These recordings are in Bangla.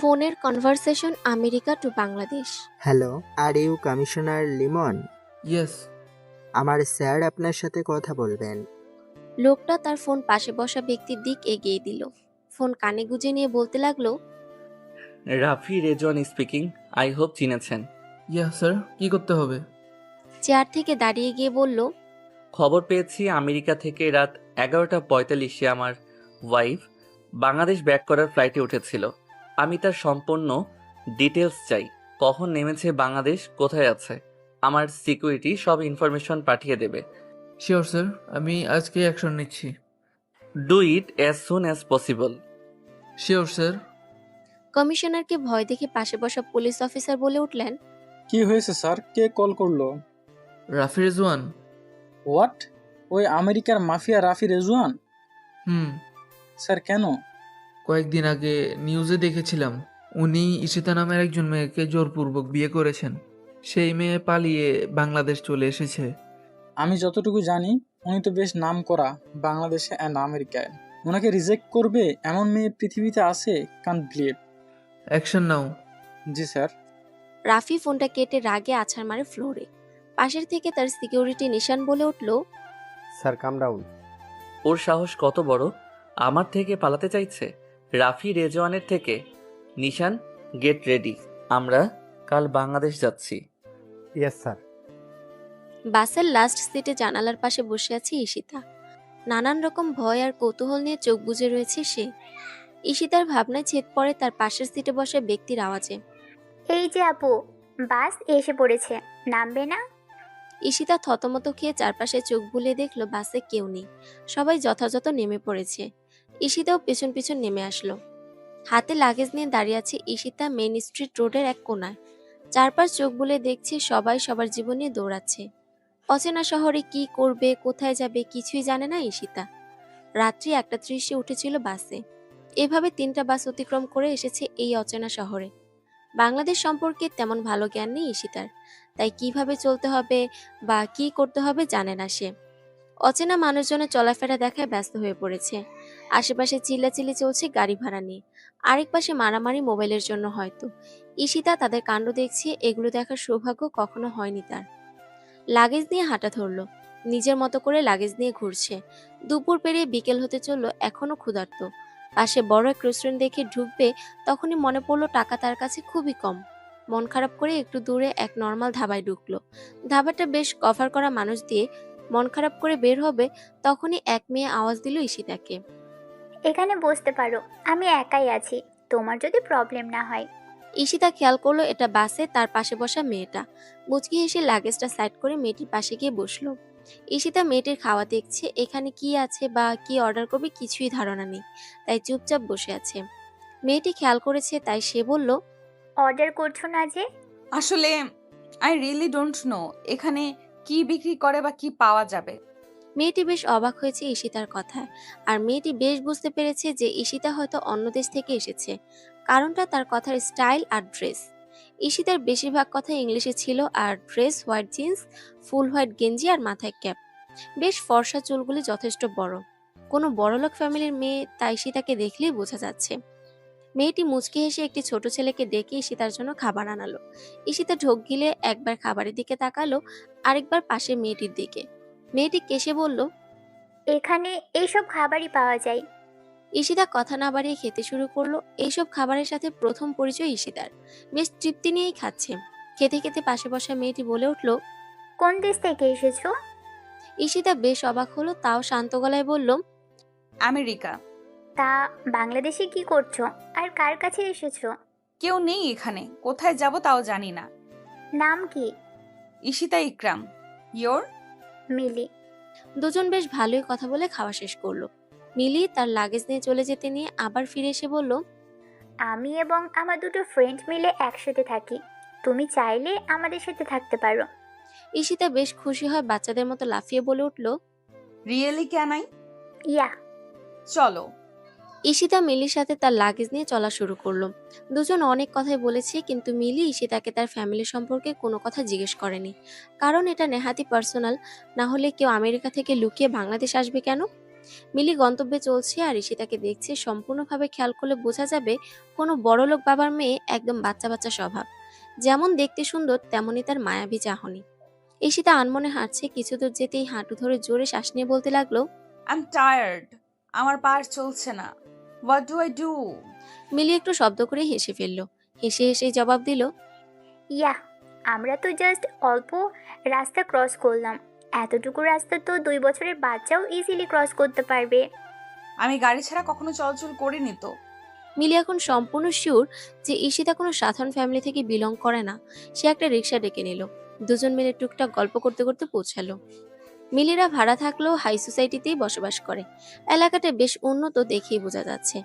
ফোনের conversation America to Bangladesh. Hello, are you commissioner Limon? Yes. আমার স্যার আপনার সাথে কথা বলবেন। লোকটা তার ফোন পাশে বসা ব্যক্তির দিক এগিয়ে দিল। ফোন কানে গুজে নিয়ে বলতে লাগলো, Rafi Rezwan speaking. I hope চিনেছেন। ইয়া স্যার, কি করতে হবে? চেয়ার থেকে দাঁড়িয়ে গিয়ে বলল, খবর পেয়েছি আমেরিকা থেকে রাত 11:45-এ আমার ওয়াইফ বাংলাদেশ ব্যাক করার ফ্লাইটে উঠেছিল। আমি তার সম্পূর্ণ ডিটেলস চাই। কখন নেমেছে বাংলাদেশ, কোথায় আছে। আমার সিকিউরিটি সব ইনফরমেশন পাঠিয়ে দেবে। শিওর স্যার, আমি আজকে অ্যাকশন নিচ্ছি। Do it as soon as possible. Sure sir. কমিশনারকে ভয় দেখে পাশে বসা পুলিশ অফিসার বলে উঠলেন, কি হয়েছে স্যার? কে কল করলো? রাফি রেজওয়ান। হোয়াট? ওই আমেরিকার মাফিয়া রাফি রেজওয়ান? হুম। স্যার কেন? কয়েকদিন আগে নিউজে দেখেছিলাম উনি ঈশিতা নামের একজন মেয়েকে জোরপূর্বক বিয়ে করেছেন। সেই মেয়ে পালিয়ে বাংলাদেশ চলে এসেছে। আমি যতটুকু জানি উনি তো বেশ নাম করা বাংলাদেশে অ্যান্ড আমেরিকায়। ওনাকে রিজেক্ট করবে এমন মেয়ে পৃথিবীতে আছে? Can't believe. Action now. G sir. Rafi ফোনটা কেটে রাগে আছাড় মারে ফ্লোরে। পাশের থেকে তার সিকিউরিটি নিশান বলে উঠল, স্যার কাম ডাউন। ওর সাহস কত বড়, আমার থেকে পালাতে চাইছে রাফি রেজওয়ানের থেকে। নিশান, গেট রেডি, আমরা কাল বাংলাদেশ যাচ্ছি। Yes sir. বাসের লাস্ট সিটে জানালার পাশে বসে আছে ঈশিতা। নানান রকম ভয় আর কৌতূহল নিয়ে চোখ বুজে রয়েছে সে। ঈশিতার ভাবনায় ছেদ পড়ে তার পাশের সিটে বসা ব্যক্তির আওয়াজে। এই যে আপু, বাস এসে পড়েছে, নামবে না? ঈশিতা থতমত খেয়ে চারপাশে চোখ বুলিয়ে দেখলো বাসে কেউ নেই, সবাই যথাযথ নেমে পড়েছে। ঈশিতাও পেছন পেছন নেমে আসলো। হাতে লাগেজ নিয়ে দাঁড়িয়ে আছে ঈশিতা মেইন স্ট্রিট রোডের এক কোনায়। চারপাশ চোখ বুলিয়ে দেখছে সবাই সবার জীবন নিয়ে দৌড়াচ্ছে। অচেনা শহরে কি করবে, কোথায় যাবে কিছুই জানে না ঈশিতা। রাত্রি 1:30-এ উঠেছিল বাসে। এভাবে 3টা বাস অতিক্রম করে এসেছে এই অচেনা শহরে। বাংলাদেশ সম্পর্কে তেমন ভালো জ্ঞান নেই ঈশিতার, তাই কিভাবে চলতে হবে বা কি করতে হবে জানে না সে। অচেনা মানুষজনের চলাফেরা দেখায় ব্যস্ত হয়ে পড়েছে। আশেপাশে চিল্লাচিল্লি চলছে গাড়ি ভাড়া নিয়ে, আরেক পাশে মারামারি মোবাইলের জন্য হয়তো। ঈশিতা তাদের কাণ্ড দেখছে, এগুলো দেখার সৌভাগ্য কখনো হয়নি তার। লাগেজ নিয়ে হাঁটা ধরলো, নিজের মতো করে লাগেজ নিয়ে ঘুরছে। দুপুর পেরিয়ে বিকেল হতে চললো, এখনো ক্ষুধার্ত। পাশে বড় এক রেস্টুরেন্ট দেখে ঢুকবে, তখনই মনে পড়লো টাকা তার কাছে খুবই কম। মন খারাপ করে একটু দূরে এক নর্মাল ধাবায় ঢুকলো। ধাবাটা বেশ কভার করা মানুষ দিয়ে। মন খারাপ করে বের হবে, তখনই এক মেয়ে আওয়াজ দিল ঈশিতাকে। এখানে বসতে পারো, আমি একাই আছি, তোমার যদি প্রবলেম না হয়। ঈশিতা খেয়াল করলো এটা বাসে তার পাশে বসা মেয়েটা। মুচকি হেসে লাগেজটা সাইড করে মেয়েটির পাশে গিয়ে বসলো। ঈশিতা মেয়েটির খাওয়া দেখছে, এখানে কি আছে বা কি অর্ডার করবে কিছুই ধারণা নেই, তাই চুপচাপ বসে আছে। মেয়েটি খেয়াল করেছে, তাই সে বলল, অর্ডার করছো না যে? আসলে আই রিয়েলি ডোন্ট নো এখানে কি বিক্রি করে বা কি পাওয়া যাবে। মেয়েটি বেশ অবাক হয়েছে ঈশিতার কথায়। আর মেয়েটি বেশ বুঝতে পেরেছে যে ঈশিতা হয়তো অন্য দেশ থেকে এসেছে, কারণটা তার কথার স্টাইল আর ড্রেস। ঈশিতার বেশিরভাগ কথা ইংলিশে ছিল, আর dress white jeans, full white গেঞ্জি আর মাথায় ক্যাপ। বেশ ফর্সা, চুলগুলি যথেষ্ট বড়। কোনো বড়লোক ফ্যামিলির মেয়ে, তাই ঈশিতাকে দেখলেই বোঝা যাচ্ছে। মেয়েটি মুচকি হেসে একটি ছোট ছেলেকে ডেকে ঈশিতার জন্য খাবার আনালো। ঈশিতা ঢোক গিলে একবার খাবারের দিকে তাকালো, আরেকবার পাশের মেয়েটির দিকে। মেয়েটি কেসে বলল, এখানে এইসব খাবারই পাওয়া যায়। ঈশিতা কথা না বাড়িয়ে খেতে শুরু করলো। এইসব খাবারের সাথে প্রথম পরিচয় ঈশিতার। বেশ তৃপ্তি নিয়েই খাচ্ছে। খেতে খেতে পাশে বসা মেয়েটি বলে উঠল, কোন দেশ থেকে এসেছো? ঈশিতা বেশ অবাক হলো, তাও শান্ত গলায় বলল, আমেরিকা। তা বাংলাদেশে কি করছো আর কার কাছে এসেছো? কেউ নেই এখানে, কোথায় যাব তাও জানি না। নাম কি? ঈশিতা ইকরাম। ইয়োর? মিলি। দুজন বেশ ভালোই কথা বলে খাওয়া শেষ করলো। মিলি তার লাগেজ নিয়ে চলে যেতে নিয়ে আবার ফিরে এসে বলল, আমি এবং আমার দুটো ফ্রেন্ড মিলে একসাথে থাকি, তুমি চাইলে আমাদের সাথে থাকতে পারো। ঈশিতা বেশ খুশি হয়, বাচ্চাদের মতো লাফিয়ে বলে উঠল, রিয়েলি ক্যান আই? ইয়া। চলো। ঈশিতা মিলির সাথে তার লাগেজ নিয়ে চলা শুরু করলো। দুজন অনেক কথাই বলেছে, কিন্তু মিলি ঈশিতাকে তার ফ্যামিলি সম্পর্কে কোনো কথা জিজ্ঞেস করেনি, কারণ এটা নেহাতি পার্সোনাল। না হলে কেউ আমেরিকা থেকে লুকিয়ে বাংলাদেশ আসবে কেন? মিলি গন্তব্যে চলছে আর ঈশিতাকে দেখছে। সম্পূর্ণভাবে খেয়াল করলে বোঝা যাবে কোনো বড়লোক বাবার মেয়ে, একদম বাচ্চা বাচ্চা স্বভাব। যেমন দেখতে সুন্দর তেমনই তার মায়াবী চাহনি। ঈশিতা আনমনে হাঁটছে, কিছু দূর যেতেই হাঁটু ধরে জোরে শ্বাস নিয়ে বলতে লাগলো, আই এম টায়ার্ড, আমার পা আর চলছে না, হোয়াট ডু আই ডু? মিলি একটু শব্দ করে হেসে ফেলল। হেসে হেসেই জবাব দিল, ইয়া, আমরা তো জাস্ট অল্প রাস্তা ক্রস করলাম। এতটুকু রাস্তা তো 2 বছরের বাচ্চাও ইজিলি ক্রস করতে পারবে। আমি গাড়ি ছাড়া কখনো চলাচল করিনি তো। মিলি এখন সম্পূর্ণ শিওর যে ঈশিতা কোনো সাধারণ ফ্যামিলি থেকে বিলং করে না। সে একটা রিক্সা ডেকে নিল। দুজন মিলে টুকটাক গল্প করতে করতে পৌঁছালো। মিলিরা ভাড়া থাকলেও হাই সোসাইটিতেই বসবাস করে। এলাকাটা বেশ উন্নত দেখেই বোঝা যাচ্ছে।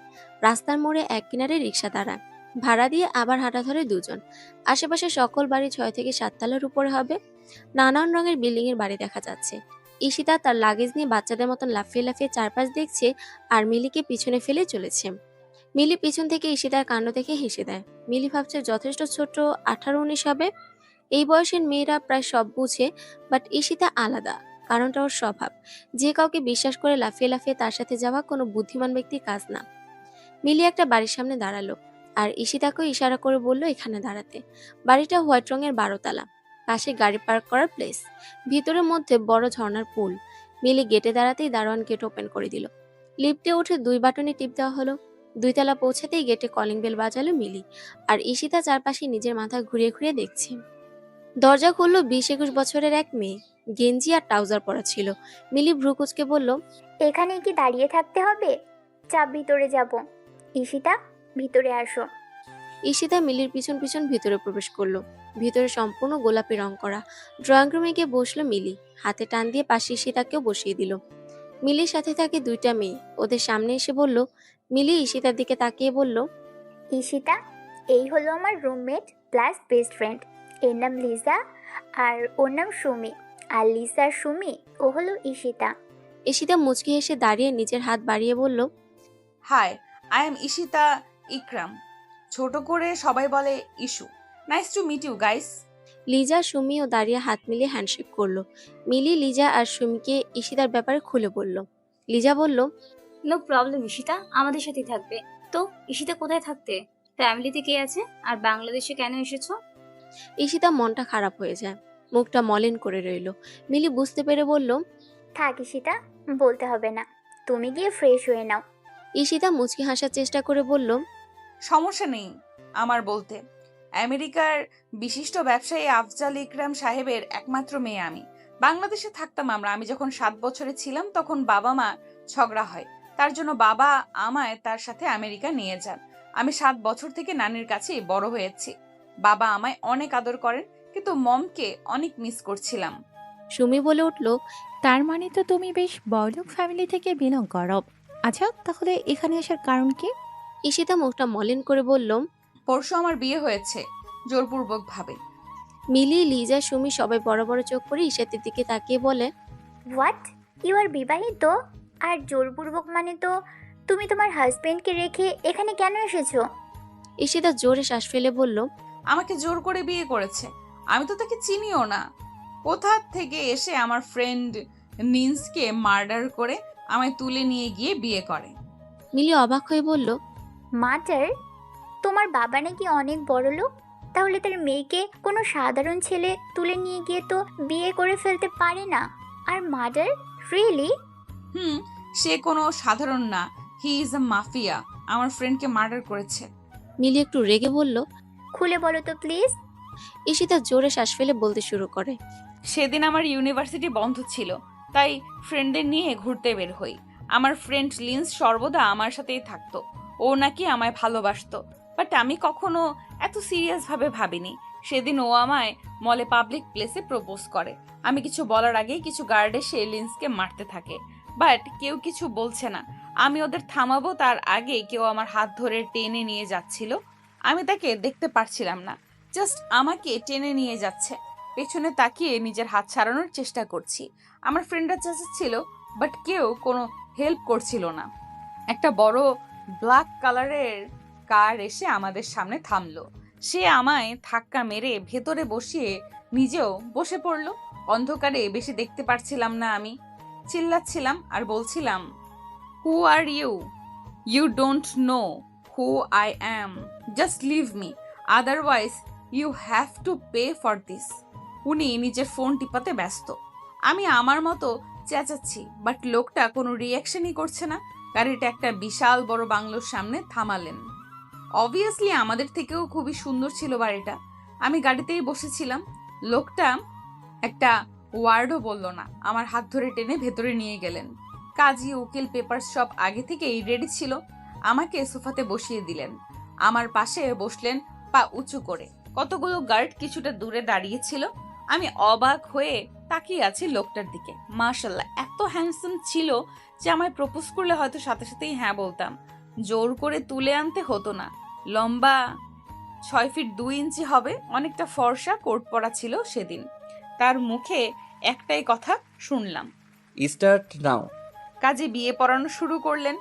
রাস্তার মোড়ে এক কিনারে রিক্সা দাঁড়ায়। ভাড়া দিয়ে আবার হাঁটা ধরে দুজন। আশেপাশে সকল বাড়ি 6 থেকে 7 তলার উপরে হবে। নানান রঙের বিল্ডিং এর বাড়ি দেখা যাচ্ছে। ঈশিতা তার লাগেজ নিয়ে বাচ্চাদের মতন লাফিয়ে লাফিয়ে চারপাশ দেখছে আর মিলিকে পিছনে ফেলে চলেছে। মিলি পিছন থেকে ঈশিতার কাণ্ড দেখে হেসে দেয়। মিলি ভাবছে যথেষ্ট ছোট, 18-19 হবে। এই বয়সের মেয়েরা প্রায় সব বুঝে, বাট ঈশিতা আলাদা। কারণটা ওর স্বভাব। যে কাউকে বিশ্বাস করে লাফিয়ে লাফিয়ে তার সাথে যাওয়া কোনো বুদ্ধিমান ব্যক্তির কাজ না। মিলি একটা বাড়ির সামনে দাঁড়ালো আর ঈশিতাকে ইশারা করে বলল এখানে দাঁড়াতে। বাড়িটা হোয়াইট রঙের 12 তলা। পাশে গাড়ি পার্ক করার প্লেস। ভিতরের মধ্যে বড় ঝর্ণার পুল। মিলি গেটে দাঁড়াতেই দারোয়ান গেট ওপেন করে দিল। লিফটে উঠে 2 বাটনে টিপ দেওয়া হলো। 2 তলা পৌঁছাতেই গেটে কলিং বেল বাজালো মিলি। আর ঈশিতা চারপাশে নিজের মাথা ঘুরিয়ে ঘুরিয়ে দেখছে। দরজা খুললো 20-21 বছরের এক মেয়ে। গেঞ্জি আর ট্রাউজার পরা ছিল। মিলি ভ্রু কুঁচকে বলল, এখানে কি দাঁড়িয়ে থাকতে হবে? চাপ, ভিতরে যাব। ঈশিতা, ভিতরে আসো। ঈশিতা মিলির পিছন পিছন ভিতরে প্রবেশ করলো। ভিতরে সম্পূর্ণ গোলাপি রং করা। ড্রয়িং রুমে গিয়ে বসলো মিলি। হাতে টান দিয়ে পাশে ঈশিতাকেও বসিয়ে দিল। মিলির সাথে থাকে 2টা মেয়ে। ওদের সামনে এসে বলল। মিলি ঈশিতার দিকে তাকিয়ে বলল, ঈশিতা, এই হলো আমার রুমমেট প্লাস বেস্ট ফ্রেন্ড। এর নাম লিজা আর ওর নাম সুমি। আর লিজা আর সুমি, ও হলো ঈশিতা। ঈশিতা মুচকি হেসে দাঁড়িয়ে নিজের হাত বাড়িয়ে বলল, hi, I am Ishita Ikram. ছোট করে সবাই বলে Issu. Nice to meet you guys. Liza সুমিও দাঁড়িয়ে হাত মিলিয়ে হ্যান্ডশেক করলো। মিলি লিজা আর সুমিকে ঈশিতার ব্যাপারে খুলে বলল। লিজা বলল, নো প্রবলেম ঈশিতা, আমাদের সাথেই থাকবে। তো ঈশিতা কোথায় থাকতে? ফ্যামিলিতে কে আছে? আর বাংলাদেশে কেন এসেছো? ঈশিতা মনটা খারাপ হয়ে যায়। মুখটা মলিন করে রইল। মিলি বুঝতে পেরে বলল, থাক ঈশিতা, বলতে হবে না। তুমি গিয়ে ফ্রেশ হয়ে নাও। ঈশিতা মুচকি হাসার চেষ্টা করে বলল, সমস্যা নেই আমার বলতে। আমেরিকার বিশিষ্ট ব্যবসায়ী আফজাল ইকরাম সাহেবের একমাত্র মেয়ে আমি। বাংলাদেশে থাকতাম আমরা। আমি যখন 7 বছরে ছিলাম তখন বাবা মা ঝগড়া হয়। তার জন্য বাবা আমায় তার সাথে আমেরিকা নিয়ে যান। আমি 7 বছর থেকে নানির কাছেই বড় হয়েছি। বাবা আমায় অনেক আদর করেন, কিন্তু মমকে অনেক মিস করছিলাম। সুমি বলে উঠল, তার মানে তো তুমি বেশ বড়লোক ফ্যামিলি থেকে বিলং করো। আচ্ছা, তাহলে এখানে আসার কারণ কি? ঈশিতা মুখটা মলিন করে বলল। পরশু আমার বিয়ে হয়েছে, জোরপূর্বক ভাবে। মিলি লিজা সুমি সবাই বড় বড় চোখ করে ঈশিতার দিকে তাকিয়ে বলে, হোয়াট, ইউ আর বিবাহিত? আর জোরপূর্বক মানে তো তুমি তোমার হাজবেন্ডকে রেখে এখানে কেন এসেছো? ঈশিতা জোরে শ্বাস ফেলে বলল, আমাকে জোর করে বিয়ে করেছে। আমি তো তাকে চিনিও না। কোথা থেকে এসে আমার ফ্রেন্ড নিন্সকে মার্ডার করে আমায় তুলে নিয়ে গিয়ে বিয়ে করে। মিলি অবাক হয়ে বলল, মার্ডার? তোমার বাবা নাকি অনেক বড় লোক? তাহলে তার মেয়েকে কোনো সাধারণ ছেলে তুলে নিয়ে গিয়ে তো বিয়ে করে ফেলতে পারে না। আর মার্ডার? রিয়েলি? সে কোনো সাধারণ না, হি ইজ আ মাফিয়া। আমার ফ্রেন্ডকে মার্ডার করেছে। মিলি একটু রেগে বলল। খুলে বলো তো প্লিজ। ঈশিতা জোরে শ্বাস ফেলে বলতে শুরু করে, সেদিন আমার ইউনিভার্সিটি বন্ধ ছিল, তাই ফ্রেন্ডদের নিয়ে ঘুরতে বের হই। আমার ফ্রেন্ড লিন্স সর্বদা আমার সাথেই থাকতো। ও নাকি আমায় ভালোবাসতো, বাট আমি কখনো এত সিরিয়াস ভাবে ভাবিনি। সেদিন ও আমায় মলে পাবলিক প্লেসে প্রপোজ করে। আমি কিছু বলার আগেই কিছু গার্ড এসে লিন্সকে মারতে থাকে, বাট কেউ কিছু বলছে না। আমি ওদের থামাবো তার আগে কেউ আমার হাত ধরে টেনে নিয়ে যাচ্ছিল। আমি তাকে দেখতে পারছিলাম না, জাস্ট আমাকে টেনে নিয়ে যাচ্ছে। পেছনে তাকিয়ে নিজের হাত ছাড়ানোর চেষ্টা করছি। আমার ফ্রেন্ডরা চেঁচাচ্ছিল, বাট কেউ কোনো হেল্প করছিল না। একটা বড় ব্ল্যাক কালারের কার এসে আমাদের সামনে থামলো। সে আমায় ধাক্কা মেরে ভেতরে বসিয়ে নিজেও বসে পড়লো। অন্ধকারে বেশি দেখতে পারছিলাম না। আমি চিল্লাচ্ছিলাম আর বলছিলাম, who are you? You don't know who I am. Just leave me, otherwise you have to pay for this. উনি নিজের ফোন টিপাতে ব্যস্ত। আমি আমার মতো চেঁচাচ্ছি, বাট লোকটা কোনো রিয়াকশনই করছে না। গাড়িটা একটা বিশাল বড় বাংলোর সামনে থামালেন। অবভিয়াসলি আমাদের থেকেও খুবই সুন্দর ছিল বাড়িটা। আমি গাড়িতেই বসেছিলাম। লোকটা একটা ওয়ার্ডও বলল না, আমার হাত ধরে টেনে ভেতরে নিয়ে গেলেন। কাজী, উকিল, পেপার সব আগে থেকেই রেডি ছিল। আমাকে সোফাতে বসিয়ে দিলেন। আমার পাশে বসলেন পা উঁচু করে। কতগুলো গার্ড কিছুটা দূরে দাঁড়িয়ে ছিল। আমি অবাক হয়ে তাকিয়ে আছি লোকটার দিকে। মাশাআল্লাহ, এত হ্যান্ডসাম ছিল যে আমায় প্রপোজ করলে হয়তো সাথে সাথেই হ্যাঁ বলতাম। জোর করে তুলে আনতে হতো না। লম্বা 6 ফিট 2 ইঞ্চি হবে, অনেকটা ফর্সা, কোট পরা ছিল সেদিন। তার মুখে একটাই কথা শুনলাম, স্টার্ট নাও। কাজে বিয়ে পড়ানো শুরু করলেন।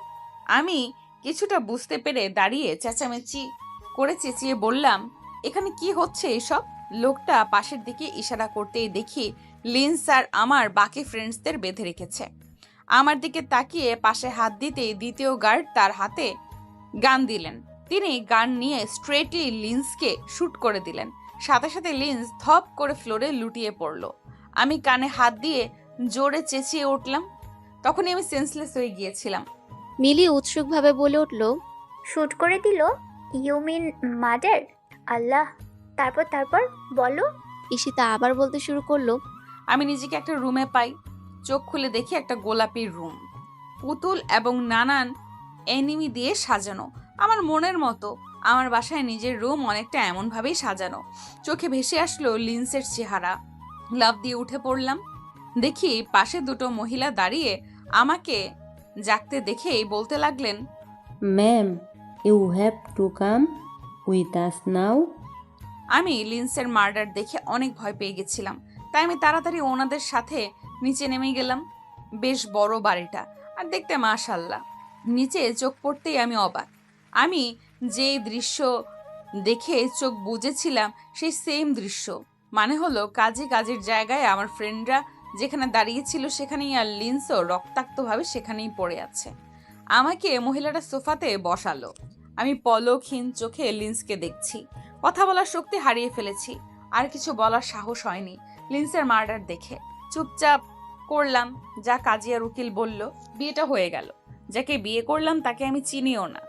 আমি কিছুটা বুঝতে পেরে দাঁড়িয়ে চেঁচামেচি করে চেঁচিয়ে বললাম, এখানে কি হচ্ছে এসব? লোকটা পাশের দিকে ইশারা করতেই দেখি লিন্স আর আমার বাকি ফ্রেন্ডসদের বেঁধে রেখেছে। আমার দিকে তাকিয়ে পাশে হাত দিতেই দ্বিতীয় গার্ড তার হাতে গান দিলেন। তিনি গান নিয়ে স্ট্রেটলি লিন্সকে শুট করে দিলেন। সাথে সাথে লিন্স ধপ করে ফ্লোরে লুটিয়ে পড়ল। আমি কানে হাত দিয়ে জোরে চেঁচিয়ে উঠলাম। তখনই আমি সেন্সলেস হয়ে গিয়েছিলাম। মিলি উৎসুকভাবে বলে উঠল, শুট করে দিল? You mean murder? আল্লাহ, তারপর তারপর বলো। ঈশিতা আবার বলতে শুরু করলো, আমি নিজেকে একটা রুমে পাই। চোখ খুলে দেখি একটা গোলাপি রুম, পুতুল এবং নানান অ্যানিমি দিয়ে সাজানো, আমার মনের মতো। আমার বাসায় নিজের রুম অনেকটা এমনভাবেই সাজানো। চোখে ভেসে আসলো লিন্সের চেহারা। লাফ দিয়ে উঠে পড়লাম। দেখি পাশে দুটো মহিলা দাঁড়িয়ে আমাকে জাগতে দেখেই বলতে লাগলেন, ma'am, you have to come with us now. আমি লিন্সের মার্ডার দেখে অনেক ভয় পেয়ে গেছিলাম, তাই আমি তাড়াতাড়ি ওনাদের সাথে নিচে নেমে গেলাম। বেশ বড় বাড়িটা, আর দেখতে মাশাআল্লাহ। নিচে চোখ পড়তেই আমি অবাক। আমি যে দৃশ্য দেখে চোখ বুজেছিলাম সেই সেম দৃশ্য। মানে হলো কাজের জায়গায় আমার ফ্রেন্ডরা যেখানে দাঁড়িয়েছিল সেখানেই, আর লিন্সও রক্তাক্তভাবে সেখানেই পড়ে আছে। আমাকে মহিলাটা সোফাতে বসালো। আমি পলকহীন চোখে লিন্সকে দেখছি। কথা বলার শক্তি হারিয়ে ফেলেছি, আর কিছু বলার সাহস হয়নি লিন্সের মার্ডার দেখে। চুপচাপ করলাম যা কাজী আর উকিল বলল। বিয়েটা হয়ে গেল। যাকে বিয়ে করলাম তাকে আমি চিনিও না,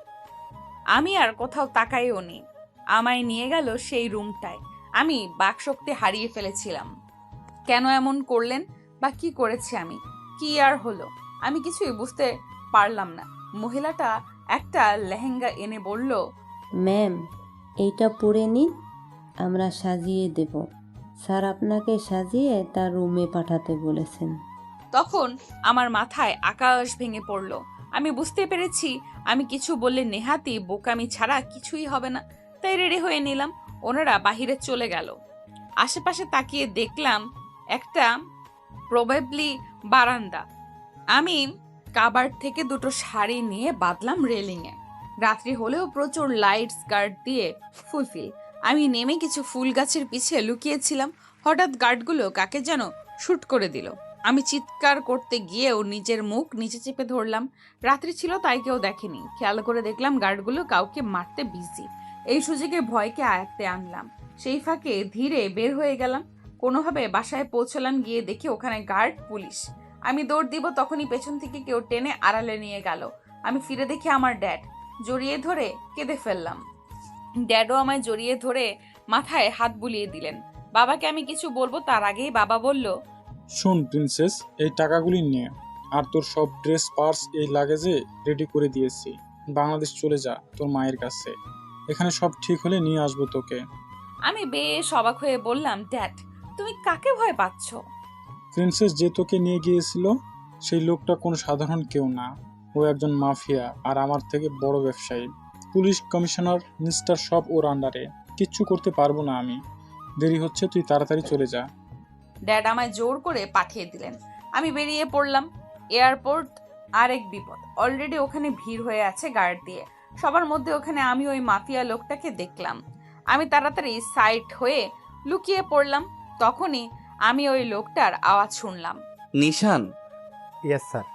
আমি আর কোথাও তাকাইও নি। আমায় নিয়ে গেল সেই রুমটায়। আমি বাকশক্তি হারিয়ে ফেলেছিলাম। কেন এমন করলেন বা কি করেছি আমি? কি আর হলো আমি কিছুই বুঝতে পারলাম না। মহিলাটা একটা লেহেঙ্গা এনে বলল, ম্যাম, এইটা পরে নিন, আমরা সাজিয়ে দেব। স্যার আপনাকে সাজিয়ে তার রুমে পাঠাতে বলেছেন। তখন আমার মাথায় আকাশ ভেঙে পড়ল। আমি বুঝতে পেরেছি আমি কিছু বললে নেহাতি বোকামি ছাড়া কিছুই হবে না। তাই রেডি হয়ে নিলাম। ওনারা বাহিরে চলে গেল। আশেপাশে তাকিয়ে দেখলাম একটা প্রবাবলি বারান্দা। আমি কাবার্ড থেকে দুটো শাড়ি নিয়ে বাঁধলাম রেলিংয়ে। রাত্রি হলেও প্রচুর লাইটস গার্ড দিয়ে ফুলফিল। আমি নেমে কিছু ফুল গাছের পিছে লুকিয়েছিলাম। হঠাৎ গার্ডগুলো কাকে যেন শুট করে দিল। আমি চিৎকার করতে গিয়েও নিজের মুখ নিচে চেপে ধরলাম। রাত্রি ছিল তাই কেউ দেখেনি। খেয়াল করে দেখলাম গার্ডগুলো কাউকে মারতে বিজি। এই সুযোগে ভয়কে আয়ত্তে আনলাম। সেই ফাঁকে ধীরে বের হয়ে গেলাম। কোনোভাবে বাসায় পৌঁছলাম। গিয়ে দেখি ওখানে গার্ড, পুলিশ। আমি দৌড় দিব, তখনই পেছন থেকে কেউ টেনে আড়ালে নিয়ে গেল। আমি ফিরে দেখি আমার ড্যাড। জড়িয়ে ধরে কেঁদে ফেললাম। ড্যাডও আমায় জড়িয়ে ধরে মাথায় হাত বুলিয়ে দিলেন। বাবাকে আমি কিছু বলবো তার আগেই বাবা বলল, শোন প্রিন্সেস, এই টাকাগুলি নিয়ে আর তোর সব ড্রেস পার্স এই লাগেজে রেডি করে দিয়েছি। বাংলাদেশ চলে যা তোর মায়ের কাছে। এখানে সব ঠিক হলে নিয়ে আসবো তোকে। আমি বেশ অবাক হয়ে বললাম, ড্যাড তুমি কাকে ভয় পাচ্ছ? প্রিন্সেস যে তোকে নিয়ে গিয়েছিল সেই লোকটা কোনো সাধারণ কেউ না। ও একজন মাফিয়া আর আমার থেকে বড় ব্যবসায়ী। পুলিশ কমিশনার মিনিস্টার সব ওর আন্ডারে। কিচ্ছু করতে পারবো না আমি। দেরি হচ্ছে, তুই তাড়াতাড়ি চলে যা। ড্যাড আমায় জোর করে পাঠিয়ে দিলেন। আমি বেরিয়ে পড়লাম। এয়ারপোর্ট আরেক বিপদ। অলরেডি ওখানে ভিড় হয়ে আছে গার্ড দিয়ে। সবার মধ্যে ওখানে আমি ওই মাফিয়া লোকটাকে দেখলাম। আমি তাড়াতাড়ি সাইড হয়ে লুকিয়ে পড়লাম। তখনই আমি ওই লোকটার আওয়াজ শুনলাম, Nishan. Yes sir.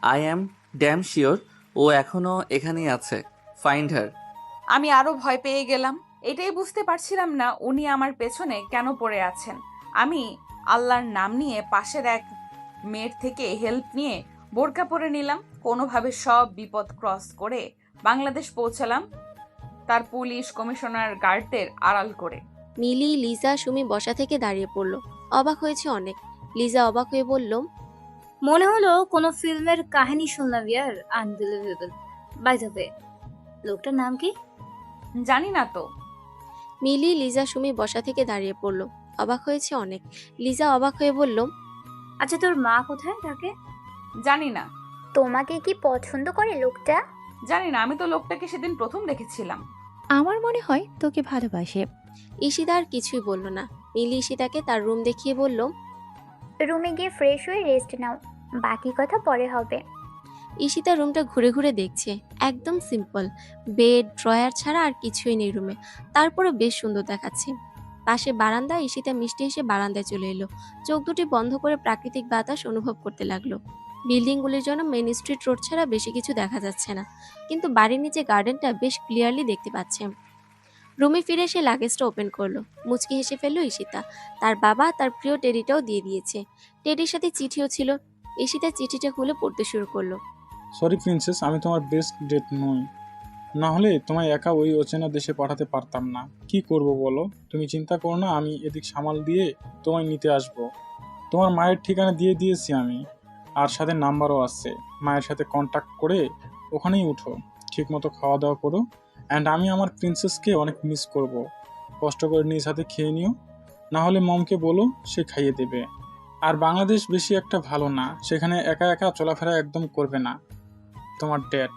I am damn sure ও এখনো এখানেই আছে। Find her. আমি আরো ভয় পেয়ে গেলাম। এটাই বুঝতে পারছিলাম না উনি আমার পেছনে কেন পড়ে আছেন। আমি আল্লাহর নাম নিয়ে পাশের এক মেয়ের থেকে হেল্প নিয়ে বোরকা পরে নিলাম। কোনোভাবে সব বিপদ ক্রস করে বাংলাদেশ পৌঁছালাম, তার পুলিশ কমিশনার গার্ডদের আড়াল করে। মিলি, লিজা, সুমি বসা থেকে দাঁড়িয়ে পড়ল। অবাক হয়েছে অনেক। লিজা অবাক হয়ে বলল, মনে হলো কোনো ফিল্মের কাহিনী শুনলাম ইয়ার, আনবিলিভেবল। বাই দ্য ওয়ে, লোকটার নাম কি? জানি না তো। মিলি, লিজা, সুমি বসা থেকে দাঁড়িয়ে পড়ল। অবাক হয়েছে অনেক। লিজা অবাক হয়ে বলল, আচ্ছা, তোর মা কোথায় থাকে? জানি না। তোমাকে কি পছন্দ করে লোকটা? জানি না, আমি তো লোকটাকে সেদিন প্রথম দেখেছিলাম। আমার মনে হয় তোকে ভালোবাসে। ঈশিতা আর কিছুই বলল না। মিলি ঈশিতাকে তার রুম দেখিয়ে বলল, রুমে গিয়ে ফ্রেশ হয়ে রেস্ট নাও, বাকি কথা পরে হবে। ঈশিতা রুমটা ঘুরে ঘুরে দেখছে। একদম সিম্পল, বেড, ড্রয়ার ছাড়া আর কিছুই নেই রুমে। তারপরে বেশ সুন্দর দেখাচ্ছে। পাশে বারান্দা। ঈশিতা মিষ্টি এসে বারান্দায় চলে এলো। চোখ দুটি বন্ধ করে প্রাকৃতিক বাতাস অনুভব করতে লাগলো। বিল্ডিংগুলির জন্য মেন স্ট্রিট রোড ছাড়া বেশি কিছু দেখা যাচ্ছে না, কিন্তু বাড়ির নিচে গার্ডেনটা বেশ ক্লিয়ারলি দেখতে পাচ্ছে। রুমে ফিরে এসে লাগেজটা ওপেন করলো। মুচকি হেসে ফেললো ঈশিতা। তার বাবা তার প্রিয় টেডিটাও দিয়ে দিয়েছে। টেডির সাথে চিঠিও ছিল। ঈশিতা চিঠিটা খুলে পড়তে শুরু করলো। সরি প্রিন্সেস, আমি তোমার বেস্ট ডেট নই। না হলে তোমায় একা ওই অচেনা দেশে পাঠাতে পারতাম না। কি করব বলো? তুমি চিন্তা করো না, আমি এদিক সামাল দিয়ে তোমায় নিতে আসব। তোমার মায়ের ঠিকানা দিয়ে দিয়েছি আমি, আর সাথে নাম্বারও আছে। মায়ের সাথে কন্ট্যাক্ট করে ওখানেই উঠো, ঠিক মতো খাওয়া দাওয়া করো। অ্যান্ড আমি আমার প্রিন্সেসকে অনেক মিস করব। কষ্ট করে নিজ হাতে খেয়ে নিও, না হলে মমকে বলো, সে খাইয়ে দেবে। আর বাংলাদেশ বেশি একটা ভালো না, সেখানে একা একা চলাফেরা একদম করবে না। তোমার ড্যাড।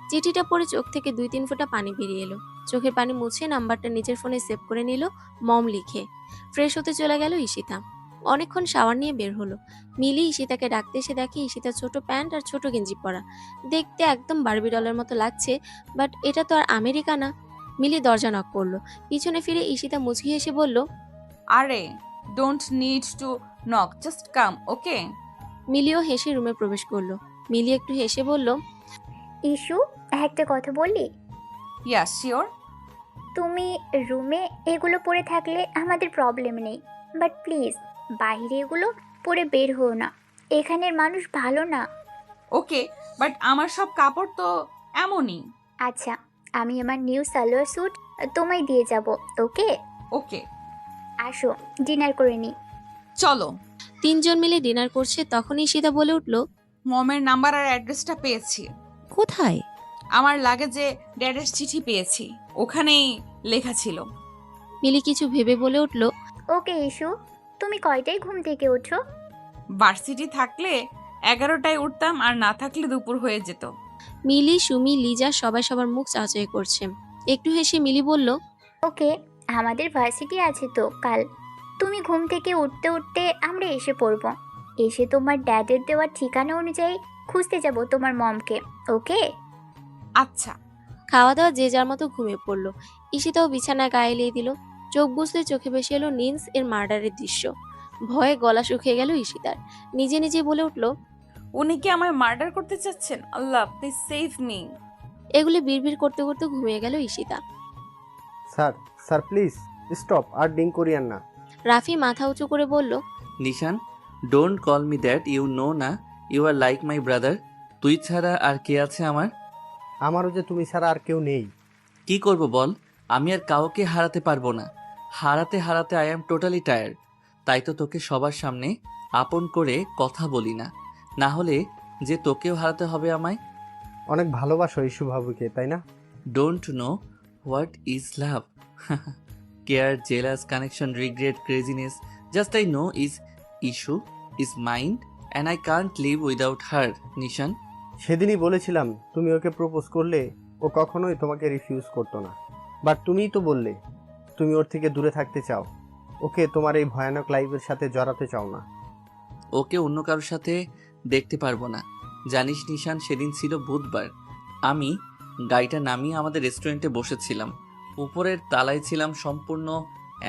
চিঠিটা পড়ে চোখ থেকে 2-3 ফোঁটা পানি বেরিয়ে এলো। চোখের পানি মুছে নাম্বারটা নিজের ফোনে সেভ করে নিল, মম লিখে। ফ্রেশ হতে চলে গেল ঈশিতা। অনেকক্ষণ শাওয়ার নিয়ে বের হলো। মিলি ঈশিতাকে ডাকতে এসে দেখে ঈশিতা ছোট প্যান্ট আর ছোট গেঞ্জি পরা। দেখতে একদম বারবি ডলের মতো লাগছে, বাট এটা তো আর আমেরিকা না। মিলি দরজা নক করলো। পিছনে ফিরে ঈশিতা মুচকি হেসে বলল, আরে, don't need to knock, just come, okay? মিলিও হেসে রুমে প্রবেশ করলো। মিলি একটু হেসে বলল, ইস্যু, একটা কথা বলি? Yeah sure. তুমি রুমে এগুলো পরে থাকলে আমাদের প্রবলেম নেই, বাট প্লিজ বাইরে এগুলো পরে বের হও না। এখানের মানুষ ভালো না। ওকে, বাট আমার সব কাপড় তো এমনই। আচ্ছা, আমি আমার নিউ সালোয়ার স্যুট তোমায় দিয়ে যাব, ওকে? ওকে, আসো, ডিনার করে নিই। চলো। 3 জন মিলে ডিনার করছে। তখনই ঈশিতা বলে উঠল, মমের নাম্বার আর অ্যাড্রেসটা পেয়েছি। কোথায়? আমার লাগেজে ড্যাডের চিঠি পেয়েছি, ওখানেই লেখা ছিল। মিলি কিছু ভেবে বলে উঠল, ওকে ইস্যু, তুমি কয়টায় ঘুম থেকে ওঠো? ভার্সিটি থাকলে 11টায় উঠতাম, আর না থাকলে দুপুর হয়ে যেত। মিলি, সুমি, লিজা সবাই সবার মুখ চাওয়াচাই করছে। একটু হেসে মিলি বলল, ওকে, আমাদের ভার্সিটি আছে তো কাল। তুমি ঘুম থেকে উঠতে উঠতে আমরা এসে পড়ব। এসে তোমার ড্যাডের দেওয়া ঠিকানা অনুযায়ী খুঁজতে যাব তোমার মমকে, ওকে? আচ্ছা। খাওয়া দাওয়া যে যার মতো ঘুমিয়ে পড়ল। ঈশিতাও বিছানায় গায়ে এলিয়ে দিল। চোখ বুঝতে চোখে ভেসে এলো নিন্স এর মার্ডারের দৃশ্য। ভয়ে গলা শুকিয়ে গেল ঈশিতার। নিজে নিজে বলে উঠল, উনি কি আমায় মার্ডার করতে চাচ্ছেন? আল্লাহ, প্লিজ সেভ মি। এগুলি বিড়বিড় করতে করতে ঘুমিয়ে গেল Ishita. Sir, sir please stop, আর ড্রিঙ্ক করিয়েন না। রাফি মাথা উঁচু করে বলল, Nishan, don't call me that, you know না, you are like my brother. তুই ছাড়া আর কে আছে আমার? আমারও যে তুমি ছাড়া আর কেউ নেই। কি করব বল, আমি আর কাউকে হারাতে পারবো না। হারাতে হারাতে আই অ্যাম টোটালি টায়ার্ড। তাই তো তোকে সবার সামনে আপন করে কথা বলি না, না হলে যে তোকেও হারাতে হবে আমায়। অনেক ভালোবাসো ইস্যু ভাবুকে, তাই না? Don't know what is love, care, jealous, connection, regret, craziness, just I know is Issu is mind and I can't live without her. Nishan, সেদিনই বলেছিলাম তুমি ওকে প্রপোজ করলে ও কখনোই তোমাকে রিফিউজ করতো না। বাট তুমিই তো বললে তুমি ওর থেকে দূরে থাকতে চাও, ওকে তোমার এই ভয়ানক লাইফের সাথে জড়াতে চাও না। ওকে অন্য কারোর সাথে দেখতে পারবো না। জানিস নিশান, সেদিন ছিল বুধবার। আমি গাড়িটা নামিয়ে আমাদের রেস্টুরেন্টে বসেছিলাম। উপরের তালায় ছিলাম, সম্পূর্ণ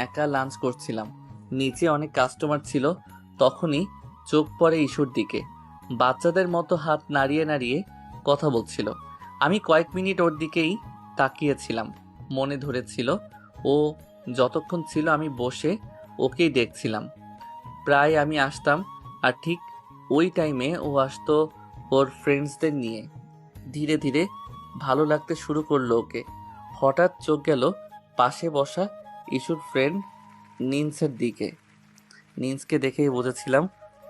একা লাঞ্চ করছিলাম। নিচে অনেক কাস্টমার ছিল। তখনই চোখ পড়ে ইস্যুর দিকে। বাচ্চাদের মতো হাত নাড়িয়ে নাড়িয়ে কথা বলছিল। আমি কয়েক মিনিট ওর দিকেই তাকিয়েছিলাম। মনে ধরেছিল ও যতক্ষণ ছিল আমি বসে ওকেই দেখছিলাম। প্রায় আমি আসতাম আর ঠিক ওই টাইমে ও আসতো ওর ফ্রেন্ডসদের নিয়ে। ধীরে ধীরে ভালো লাগতে শুরু করলো ওকে। হঠাৎ চোখ গেল পাশে বসা ইস্যুর ফ্রেন্ড নিন্সের দিকে। নিন্সকে দেখেই বুঝেছিলাম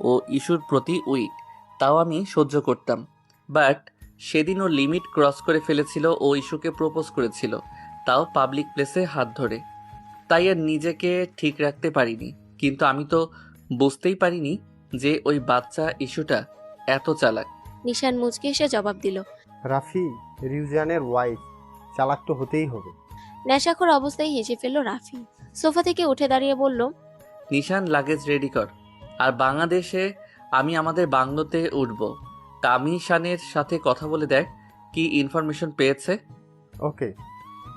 ও ইস্যুর প্রতি উইক। তাও আমি সহ্য করতাম। বাট সেদিন ও লিমিট ক্রস করে ফেলেছিল। ও ইস্যুকে প্রপোজ করেছিল, তাও পাবলিক প্লেসে হাত ধরে। তাই আর নিজেকে ঠিক রাখতে পারিনি। কিন্তু আমি তো বুঝতেই পারিনি যে ওই বাচ্চা ইস্যুটা এত চালাক। নিশান মুচকে এসে জবাব দিল। রাফি রিউজানের ওয়াইফ, চালাক তো হতেই হবে। নেশাখোর অবস্থায় হেসে ফেলল রাফি। সোফা থেকে উঠে দাঁড়িয়ে বলল, নিশান লাগেজ রেডি কর। আর বাংলাদেশে আমি আমাদের বাংলোতে উঠব। কামিশানের সাথে কথা বলে দেখ কি ইনফরমেশন পেয়েছে। ওকে।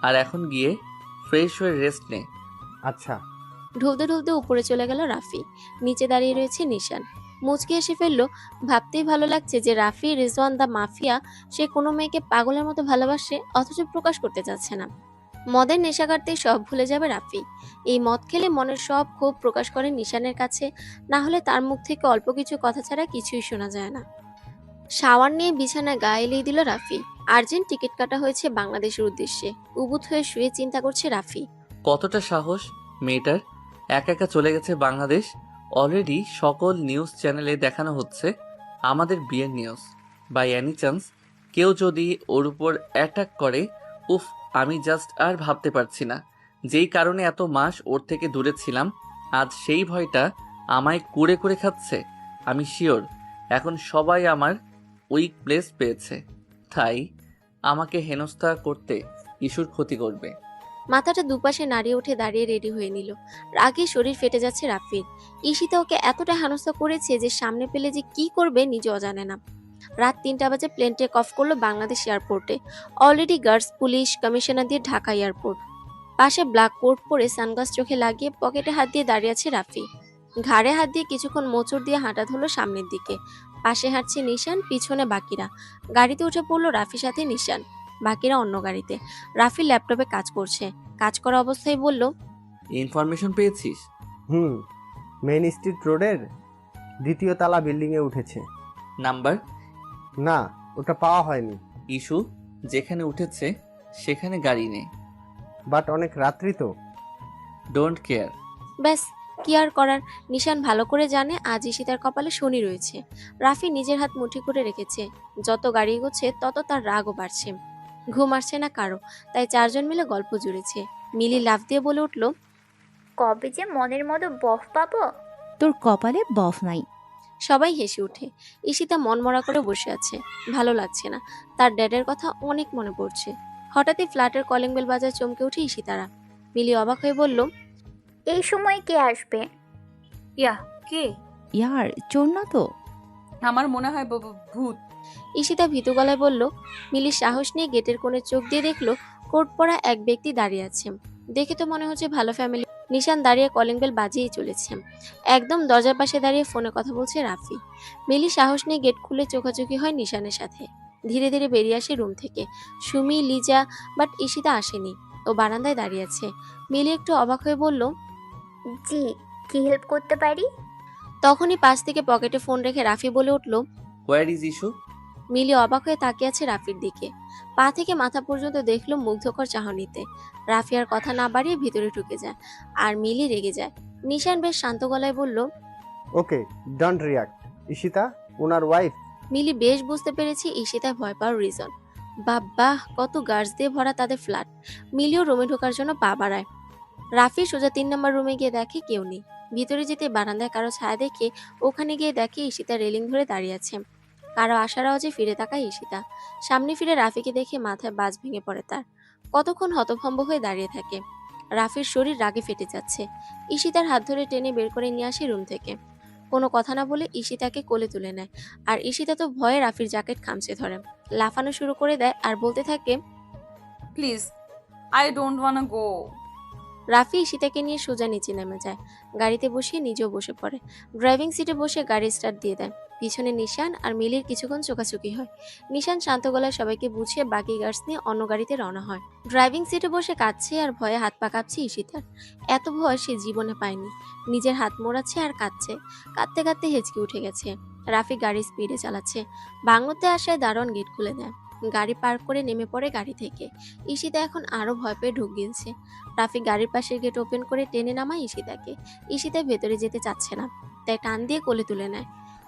আর এখন গিয়ে ফ্রেশ হয়ে রেস্ট নে। আচ্ছা। ঢুলতে ঢুলতে উপরে চলে গেল রাফি। নিচে দাঁড়িয়ে রয়েছে নিশান। মুচকে এসে ফেলল। ভাবতেই ভালো লাগছে যে রাফি রিজওয়ান দ্য মাফিয়া সে কোনো মেয়েকে পাগলের মতো ভালোবাসে, অথচ প্রকাশ করতে চাচ্ছে না। মদের নেশা কাটতেই সব ভুলে যাবে রাফি। এই মদ খেলে মনের সব ক্ষোভ প্রকাশ করে নিশানের কাছে, না হলে তার মুখ থেকে অল্প কিছু কথা ছাড়া কিছুই শোনা যায় না। শাওয়ার নিয়ে বিছানায় গা এলিয়ে দিল রাফি। আর্জেন্ট টিকিট কাটা হয়েছে বাংলাদেশের উদ্দেশ্যে। উবুথ হয়ে শুয়ে চিন্তা করছে রাফি। কতটা সাহস মেয়েটার, একা একা চলে গেছে বাংলাদেশ। অলরেডি সকল নিউজ চ্যানেলে দেখানো হচ্ছে আমাদের বিয়ের নিউজ। বাই এনি চান্স কেউ যদি ওর উপর অ্যাটাক করে, উফ, আমি জাস্ট আর ভাবতে পারছি না। যেই কারণে এত মাস ওর থেকে দূরে ছিলাম, আজ সেই ভয়টা আমায় কুড়ে কুড়ে খাচ্ছে। আমি শিওর এখন সবাই আমার উইক প্লেস পেয়েছে, তাই আমাকে হেনস্থা করতে ইস্যুর ক্ষতি করবে। মাথাটা দুপাশে নাড়িয়ে উঠে দাঁড়িয়ে রেডি হয়ে নিল। রাগে শরীর ফেটে যাচ্ছে রাফির। ঈশিতা ওকে এতটা হেনস্থা করেছে যে সামনে পেলে যে কি করবে নিজেও জানে না। রাত ৩টা বাজে প্লেন টেক অফ করলো বাংলাদেশ এয়ারপোর্টে। অলরেডি গার্ডস, পুলিশ, কমিশনার দিয়ে ঢাকা এয়ারপোর্ট। পাশে ব্ল্যাক কোট পরে সানগ্লাস চোখে লাগিয়ে পকেটে হাত দিয়ে দাঁড়িয়ে আছে রাফি। ঘাড়ে হাত দিয়ে কিছুক্ষণ মোচড় দিয়ে হাঁটা ধরলো সামনের দিকে। পাশে হাঁটছে নিশান, পিছনে বাকিরা। গাড়িতে উঠে পড়লো রাফির সাথে নিশান, বাকিরা অন্য গাড়িতে। রাফি ল্যাপটপে কাজ করছে। কাজ করা অবস্থায় বলল, ইনফরমেশন পেয়েছিস? মেইন স্ট্রিট রোডের 2য় তলা বিল্ডিংয়ে উঠেছে। নাম্বার? না, ওটা পাওয়া হয়নি। ইস্যু যেখানে উঠেছে সেখানে গাড়ি নেই। বাট অনেক রাত্রি তো। Don't care. ব্যাস, কি আর করার। নিশান ভালো করে জানে আজ ঈশিতার কপালে শনি রয়েছে। রাফি নিজের হাত মুঠি করে রেখেছে। যত গাড়ি এগোচ্ছে তত তার রাগও বাড়ছে। ঘুম আসছে না কারো, তাই 4জন মিলে গল্প জুড়েছে। মিলি লাফ দিয়ে বলে উঠল, কবে যে মনের মতো বফ পাবো। তোর কপালে বফ নাই। সবাই হেসে ওঠে। ঈশিতা মনমরা করে বসে আছে, ভালো লাগছে না। তার ড্যাডের কথা অনেক মনে পড়ছে। হঠাৎই ফ্ল্যাটের কলিং বেল বাজায় চমকে উঠে ঈশিতারা। মিলি অবাক হয়ে বলল, এই সময় কে আসবে? ইয়া, কে? ইয়ার, চোর না তো? আমার মনে হয় ভূত। ঈশিতা ভীতু গলায় বলল। মিলি সাহস নিয়ে গেটের কোণে চোখ দিয়ে দেখলো কোট পরা এক ব্যক্তি দাঁড়িয়ে আছে। দেখে তো মনে হচ্ছে ভালো ফ্যামিলি। নিশান দাঁড়িয়ে কলিং বেল বাজিয়েই চলেছে। একদম দরজার পাশে দাঁড়িয়ে ফোনে কথা বলছে রাফি। মিলি সাহস নিয়ে গেট খুলে চোখাচোখি হয় নিশানের সাথে। ধীরে ধীরে বেরিয়ে আসে রুম থেকে সুমি, লিজা, বাট ঈশিতা আসেনি। ও বারান্দায় দাঁড়িয়ে আছে। মিলি একটু অবাক হয়ে বলল, জি, কি হেল্প করতে পারি? তখনই পাশ থেকে পকেটে ফোন রেখে রাফি বলে উঠল। Where is issue? মিলি অবাক হয়ে তাকিয়ে আছে রাফির দিকে। পা থেকে মাথা পর্যন্ত দেখলো মুগ্ধকর চাহনিতে। রাফি আর কথা না বাড়িয়ে ভিতরে ঢুকে যায়, আর মিলি রেগে যায়। নিশান বেশ শান্ত গলায় বলল, ওকে, ডোন্ট রিয়াক্ট। ঈশিতা ওনার ওয়াইফ। মিলি বেশ বুঝতে পেরেছি ঈশিতায় ভয় পাওয়ার রিজন। বাবা, কত গার্ডস দিয়ে ভরা তাদের ফ্ল্যাট। মিলিও রুমে ঢোকার জন্য পা বাড়ায়। রাফি সোজা 3 নম্বর রুমে গিয়ে দেখে কেউ নেই। ভিতরে যেতে বারান্দায় কারো ছায়া দেখে ওখানে গিয়ে দেখে ঈশিতা রেলিং ধরে দাঁড়িয়ে আছে। কারো আসার আওয়াজে ফিরে তাকায় ঈশিতা। সামনে ফিরে রাফিকে দেখে মাথায় বাজ ভেঙে পড়ে তার। কতক্ষণ হতভম্ব হয়ে দাঁড়িয়ে থাকে। রাফির শরীর রাগে ফেটে যাচ্ছে। ঈশিতার হাত ধরে টেনে বের করে নিয়ে আসে রুম থেকে। কোনো কথা না বলে ঈশিতাকে কোলে তুলে নেয়। আর ঈশিতা তো ভয়ে রাফির জ্যাকেট খামচে ধরে, লাফানো শুরু করে দেয় আর বলতে থাকে, প্লিজ, আই ডোন্ট ওয়ান্না গো। রাফি ঈশিতাকে নিয়ে সোজা নিচে নেমে যায়। গাড়িতে বসিয়ে নিজেও বসে পড়ে। ড্রাইভিং সিটে বসে গাড়ি স্টার্ট দিয়ে দেয়। পিছনে নিশান আর মিলির কিছুক্ষণ চোখাচোখি হয়। নিশান শান্ত গলায় সবাইকে বুঝিয়ে বাকি গার্ডস নিয়ে অন্য গাড়িতে রওনা হয়। ড্রাইভিং সিটে বসে কাঁদছে আর ভয়ে হাত পা কাঁপছে ঈশিতার। এত ভয় সে জীবনে পায়নি। নিজের হাত মোড়াচ্ছে আর কাঁদছে। কাঁদতে কাঁদতে হেঁচকি উঠে গেছে। রাফি গাড়ি স্পিডে চালাচ্ছে। বাংলোতে আসায় দারোয়ান গেট খুলে দেয়। গাড়ি পার্ক করে নেমে পড়ে গাড়ি থেকে। ঈশিতা এখন আরো ভয় পেয়ে ঢুক গিয়েছে। রাফি গাড়ির পাশের গেট ওপেন করে টেনে নামায় ঈশিতাকে। ঈশিতা ভেতরে যেতে চাচ্ছে না, তাই টান দিয়ে কোলে তুলে নেয়।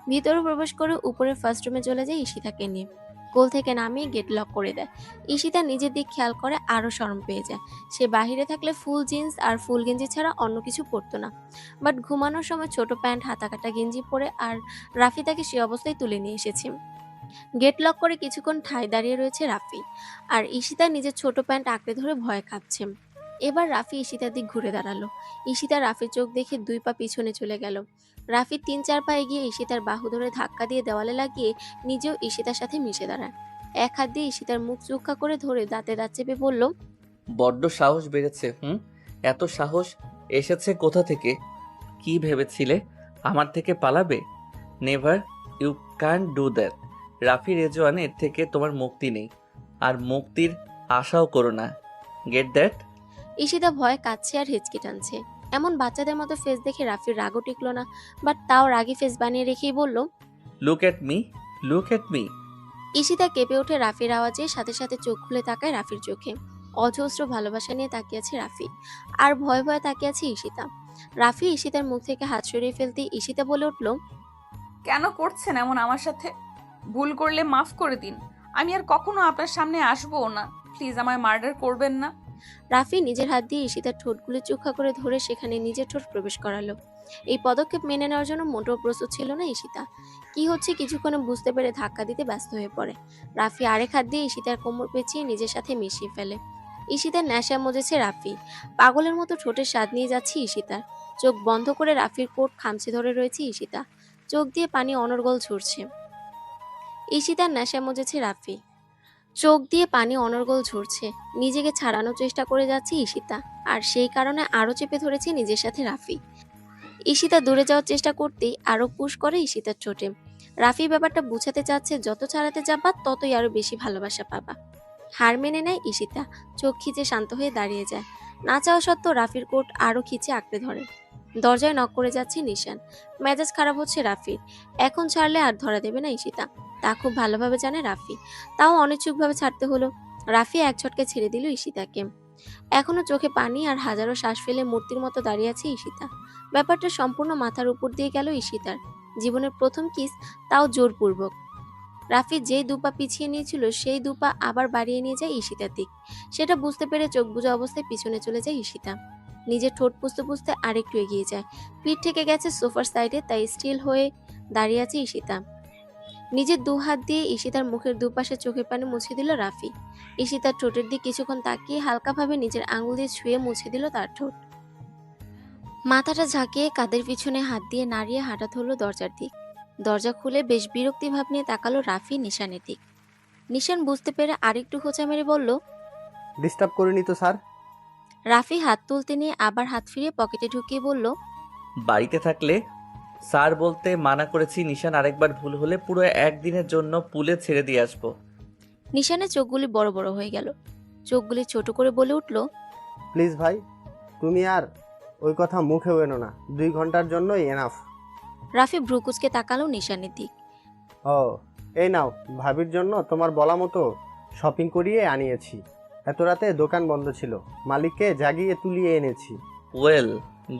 ভিতরে প্রবেশ করে উপরের ফার্স্ট রুমে চলে যায় ঈশিতাকে নিয়ে। কোল থেকে নামিয়ে গেট লক করে দেয়। ঈশিতা নিজের দিক খেয়াল করে আরো শরম পেয়ে যায়। সে বাহিরে থাকলে ফুল জিন্স আর ফুল গেঞ্জি ছাড়া অন্য কিছু পরতো না, বাট ঘুমানোর সময় ছোট প্যান্ট হাতা কাটা গেঞ্জি পরে আর রাফি তাকে সে অবস্থায় তুলে নিয়ে এসেছে। গেট লক করে কিছুক্ষণ ঠায় দাঁড়িয়ে রয়েছে রাফি, আর ঈশিতা নিজের ছোট প্যান্ট আঁকড়ে ধরে ভয়ে কাঁপছে। এবার রাফি ঈশিতার দিক ঘুরে দাঁড়ালো। ঈশিতা রাফির চোখ দেখে 2 পা পিছনে চলে গেল। রাফি 3-4 পা এগিয়ে ঈশিতার বাহু ধরে ধাক্কা দিয়ে দেওয়ালে লাগিয়ে নিজেও ঈশিতার সাথে মিশে দাঁড়ায়। এক হাত দিয়ে ঈশিতার মুখ চোখা করে ধরে দাঁতে দাঁত চেপে বলল, বড্ড সাহস বেড়েছে। এত সাহস এসেছে কোথা থেকে? কি ভেবেছিলে আমার থেকে পালাবে? Never, you can't do that. Rafi Rezwan, এর থেকে তোমার মুক্তি নেই, আর মুক্তির আশাও করো না। Get that? ঈশিতা ভয়ে কাঁদছে আর হেঁচকি টানছে। এমন বাচ্চাদের মতো ফেস দেখে রাফির রাগও টিকলো না, বাট তাও রাগী ফেস বানিয়ে রেখেই বলল, look at me, look at me. Ishita কেঁপে ওঠে রাফির আওয়াজে। সাথে সাথে চোখ খুলে তাকায় রাফির চোখে। অজস্র ভালোবাসা নিয়ে তাকিয়ে আছে রাফি, আর ভয়ে ভয়ে তাকিয়ে আছে ঈশিতা। রাফি ঈশিতার মুখ থেকে হাত সরিয়ে ফেলতে ঈশিতা বলে উঠল, কেন করছেন এমন আমার সাথে? ভুল করলে মাফ করে দিন। আমি আর কখনো আপনার সামনে আসবো না। প্লিজ আমায় মার্ডার করবেন না। রাফি নিজের হাত দিয়ে ঈশিতার ঠোঁটগুলি চোখা করে ধরে সেখানে নিজের ঠোঁট প্রবেশ করালো। এই পদক্ষেপ মেনে নেওয়ার জন্য মোটেও প্রস্তুত ছিল না ঈশিতা। কি হচ্ছে কিছুক্ষণে বুঝতে পেরে ধাক্কা দিতে ব্যস্ত হয়ে পড়ে। রাফি আরেক হাত দিয়ে ঈশিতার কোমর পেঁচিয়ে নিজের সাথে মিশিয়ে ফেলে। ঈশিতার নেশা মজেছে রাফি। পাগলের মতো ঠোঁটের স্বাদ নিয়ে যাচ্ছে ঈশিতার। চোখ বন্ধ করে রাফির কোট খামচে ধরে রয়েছে ঈশিতা। চোখ দিয়ে পানি অনর্গল ঝরছে। ঈশিতার নেশা মজেছে রাফি। চোখ দিয়ে পানি অনর্গল ঝরছে। নিজেকে ছাড়ানোর চেষ্টা করে যাচ্ছে ঈশিতা, আর সেই কারণে আরো চেপে ধরেছে নিজের সাথে রাফি। ঈশিতা দূরে যাওয়ার চেষ্টা করতেই আরো পুশ করে ঈশিতার ঠোঁটে। রাফি ব্যাপারটা বুঝাতে চাচ্ছে, যত ছাড়াতে যাবা ততই আরো বেশি ভালোবাসা পাবা। হার মেনে নেয় ঈশিতা। চোখ খিচে শান্ত হয়ে দাঁড়িয়ে যায়। না চাওয়া সত্ত্বেও রাফির কোট আরো খিচে আঁকড়ে ধরে। দরজায় নক করে যাচ্ছে নিশান। মেজাজ খারাপ হচ্ছে রাফির। এখন ছাড়লে আর ধরা দেবে না ঈশিতা, তা খুব ভালোভাবে জানে রাফি। তাও অনিচ্ছুকভাবে ছাড়তে হলো। রাফি এক ঝটকে ছেড়ে দিল ঈশিতাকে। এখনো চোখে পানি আর হাজারো শ্বাস ফেলে মূর্তির মতো দাঁড়িয়ে আছে ঈশিতা। ব্যাপারটা সম্পূর্ণ মাথার উপর দিয়ে গেল ঈশিতার। জীবনের প্রথম কিস, তাও জোরপূর্বক। রাফি যেই 2 পা পিছিয়ে নিয়েছিল সেই 2 পা আবার বাড়িয়ে নিয়ে যায় ঈশিতার দিক। সেটা বুঝতে পেরে চোখ বুজা অবস্থায় পিছনে চলে যায় ঈশিতা। নিজের ঠোঁট পুষতে পুষতে আরেকটু এগিয়ে যায়। পিঠ থেকে গেছে সোফার সাইডে, তাই স্টিল হয়ে দাঁড়িয়ে আছে ঈশিতা। নিজের 2 হাত দিয়ে ঈশিতার মুখের দুপাশে চোখের পানি মুছে দিল রাফি। ঈশিতার ঠোঁটের দিক কিছুক্ষণ তাকিয়ে হালকাভাবে নিজের আঙুল দিয়ে ছুঁয়ে মুছে দিল তার ঠোঁট। মাথাটা ঝাঁকিয়ে কাঁধের পিছনে হাত দিয়ে নাড়িয়ে হাঁটা ধরল দরজার দিক। দরজা খুলে বেশ বিরক্তি ভাব নিয়ে তাকালো রাফি নিশানের দিক। নিশান বুঝতে পেরে আরেকটু খোঁচা মেরে বলল, ডিস্টার্ব করিনি তো স্যার? রাফি হাত তুলতে নিয়ে আবার হাত ফিরিয়ে পকেটে ঢুকিয়ে বলল, বাড়িতে থাকলে স্যার বলতে মানা করেছি। নিশান আরেকবার ভুল হলে পুরো একদিনের জন্য পুলে ছেড়ে দিয়ে আসবো। নিশানের চোখগুলি বড় বড় হয়ে গেল। চোখগুলি ছোট করে বলে উঠল, প্লিজ ভাই, তুমি আর ওই কথা মুখেও এনো না। 2 ঘন্টার জন্যই এনাফ। রাফি ভ্রুকুচকে তাকালো নিশানের দিক। ও, এই নাও, ভাবির জন্য তোমার বলা মতো শপিং করিয়ে আনিয়েছি। এত রাতে দোকান বন্ধ ছিল, মালিককে জাগিয়ে তুলিয়ে এনেছি। ওয়েল,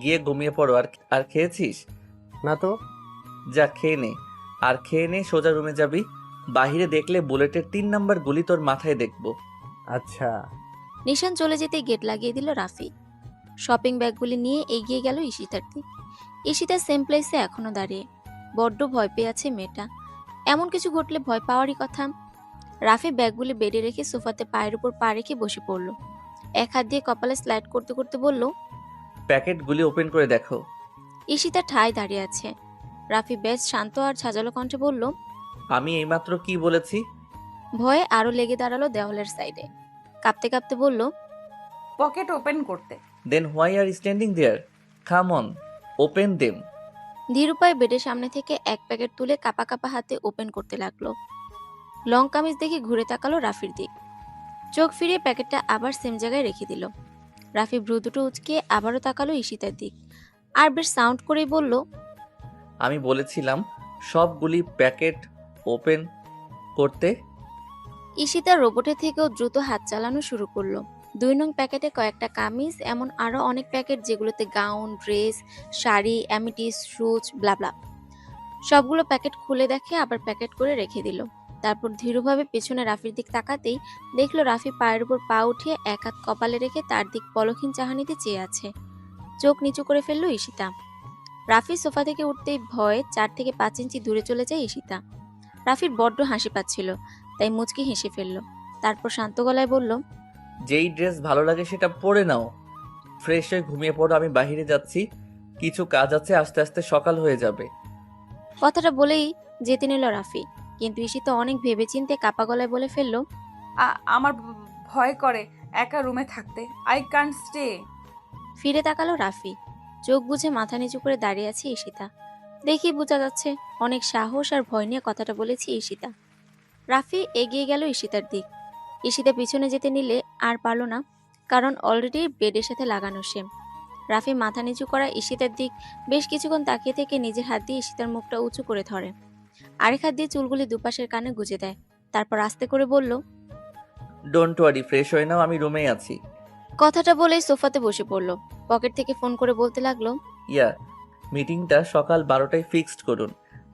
গিয়ে ঘুমিয়ে পড়ো। আর খেয়েছিস? না তো। যা খেয়ে নে, আর খেয়ে নে সোজা রুমে যাবি। বাহিরে দেখলে বুলেটের 3 নাম্বার গুলি তোর মাথায় দেখবো। আচ্ছা। নিশান চলে যেতে গেট লাগিয়ে দিল রাফি। শপিং ব্যাগগুলি নিয়ে এগিয়ে গেল ঈশিতার দিক। ঈশিতা সেম প্লেসে এখনো দাঁড়িয়ে। বড্ড ভয় পেয়ে আছে মেয়েটা। এমন কিছু ঘটলে ভয় পাওয়ারই কথা। রাফি ব্যাগগুলি বেডে রেখে সোফাতে পায়ের উপর পা রেখে বসে পড়ল। এক হাত দিয়ে কপালে স্লাইড করতে করতে বলল, প্যাকেটগুলি ওপেন করে দেখো। ঈশিতা ঠায় দাঁড়িয়ে আছে। রাফি বেশ শান্ত আর ঝাঁঝালো কণ্ঠে বলল, আমি এইমাত্র কি বলেছি? ভয়ে আরো লেগে দাঁড়ালো দেওয়ালের সাইডে। কাঁপতে কাঁপতে বলল, পকেট ওপেন করতে। Then why are standing there? Come on, open them. ধীর পায়ে বেডের সামনে থেকে এক প্যাকেট তুলে কাপা কাপা হাতে ওপেন করতে লাগলো। লং কামিজ দেখে ঘুরে তাকালো রাফির দিক। চোখ ফিরিয়ে প্যাকেটটা আবার সেম জায়গায় রেখে দিল। রাফি ভ্রু দুটো উঁচকে আবারও তাকালো ঈশিতার দিক, আর বেশ সাউন্ড করেই বলল, আমি বলেছিলাম সবগুলি প্যাকেট ওপেন করতে। ঈশিতা রোবটের থেকেও দ্রুত হাত চালানো শুরু করলো। 2 নং প্যাকেটে কয়েকটা কামিজ, এমন আরো অনেক প্যাকেট যেগুলোতে গাউন, ড্রেস, শাড়ি, অ্যামিটিস, শুজ, ব্লাবলা। সবগুলো প্যাকেট খুলে দেখে আবার প্যাকেট করে রেখে দিল। তারপর ধীরভাবে পেছনে রাফির দিক তাকাতেই দেখলো রাফি পায়ের উপর পা উঠিয়ে এক হাত কপালে রেখে তার দিক পলকহীন চাহনিতে চেয়ে আছে। চোখ নিচু করে ফেললো ঈশিতা। রাফি সোফা থেকে উঠতেই ভয়ে 4 থেকে 5 ইঞ্চি দূরে চলে যায় ঈশিতা। রাফির বড্ড হাসি পাচ্ছিল, তাই মুচকি হেসে ফেলল। তারপর শান্ত গলায় বলল, যেই ড্রেস ভালো লাগে সেটা পরে নাও, ফ্রেশ হয়ে ঘুমিয়ে পড়ো। আমি বাইরে যাচ্ছি, কিছু কাজ আছে, আস্তে আস্তে সকাল হয়ে যাবে। কথাটা বলেই যেতে নিল রাফি, কিন্তু ঈশিতা অনেক ভেবেচিন্তে কাপা গলায় বলে ফেলল, আমার ভয় করে একা রুমে থাকতে। I can't stay. ফিরে তাকালো রাফি। চোখ বুজে মাথা নিচু করে দাঁড়িয়ে আছে ঈশিতা। দেখি বোঝা যাচ্ছে অনেক সাহস আর ভয় নিয়ে কথাটা বলেছি ঈশিতা। রাফি এগিয়ে গেল ঈশিতার দিক। ঈশিতা পিছনে যেতে নিলে আর পারল না, কারণ অলরেডি বেডের সাথে লাগানো সে। রাফি মাথা নিচু করা ঈশিতার দিক বেশ কিছুক্ষণ তাকিয়ে থেকে নিজের হাত দিয়ে ঈশিতার মুখটা উঁচু করে ধরে। আরেক হাত দিয়ে চুলগুলি দুপাশের কানে গুজে দেয়। তারপর আস্তে করে বলল, ডোন্ট ওয়ারি, ফ্রেশ হয়ে নাও, আমি রুমেই আছি। কথাটা বলেই সোফাতে বসে পড়ল। পকেট থেকে ফোন করে বলতে লাগলো, ইয়া, মিটিংটা সকাল 12টায় ফিক্সড করুন,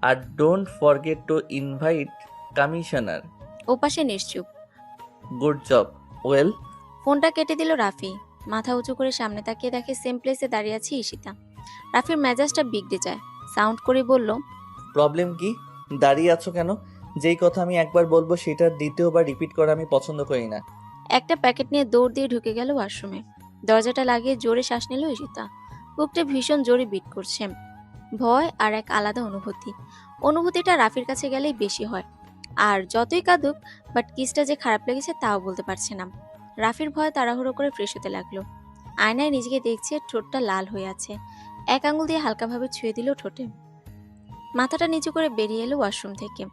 আর don't forget to invite commissioner. ওপাশে নিশ্চুপ। Good job. ওয়েল, ফোনটা কেটে দিল রাফি। মাথা উঁচু করে সামনে তাকিয়ে দেখে সেম প্লেসে দাঁড়িয়ে আছে ঈশিতা। রাফির মেজাজটা বিগড়ে যায়। সাউন্ড করে বলল, প্রবলেম কি? দাঁড়িয়ে আছো কেন? যেই কথা আমি একবার বলবো সেটা দ্বিতীয়বার রিপিট করা আমি পছন্দ করি না। একটা প্যাকেট নিয়ে দৌড় দিয়ে ঢুকে গেল ওয়াশরুমে। দরজাটা লাগিয়ে জোরে শ্বাস নিল ঈশিতা। বুকটা ভীষণ জোরে বিট করছে। ভয় আর এক আলাদা অনুভূতি। অনুভূতিটা রাফির কাছে গেলেই বেশি হয়। আর যতই কাঁদুক, বাট কিসটা যে খারাপ লেগেছে তাও বলতে পারছে না। রাফির ভয় তাড়াহুড়ো করে ফ্রেশ হতে লাগলো। আয়নায় নিজেকে দেখছে, ঠোঁটটা লাল হয়ে আছে। এক আঙুল দিয়ে হালকাভাবে ছুঁয়ে দিল ঠোঁটে। মাথাটা নিচু করে বেরিয়ে এলো ওয়াশরুম থেকে।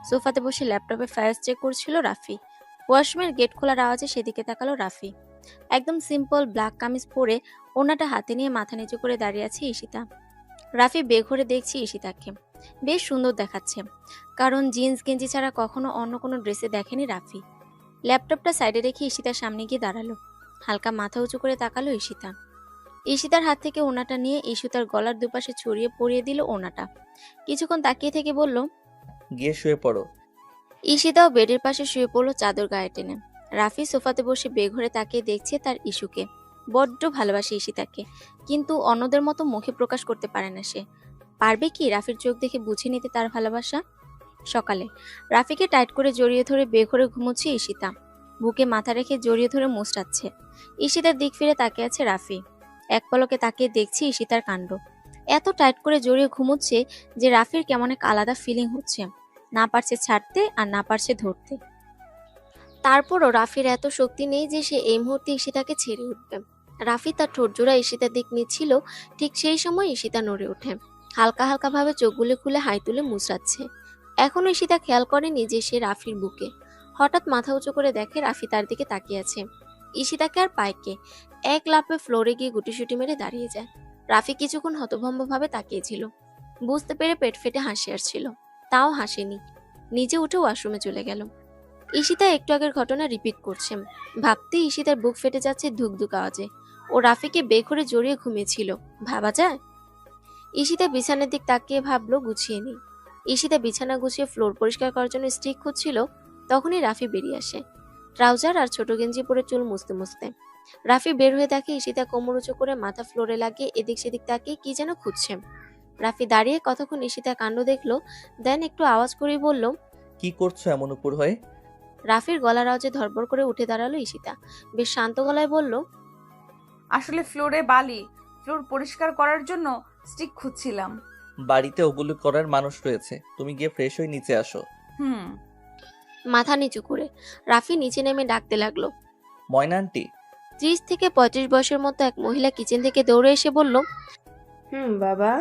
সোফাতে বসে ল্যাপটপে ফাইলস চেক করছিল রাফি। ওয়াশরুমের গেট খোলার আওয়াজে সেদিকে তাকালো রাফি। একদম সিম্পল ব্ল্যাক কামিজ পরে ওনাটা হাতে নিয়ে মাথা নিচু করে দাঁড়িয়ে আছে ঈশিতা। রাফি বেঘরে দেখছি ঈশিতাকে। বেশ সুন্দর দেখাচ্ছে, কারণ জিন্স গেঞ্জি ছাড়া কখনো অন্য কোনো ড্রেসে দেখেনি রাফি। ল্যাপটপটা সাইডে রেখে ঈশিতার সামনে গিয়ে দাঁড়ালো। হালকা মাথা উঁচু করে তাকালো ঈশিতা। ঈশিতার হাত থেকে ওনাটা নিয়ে ঈশিতার গলার দুপাশে ছড়িয়ে পরিয়ে দিল ওনাটা। কিছুক্ষণ তাকিয়ে থেকে বলল, গিয়ে শুয়ে পড়ো। ঈশিতাও বেডের পাশে শুয়ে পড়লো চাদর গায়ে টেনে। রাফি সোফাতে বসে বেঘরে তাকিয়ে দেখছে তার ইস্যুকে। বড্ড ভালোবাসে ঈশিতাকে, কিন্তু অন্যদের মতো মুখে প্রকাশ করতে পারে না সে। পারবে কি রাফির চোখ দেখে বুঝে নিতে তার ভালোবাসা? সকালে রাফিকে টাইট করে জড়িয়ে ধরে বেঘরে ঘুমোচ্ছে ঈশিতা। বুকে মাথা রেখে জড়িয়ে ধরে মুচড়াচ্ছে। ঈশিতার দিক ফিরে তাকিয়ে আছে রাফি। এক পলকে তাকিয়ে দেখছি ঈশিতার কাণ্ড। এত টাইট করে জড়িয়ে ঘুমোচ্ছে যে রাফির কেমন এক আলাদা ফিলিং হচ্ছে। না পারছে ছাড়তে আর না পারছে ধরতে। তারপরও রাফির এত শক্তি নেই যে সে এই মুহূর্তে ঈশিতাকে ছেড়ে উঠবে। রাফি তার ঠোঁটজোড়া ঈশিতার দিক নিচ্ছিল, ঠিক সেই সময় ঈশিতা নড়ে ওঠে। হালকা হালকা ভাবে চোখগুলো খুলে হাই তুলে মুচড়াচ্ছে। এখনো ঈশিতা খেয়াল করেনি যে সে রাফির বুকে। হঠাৎ মাথা উঁচু করে দেখে রাফি তার দিকে তাকিয়ে আছে। ঈশিতাকে আর পায়কে এক লাফে ফ্লোরে গিয়ে গুটিসুটি মেরে দাঁড়িয়ে যায়। রাফি কিছুক্ষণ হতভম্ব ভাবে তাকিয়েছিল। বুঝতে পেরে পেট ফেটে হাসি আসছিল, তাও হাসেনি। নিজে উঠে ওয়াশরুমে চলে গেল। ঈশিতা একটু আগের ঘটনা রিপিট করছে। ভাবতেই ঈশিতার বুক ফেটে যাচ্ছে ধুকধুক আওয়াজে। ও রাফিকে বেঘরে জড়িয়ে ঘুমিয়েছিল, ভাবা যায়? ঈশিতা বিছানার দিক তাকিয়ে ভাবলো গুছিয়ে নি। ঈশিতা বিছানা গুছিয়ে ফ্লোর পরিষ্কার করার জন্য স্টিক খুঁজছিল, তখনই রাফি বেরিয়ে আসে। ট্রাউজার আর ছোট গেঞ্জি পরে চুল মুছতে মুছতে রাফি বের হয়ে দেখে ঈশিতা কোমর উঁচু করে মাথা ফ্লোরে লাগিয়ে এদিক সেদিক তাকিয়ে কি যেন খুঁজছে। রাফি দাঁড়িয়ে কতক্ষণ ঈশিতা কাণ্ড দেখলো, দেন একটু আওয়াজ করেই বলল, কি করছো এমন উপর হয়ে? রাফির গলার আওয়াজে ধরপড় করে উঠে দাঁড়ালো ঈশিতা। বেশ শান্ত গলায় বলল, আসলে ফ্লোরে বালি, ফ্লোর পরিষ্কার করার জন্য স্টিক খুঁজছিলাম। বাড়িতে ওগুলো করার মানুষ রয়েছে, তুমি গিয়ে ফ্রেশ হয়ে নিচে আসো। মাথা নিচু করে রাফি নিচে নেমে ডাকতে লাগলো। ময়না আন্টি। 30 থেকে 35 বয়সের মতো এক মহিলা কিচেন থেকে দৌড়ে এসে বলল, বাবা।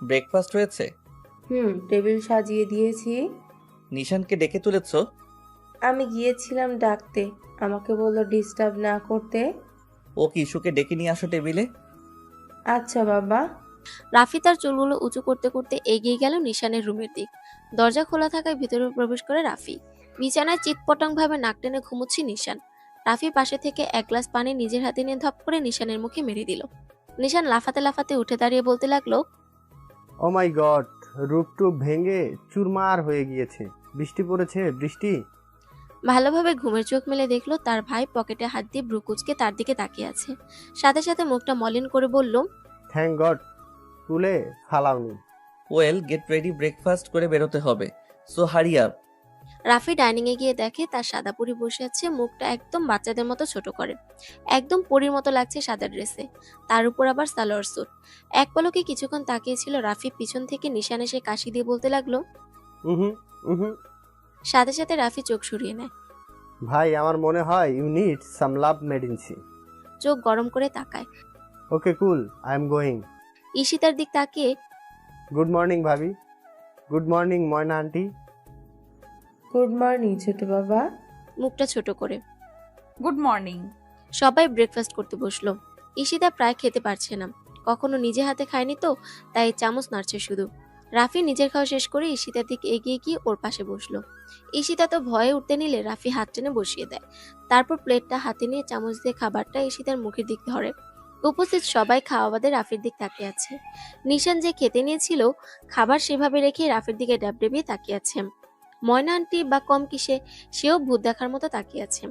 ব্রেকফাস্ট হয়েছে? টেবিল সাজিয়ে দিয়েছি। নিশানকে ডেকে তুলেছ? আমি গিয়েছিলাম ডাকতে, আমাকে বললো ডিস্টার্ব না করতে। ও কি ইস্যুকে ডেকে নিয়ে আসো টেবিলে। আচ্ছা বাবা। রাফি তার চুলগুলো উঁচু করতে করতে এগিয়ে গেল নিশানের রুমের দিক। দরজা খোলা থাকায় ভিতরে প্রবেশ করে রাফি। বিছানায় চিৎপটাং ভাবে নাক টেনে ঘুমোচ্ছে নিশান। রাফি পাশে থেকে এক গ্লাস পানি নিজের হাতে নিয়ে ধপ করে নিশানের মুখে মেরে দিল। নিশান লাফাতে লাফাতে উঠে দাঁড়িয়ে বলতে লাগলো, ও মাই গড, রূপটুপ ভেঙে চুরমার হয়ে গিয়েছে। বৃষ্টি পড়েছে, বৃষ্টি। ভালোভাবে ঘুমের চোখ মেলে দেখলো তার ভাই পকেটে হাত দিয়ে ব্রুকুচকে তার দিকে তাকিয়ে আছে। সাথে সাথে মুখটা মলিন করে বলল, থ্যাংক গড তুলে ফালাওনি। ওয়েল, গেট রেডি, ব্রেকফাস্ট করে বেরোতে হবে। So hurry up. Rafi dining এ গিয়ে দেখে তার সাদা পরি বসে আছে, মুখটা একদম বাচ্চাদের মতো ছোট করে। একদম পরীর মতো লাগছে সাদা ড্রেসে, তার উপর আবার সালোয়ার স্যুট। এক পলকে কিছুক্ষণ তাকিয়েছিল রাফি, পিছন থেকে নিশান এসে কাশি দিয়ে বলতে লাগলো। সাথে সাথে রাফি চোখ সরিয়ে নেয়। ভাই, আমার মনে হয় you need some love medicine. চোখ গরম করে তাকায়। Okay cool, I am going. ঈশিতার দিক তাকিয়ে, গুড মর্নিং ভাবি। গুড মর্নিং ময়না আন্টি। গুড মর্নিং ছোট বাবা। মুখটা ছোট করে। Good morning. সবাই ব্রেকফাস্ট করতে বসলো। ঈশিতা প্রায় খেতে পারছে না, কখনো নিজে হাতে খায়নি তো, তাই চামচ নাড়ছে শুধু। রাফি নিজের খাওয়া শেষ করে ঈশিতার দিকে এগিয়ে গিয়ে ওর পাশে বসলো। ঈশিতা তো ভয়ে উঠতে নিলে রাফি হাত টেনে বসিয়ে দেয়। তারপর প্লেটটা হাতে নিয়ে চামচ দিয়ে খাবারটা ঈশিতার মুখের দিক ধরে। উপস্থিত সবাই খাওয়া বাদে রাফির দিক তাকিয়ে আছে। নিশান যে খেতে নিয়েছিল খাবার সেভাবে রেখে রাফির দিকে ড্যাবডেবিয়ে তাকিয়ে আছে। ময়না আন্টি বা কম কিসে, সেও ভূত দেখার মতো তাকিয়ে আছে।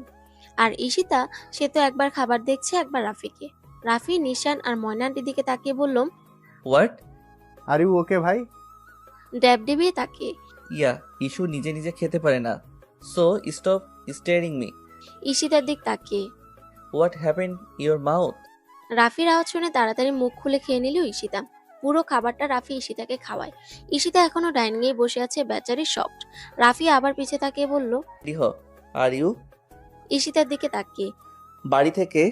আর ঈশিতা, সে তো একবার খাবার দেখছে একবার রাফিকে। রাফি, নিশান আর ময়না আন্টির দিকে তাকিয়ে বলল, হোয়াট? আর ইউ ওকে ভাই? ড্যাবডেবিয়ে তাকিয়ে। ইয়া, ইস্যু নিজে নিজে খেতে পারে না। So stop staring me. ঈশিতার দিক তাকিয়ে। What happen your mouth? রাফির আওয়াজ শুনে তাড়াতাড়ি মুখ খুলে খেয়ে নিল ঈশিতা। পুরো খাবারটা রাফি ঈশিতাকে খাওয়ায়। ঈশিতা এখনো ডাইনিং এ বসে আছে, বেচারি সফট। রাফি আবার পিছে তাকিয়ে বলল, আর ইউ? ঈশিতার দিকে তাকিয়ে। বাড়ি থেকে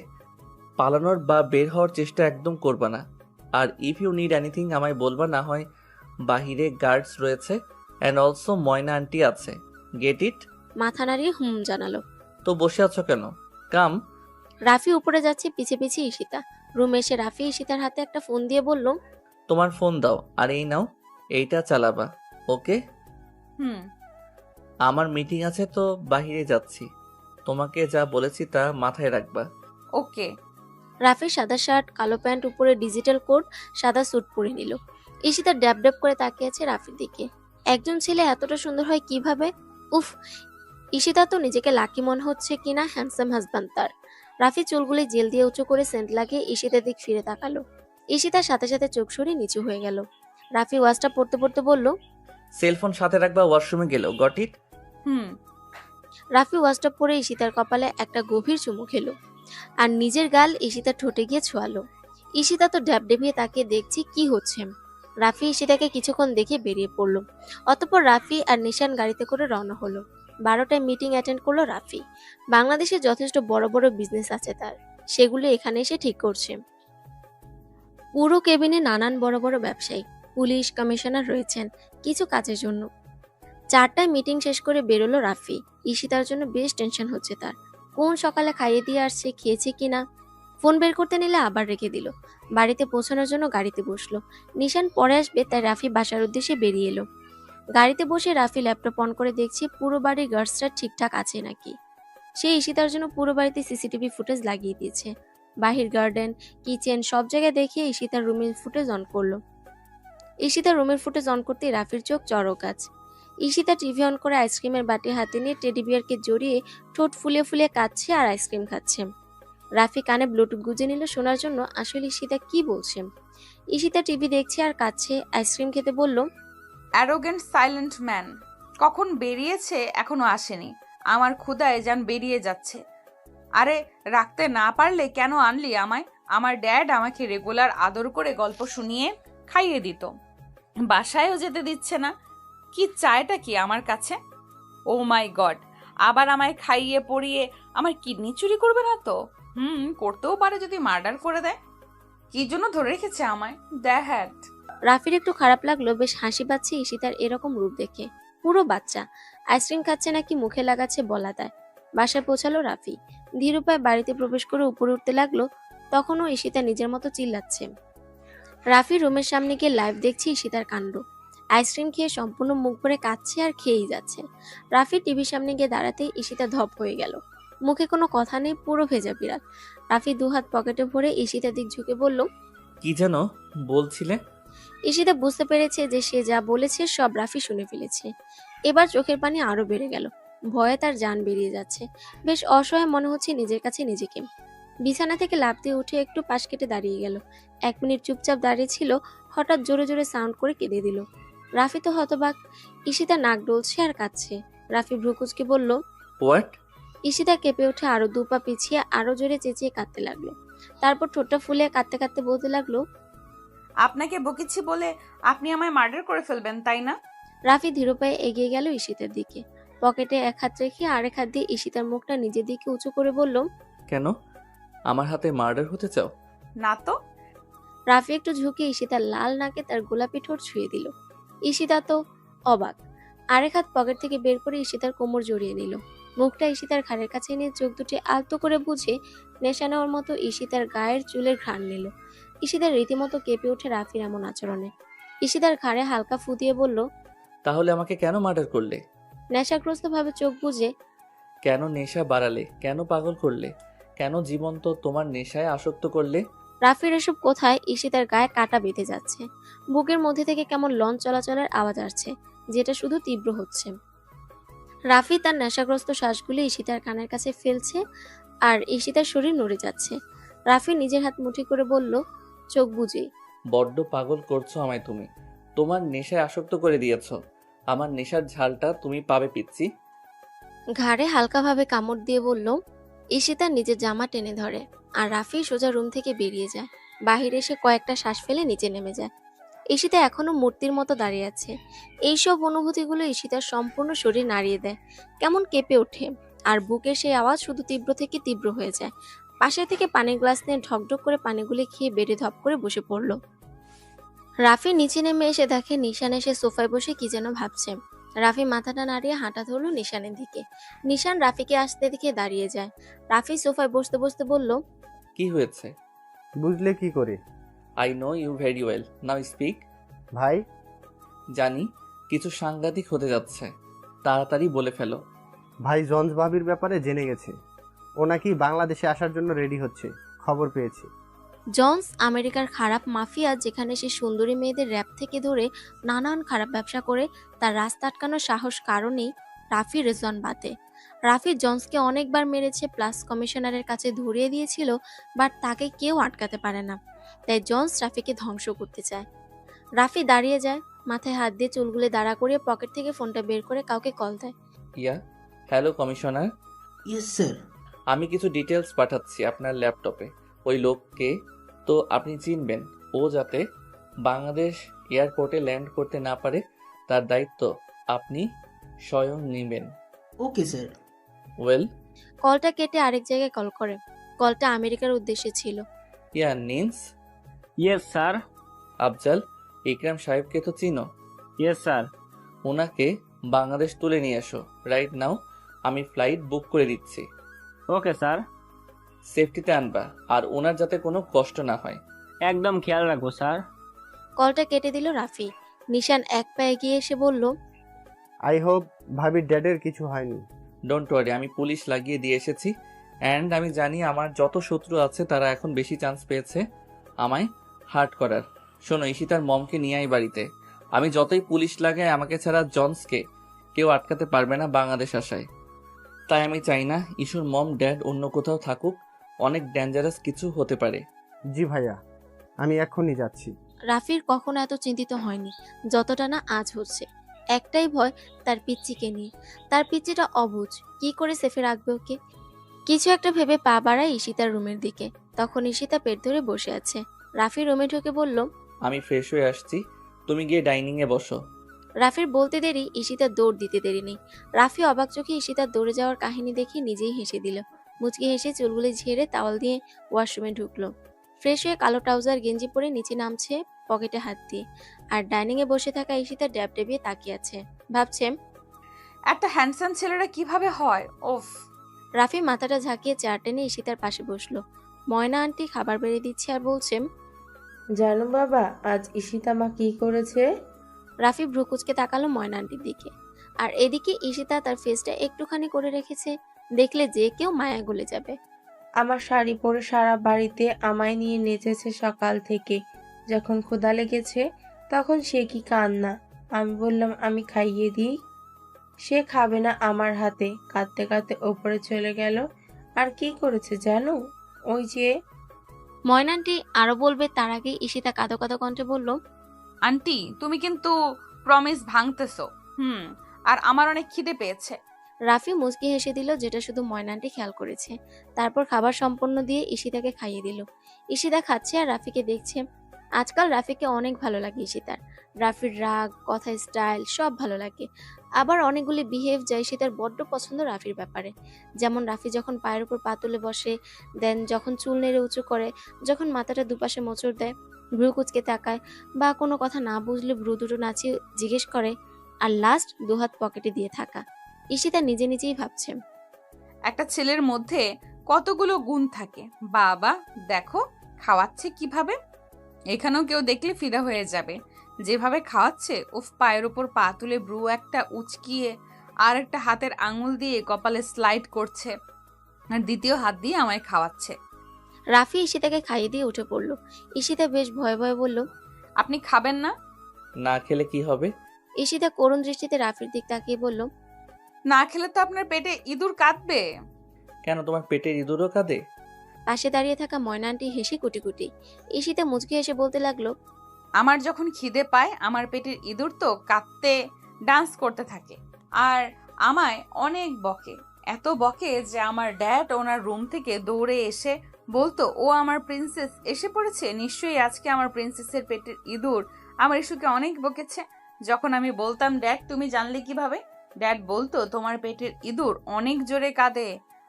পালানোর বা বের হওয়ার চেষ্টা একদম করবা না। আর ইফ ইউ নিড এনিথিং আমায় বলবা, না হয় বাহিরে গার্ডস রয়েছে অ্যান্ড অলসো ময়না আন্টি আছে। Get it? মাথা নাড়িয়ে জানালো। তো বসে আছো কেন? কাম। রাফি উপরে যাচ্ছে, পিছে পিছে ঈশিতা। রুমে এসে রাফি ঈশিতার হাতে একটা ফোন দিয়ে বলল, তোমার ফোন দাও, আর এই নাও, এইটা চালাবা। ওকে? আমার মিটিং আছে তো বাহিরে যাচ্ছি। তোমাকে যা বলেছি তা মাথায় রাখবা। ওকে। রাফি সাদা শার্ট, কালো প্যান্ট, উপরে ডিজিটাল কোড, সাদা স্যুট পরে নিল। ঈশিতা ড্যাব ড্যাব করে তাকিয়ে আছে রাফির দিকে। একজন ছেলে এতটা সুন্দর হয় কিভাবে? উফ, ঈশিতা তো নিজেকে লাকি মনে হচ্ছে কিনা হ্যান্ডসাম হাজব্যান্ড তার। রাফি চুলগুলি জেল দিয়ে উঁচু করে সেন্ট লাগিয়ে ঈশিতার দিক ফিরে তাকালো। ঈশিতার সাথে সাথে চোখ সরিয়ে নিচু হয়ে গেল। রাফি ওয়াচটা পড়তে পড়তে বলল, সেলফোন সাথে রাখবা, ওয়াশরুমে গেল। Got it? রাফি ওয়াচটা পরে ঈশিতার কপালে একটা গভীর চুমু খেলো আর নিজের গাল ঈশিতার ঠোঁটে গিয়ে ছোঁয়ালো। ঈশিতা তো ড্যাব ডেবিয়ে তাকিয়ে দেখছি কি হচ্ছে। রাফি ঈশিতাকে কিছুক্ষণ দেখে বেরিয়ে পড়লো। অতঃপর রাফি আর নিশান গাড়িতে করে রওনা হলো। 12টায় মিটিং অ্যাটেন্ড করলো রাফি। বাংলাদেশে যথেষ্ট বড় বড় বিজনেস আছে তার, সেগুলো এখানে এসে ঠিক করছে। পুরো কেবিনে নানান বড় বড় ব্যবসায়ী, পুলিশ, কমিশনার রয়েছেন কিছু কাজের জন্য। 4টায় মিটিং শেষ করে বেরোলো রাফি। ঈশিতার জন্য বেশ টেনশন হচ্ছে তার। কোন সকালে খাইয়ে দিয়ে আসছে, খেয়েছে কিনা। ফোন বের করতে নিলে আবার রেখে দিল। বাড়িতে পৌঁছানোর জন্য গাড়িতে বসলো। নিশান পরে আসবে তাই রাফি বাসার উদ্দেশ্যে বেরিয়ে এলো। গাড়িতে বসে রাফি ল্যাপটপ অন করে দেখছে পুরো বাড়ির গার্ডসরা ঠিকঠাক আছে নাকি। সে ঈশিতার জন্য পুরো বাড়িতে সিসিটিভি ফুটেজ লাগিয়ে দিয়েছে। বাহির, গার্ডেন, কিচেন সব জায়গায় দেখিয়ে ঈশিতার রুমের ফুটেজ অন করলো। ঈশিতার রুমের ফুটেজ অন করতে রাফির চোখ চড়ক গাছ। ঈশিতা টিভি অন করে আইসক্রিমের বাটি হাতে নিয়ে টেডি বিয়ারকে জড়িয়ে ঠোঁট ফুলিয়ে ফুলিয়ে কাঁদছে আর আইসক্রিম খাচ্ছে। রাফি কানে ব্লুটুথ গুঁজে নিল শোনার জন্য আসলে ঈশিতা কি বলছে। ঈশিতা টিভি দেখছে আর কাঁদছে, আইসক্রিম খেতে বলল, অ্যারোগেন্ট সাইলেন্ট ম্যান কখন বেরিয়েছে এখনো আসেনি। আমার ক্ষুধায় যান বেরিয়ে যাচ্ছে। আরে রাখতে না পারলে কেন আনলি আমায়? আমার ড্যাড আমাকে রেগুলার আদর করে গল্প শুনিয়ে খাইয়ে দিত, বাসায়ও যেতে দিচ্ছে না। কি চায়টা কি আমার কাছে? ও মাই গড, আবার আমায় খাইয়ে পড়িয়ে আমার কিডনি চুরি করবে না তো? করতেও পারে যদি মার্ডার করে দেয়। কি জন্য ধরে রেখেছে আমায়? দ্যাট রাফির একটু খারাপ লাগলো, বেশ হাসি পাচ্ছে ঈশিতার এরকম রূপ দেখে। পুরো বাচ্চা, আইসক্রিম খাচ্ছে নাকি মুখে লাগাচ্ছে বলা দেয়। বাসায় পৌঁছালো রাফি, ধীর পায়ে বাড়িতে প্রবেশ করে উপরে উঠতে লাগলো। তখনও ঈশিতা নিজের মতো চিল্লাচ্ছে। রাফি রুমের সামনে গিয়ে লাইভ দেখছে ঈশিতার কাণ্ড। আইসক্রিম খেয়ে সম্পূর্ণ মুখ ভরে কাচ্ছে আর খেয়েই যাচ্ছে। রাফি টিভির সামনে গিয়ে দাঁড়াতেই ঈশিতা ধপ হয়ে গেল। মুখে কোনো কথা নেই, পুরো ভেজা বিড়াল। রাফি দুহাত পকেটে ভরে ঈশিতার দিক ঝুঁকে বলল, কি যেন বলছিলে? ঈশিতা বুঝতে পেরেছে যে সে যা বলেছে সব রাফি শুনে ফেলেছে। এবার চোখের পানি আরো বেড়ে গেল। ভয়ে তার জান বেরিয়ে যাচ্ছে। বেশ অসহায় মনে হচ্ছে নিজের কাছে নিজেকে। বিছানা থেকে লাফ দিয়ে উঠে একটু পাশ কেটে দাঁড়িয়ে গেল। 1 মিনিট চুপচাপ দাঁড়িয়ে ছিল, হঠাৎ জোরে জোরে সাউন্ড করে কেঁদে দিল। রাফি তো হতবাক। ঈশিতা নাক ডলছে আর কাঁদছে। রাফি ভ্রুকুচকে বলল, হোয়াট? ঈশিতা কেঁপে উঠে আরো 2 পা পিছিয়ে আরো জোরে চেঁচিয়ে কাঁদতে লাগলো। তারপর ঠোঁটটা ফুলে কাঁদতে কাঁদতে বলতে লাগলো, আপনাকে বকেছি বলে আপনি আমায় মার্ডার করে ফেলবেন, তাই না? রাফি ধীর পায়ে এগিয়ে গেল ঈশিতার দিকে। পকেটে এক হাত রেখে আরেক হাত দিয়ে ঈশিতার মুখটা নিজের দিকে উঁচু করে বলল, কেন? আমার হাতে মার্ডার হতে চাও? না তো। রাফি একটু ঝুঁকে ঈশিতার লাল নাকে তার গোলাপি ঠোঁট ছুঁয়ে দিল। ঈশিতা তো অবাক। আরেক হাত পকেট থেকে বের করে ঈশিতার কোমর জড়িয়ে নিল। মুখটা ঈশিতার ঘাড়ের কাছে নিয়ে চোখ দুটি আলতো করে বুঝে নেশা নেওয়ার মতো ঈশিতার গায়ের চুলের ঘ্রাণ নিল। ঈশিতার রীতিমতো কেঁপে ওঠে রাফির এমন আচরণে। ঈশিতার ঘাড়ে হালকা ফু দিয়ে বলল, তাহলে আমাকে কেন মার্ডার করলে? নেশাগ্রস্ত ভাবে চোখ বুজে, কেন নেশা বাড়ালে? কেন পাগল করলে? কেন জীবন্ত তোমার নেশায় আসক্ত করলে? রাফির এসব কোথায় ঈশিতার গায়ে কাটা বেঁধে যাচ্ছে। বুকের মধ্যে থেকে কেমন লঞ্চ চলাচলের আওয়াজ আসছে, যেটা শুধু তীব্র হচ্ছে। রাফি তার নেশাগ্রস্ত শ্বাসগুলি ঈশিতার কানের কাছে ফেলছে আর ঈশিতার শরীর নড়ে যাচ্ছে। রাফি নিজের হাত মুঠি করে বলল, চোখ বুঝে, বড্ড পাগল করছো আমায় তুমি। তোমার নেশায় আসক্ত করে দিয়েছো। আমার নেশার ঝালটা তুমি পাবে পিচ্ছি। ঘাড়ে হালকাভাবে কামড় দিয়ে বলল। ঈশিতা নিজের জামা টেনে ধরে আর রাফি সোজা রুম থেকে বেরিয়ে যায়। বাহিরে এসে কয়েকটা শ্বাস ফেলে নিচে নেমে যায়। ঈশিতা এখনো মূর্তির মতো দাঁড়িয়ে আছে। এইসব অনুভূতিগুলো ঈশিতার সম্পূর্ণ শরীর নাড়িয়ে দেয়, কেমন কেঁপে ওঠে। আর বুকের সেই আওয়াজ শুধু তীব্র থেকে তীব্র হয়ে যায়। পাশে থেকে পানির গ্লাস নিয়ে ঢকঢক করে পানিগুলি খেয়ে বেড়ে ধপ করে বসে পড়ল। রাফি নিচে নেমে এসে দেখে নিশান এসে সোফায় বসে কি যেন ভাবছে। রাফি মাথাটা নাড়িয়ে হাঁটা ধরল নিশানের দিকে। নিশান রাফিকে আসতে দেখে দাঁড়িয়ে যায়। রাফি সোফায় বসতে বসতে বলল, কি হয়েছে? বুঝলে কি করে? I know you very well, now speak. ভাই, জানি কিছু সাংঘাতিক হতে যাচ্ছে, তাড়াতাড়ি বলে ফেলো। ভাই জঞ্জ ভাবির ব্যাপারে জেনে গেছে। ও নাকি বাংলাদেশে আসার জন্য রেডি হচ্ছে, খবর পেয়েছি। জন্স আমেরিকার খারাপ মাফিয়া, যেখানে সে সুন্দরী মেয়েদের র্যাপ থেকে ধরে নানান খারাপ ব্যবসা করে। তার রাস্তা আটকানোর সাহস কারণেই রাফি রেজন বাদে। রাফি জন্সকে অনেকবার মেরেছে, প্লাস কমিশনারের কাছে ধরিয়ে দিয়েছিল, বাট তাকে কেউ আটকাতে পারে না। তাই জন্স রাফিকে ধ্বংস করতে চায়। রাফি দাঁড়িয়ে যায়, মাথায় হাত দিয়ে চুলগুলো দাঁড়া করিয়ে পকেট থেকে ফোনটা বের করে কাউকে কল দেয়। ইয়া, হ্যালো কমিশনার। Yes sir. আমি কিছু ডিটেলস পাঠাচ্ছি আপনার ল্যাপটপে। ওই লোককে তো আপনি চিনবেন। ও যাতে বাংলাদেশ এয়ারপোর্টে ল্যান্ড করতে না পারে তার দায়িত্ব আপনি স্বয়ং নেবেন। Okay sir. ওয়েল। কলটা কেটে আরেক জায়গায় কল করে। কলটা আমেরিকার উদ্দেশ্যে ছিল। ইয়া নিন্স। Yes sir. আফজাল, ইকরাম সাহেবকে তো চিনো? Yes sir. ওনাকে বাংলাদেশ তুলে নিয়ে এসো রাইট নাও। আমি ফ্লাইট বুক করে দিচ্ছি। Okay sir. সেফটিতে আনবা, আর ওনার যাতে কোনো কষ্ট না হয়। একদম খেয়াল রাখবো স্যার। কলটা কেটে দিল রাফি। নিশান এক পা এগিয়ে এসে বলল, আই হোপ ভাবির ড্যাডের কিছু হয়নি। ডোন্ট ওয়ারি, আমি পুলিশ লাগিয়ে দিয়ে এসেছি। অ্যান্ড আমি জানি আমার যত শত্রু আছে তারা এখন বেশি চান্স পেয়েছে আমায় হার্ট করার। শোনো, ঈশিতার মমকে নিয়ে আই বাড়িতে। আমি যতই পুলিশ লাগাই, আমাকে ছাড়া জন্সকে কেউ আটকাতে পারবে না বাংলাদেশ আসায়। তাই আমি চাই না ইস্যুর মম ড্যাড অন্য কোথাও থাকুক। অনেক ডেঞ্জারাস কিছু হতে পারে। জি ভাইয়া, আমি এক্ষুনি যাচ্ছি। রাফির কখনো এত চিন্তিত হয়নি যতটা না আজ হচ্ছে। একটাই ভয়, তার পিচ্চিকে নিয়ে। তার পিচ্চিটা অবুঝ, কি করে সেফে রাখবে ওকে। কিছু একটা ভেবে পা বাড়ায় ঈশিতার রুমের দিকে। তখন ঈশিতা পেট ধরে বসে আছে। রাফি রুমে ঢুকে বলল, আমি ফ্রেশ হয়ে আসছি, তুমি গিয়ে ডাইনিং এ বসো। রাফির বলতে দেরি, ঈশিতার দৌড় দিতে দেরি নেই। রাফি অবাক চোখে ঈশিতার দৌড়ে যাওয়ার কাহিনী দেখে নিজেই হেসে দিল। মুচকি হেসে চুলগুলি ঝেড়ে তাওয়াল দিয়ে ওয়াশরুমে ঢুকলো। ফ্রেশ হয়ে কালো ট্রাউজার গেঞ্জি পরে নিচে নামছে পকেটে হাত দিয়ে। আর ডাইনিং এ বসে থাকা ঈশিতা ড্যাব ডেবিয়ে তাকিয়ে আছে, ভাবছে একটা হ্যান্ডসাম ছেলেরা কিভাবে হয়? ওফ। রাফি মাথাটা ঝাঁকিয়ে চেয়ার টেনে ঈশিতার পাশে বসলো। ময়না আন্টি খাবার বেড়ে দিচ্ছে আর বলছে, জানো বাবা আজ ঈশিতা মা কি করেছে? রাফি ভ্রুকুচকে তাকালো ময়না আন্টির দিকে। আর এদিকে ঈশিতা তার ফেসটা একটুখানি করে রেখেছে, দেখলে যে কেউ মায়া গলে যাবে। আমার শাড়ি পরে সারা বাড়িতে আমায় নিয়ে নেচেছে সকাল থেকে। যখন ক্ষুধা লেগেছে তখন সে কি কান্না। আমি বললাম আমি খাইয়ে দিই, সে খাবে না আমার হাতে। কাঁদতে কাঁদতে ওপরে চলে গেল। আর কি করেছে জানো? ওই যে ময়না আন্টি আরো বলবে তার আগে ঈশিতা কাঁদো কাঁদো কণ্ঠে বলল, আন্টি তুমি কিন্তু প্রমিস ভাঙতেছো। আর আমার অনেক খিদে পেয়েছে। রাফি মুচকি হেসে দিল, যেটা শুধু ময়না আন্টি খেয়াল করেছে। তারপর খাবার সম্পন্ন দিয়ে ঈশিতাকে খাইয়ে দিল। ঈশিতা খাচ্ছে আর রাফিকে দেখছে। আজকাল রাফিকে অনেক ভালো লাগে ঈশিতার। রাফির রাগ, কথা, স্টাইল সব ভালো লাগে। আবার অনেকগুলি বিহেভ যা ঈশিতার বড্ড পছন্দ রাফির ব্যাপারে। যেমন রাফি যখন পায়ের উপর পা তুলে বসে, দেন যখন চুল নেড়ে উঁচু করে, যখন মাথাটা দুপাশে মোচড় দেয়, ভ্রু কুচকে তাকায়, বা কোনো কথা না বুঝলে ভ্রু দুটো নাচিয়ে জিজ্ঞেস করে, আর লাস্ট দুহাত পকেটে দিয়ে থাকা। ঈশিতা নিজে নিজেই ভাবছে, একটা ছেলের মধ্যে কতগুলো গুণ থাকে। বাবা দেখো খাওয়াচ্ছে কিভাবে। এখানেও কেউ দেখলে ফিদা হয়ে যাবে যেভাবে খাওয়াচ্ছে। উফ, পায়ের উপর পা তুলে ব্রু একটা উচকিয়ে আর একটা হাতের আঙুল দিয়ে কপালে স্লাইড করছে, আর দ্বিতীয় হাত দিয়ে আমায় খাওয়াচ্ছে। রাফি ঈশিতাকে খাইয়ে দিয়ে উঠে পড়লো। ঈশিতা বেশ ভয়ে ভয়ে বলল, আপনি খাবেন না? না খেলে কি হবে? ঈশিতা করুণ দৃষ্টিতে রাফির দিক তাকিয়ে বলল, না খেলে তো আপনার পেটে ইঁদুর কাঁদবে। কেন, তোমার পেটের ইঁদুরও কাঁদে? পাশে দাঁড়িয়ে থাকা ময়না আন্টি হেসে কুটি কুটি। ঈশিতা মুচকি হেসে বলতে লাগলো, আমার যখন খিদে পায় আমার পেটের ইঁদুর তো কাঁদতে ডান্স করতে থাকে আর আমায় অনেক বকে। এত বকে যে আমার ড্যাড ওনার রুম থেকে দৌড়ে এসে বলতো, ও আমার প্রিন্সেস এসে পড়েছে, নিশ্চয়ই আজকে আমার প্রিন্সেসের পেটের ইঁদুর আমার ইস্যুকে অনেক বকেছে। যখন আমি বলতাম ড্যাড তুমি জানলে কিভাবে, ড্যাড বলতো তোমার পেটের ইঁদুর অনেক জোরে কাঁদে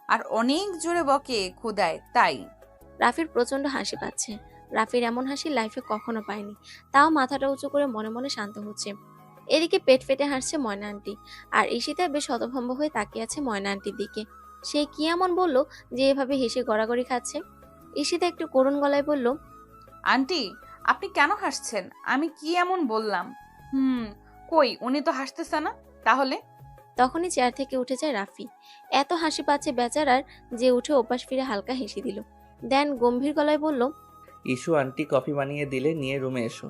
আর অনেক জোরে বকে ক্ষুধায়, তাই। রাফির প্রচন্ড হাসি পাচ্ছে। রাফির এমন হাসি লাইফে কখনো পায়নি। তাও মাথাটা উঁচু করে মনে মনে শান্ত হচ্ছে। এদিকে পেট ফেটে হাসছে ময়না আন্টি, আর ঈশিতা বেশ হতভম্ব হয়ে তাকিয়ে আছে ময়না আন্টির দিকে। সে কি এমন বলল যে এভাবে হেসে গড়াগড়ি খাচ্ছে? ঈশিতা একটু করুণ গলায় বলল, আন্টি আপনি কেন হাসছেন? আমি কি এমন বললাম? কই উনি তো হাসতেছে না। তাহলে? তখনই চেয়ার থেকে উঠে যায় রাফি। এত হাসি পাচ্ছে বেচারার যে উঠে ওপাশ ফিরে হালকা হেসে দিল। দেন গম্ভীর গলায় বলল, ইস্যু আন্টি কফি বানিয়ে দিলে নিয়ে রুমে এসো।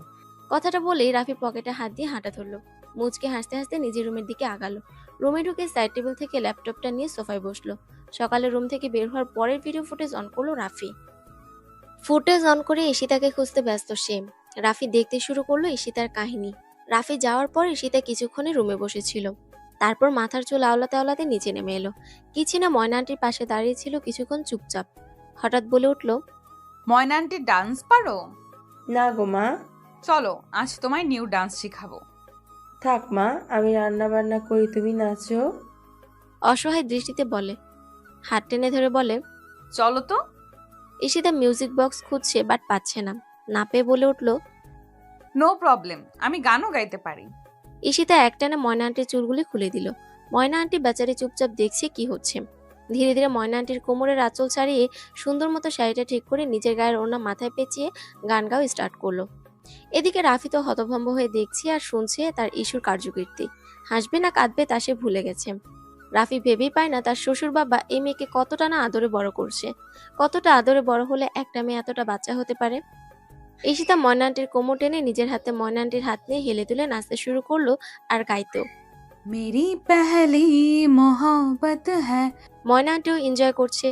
কথাটা বলেই রাফি পকেটে হাত দিয়ে হাঁটা ধরলো। মুচকে হাসতে হাসতে নিজের রুমের দিকে আগালো। রুমে ঢুকে সাইড টেবিল থেকে ল্যাপটপটা নিয়ে সোফায় বসলো। সকালে রুম থেকে বের হওয়ার পরের ভিডিও ফুটেজ অন করলো রাফি। ফুটেজ অন করে ঈশিতাকে খুঁজতে ব্যস্ত সে। রাফি দেখতে শুরু করলো ঈশিতার কাহিনী। রাফি যাওয়ার পর ঈশিতা কিছুক্ষণে রুমে বসেছিল। তারপর মাথার চুল আওলাতে আওলাতে নিচে নেমে এলো। কিচেনে ময়না আন্টির পাশে দাঁড়িয়ে ছিল কিছুক্ষণ চুপচাপ। হঠাৎ বলে উঠল, ময়না আন্টি ডান্স পারো? না গো মা। চলো আজ তোমায় নিউ ডান্স শিখাবো। থাক মা, আমি রান্না বান্না করি, তুমি নাচো। অসহায় দৃষ্টিতে বলে। হাত টেনে ধরে বলে, চলো তো। ঈশিতা মিউজিক বক্স খুঁজছে বাট পাচ্ছে না। না পেয়ে বলে উঠল, নো প্রবলেম, আমি গানও গাইতে পারি। ঈশিতা একটানে ময়না আন্টির চুলগুলি খুলে দিল। ময়না আন্টি বেচারি চুপচাপ দেখছে কি হচ্ছে। ধীরে ধীরে ময়না আন্টির কোমরের আঁচল ছাড়িয়ে সুন্দর মতো শাড়িটা ঠিক করে নিজের গায়ের ওড়না মাথায় পেঁচিয়ে গান গাও স্টার্ট করলো। এদিকে রাফি তো হতভম্ব হয়ে দেখছে আর শুনছে তার ইস্যুর কার্যকীর্তি। হাসবে না কাঁদবে তা সে ভুলে গেছে। রাফি ভেবেই পায় না তার শ্বশুর বাবা এই মেয়েকে কতটা না আদরে বড় করছে। কতটা আদরে বড় হলে একটা মেয়ে এতটা বাচ্চা হতে পারে। ঈশিতা ময়না আন্টির কোমর টেনে নিজের হাতে ময়না আন্টির হাত নিয়ে হেলে তুলে নাচতে শুরু করলো আর গাইতো, মেরি পেহলি মোহব্বত হ্যায়। ময়না আন্টিও এনজয় করছে।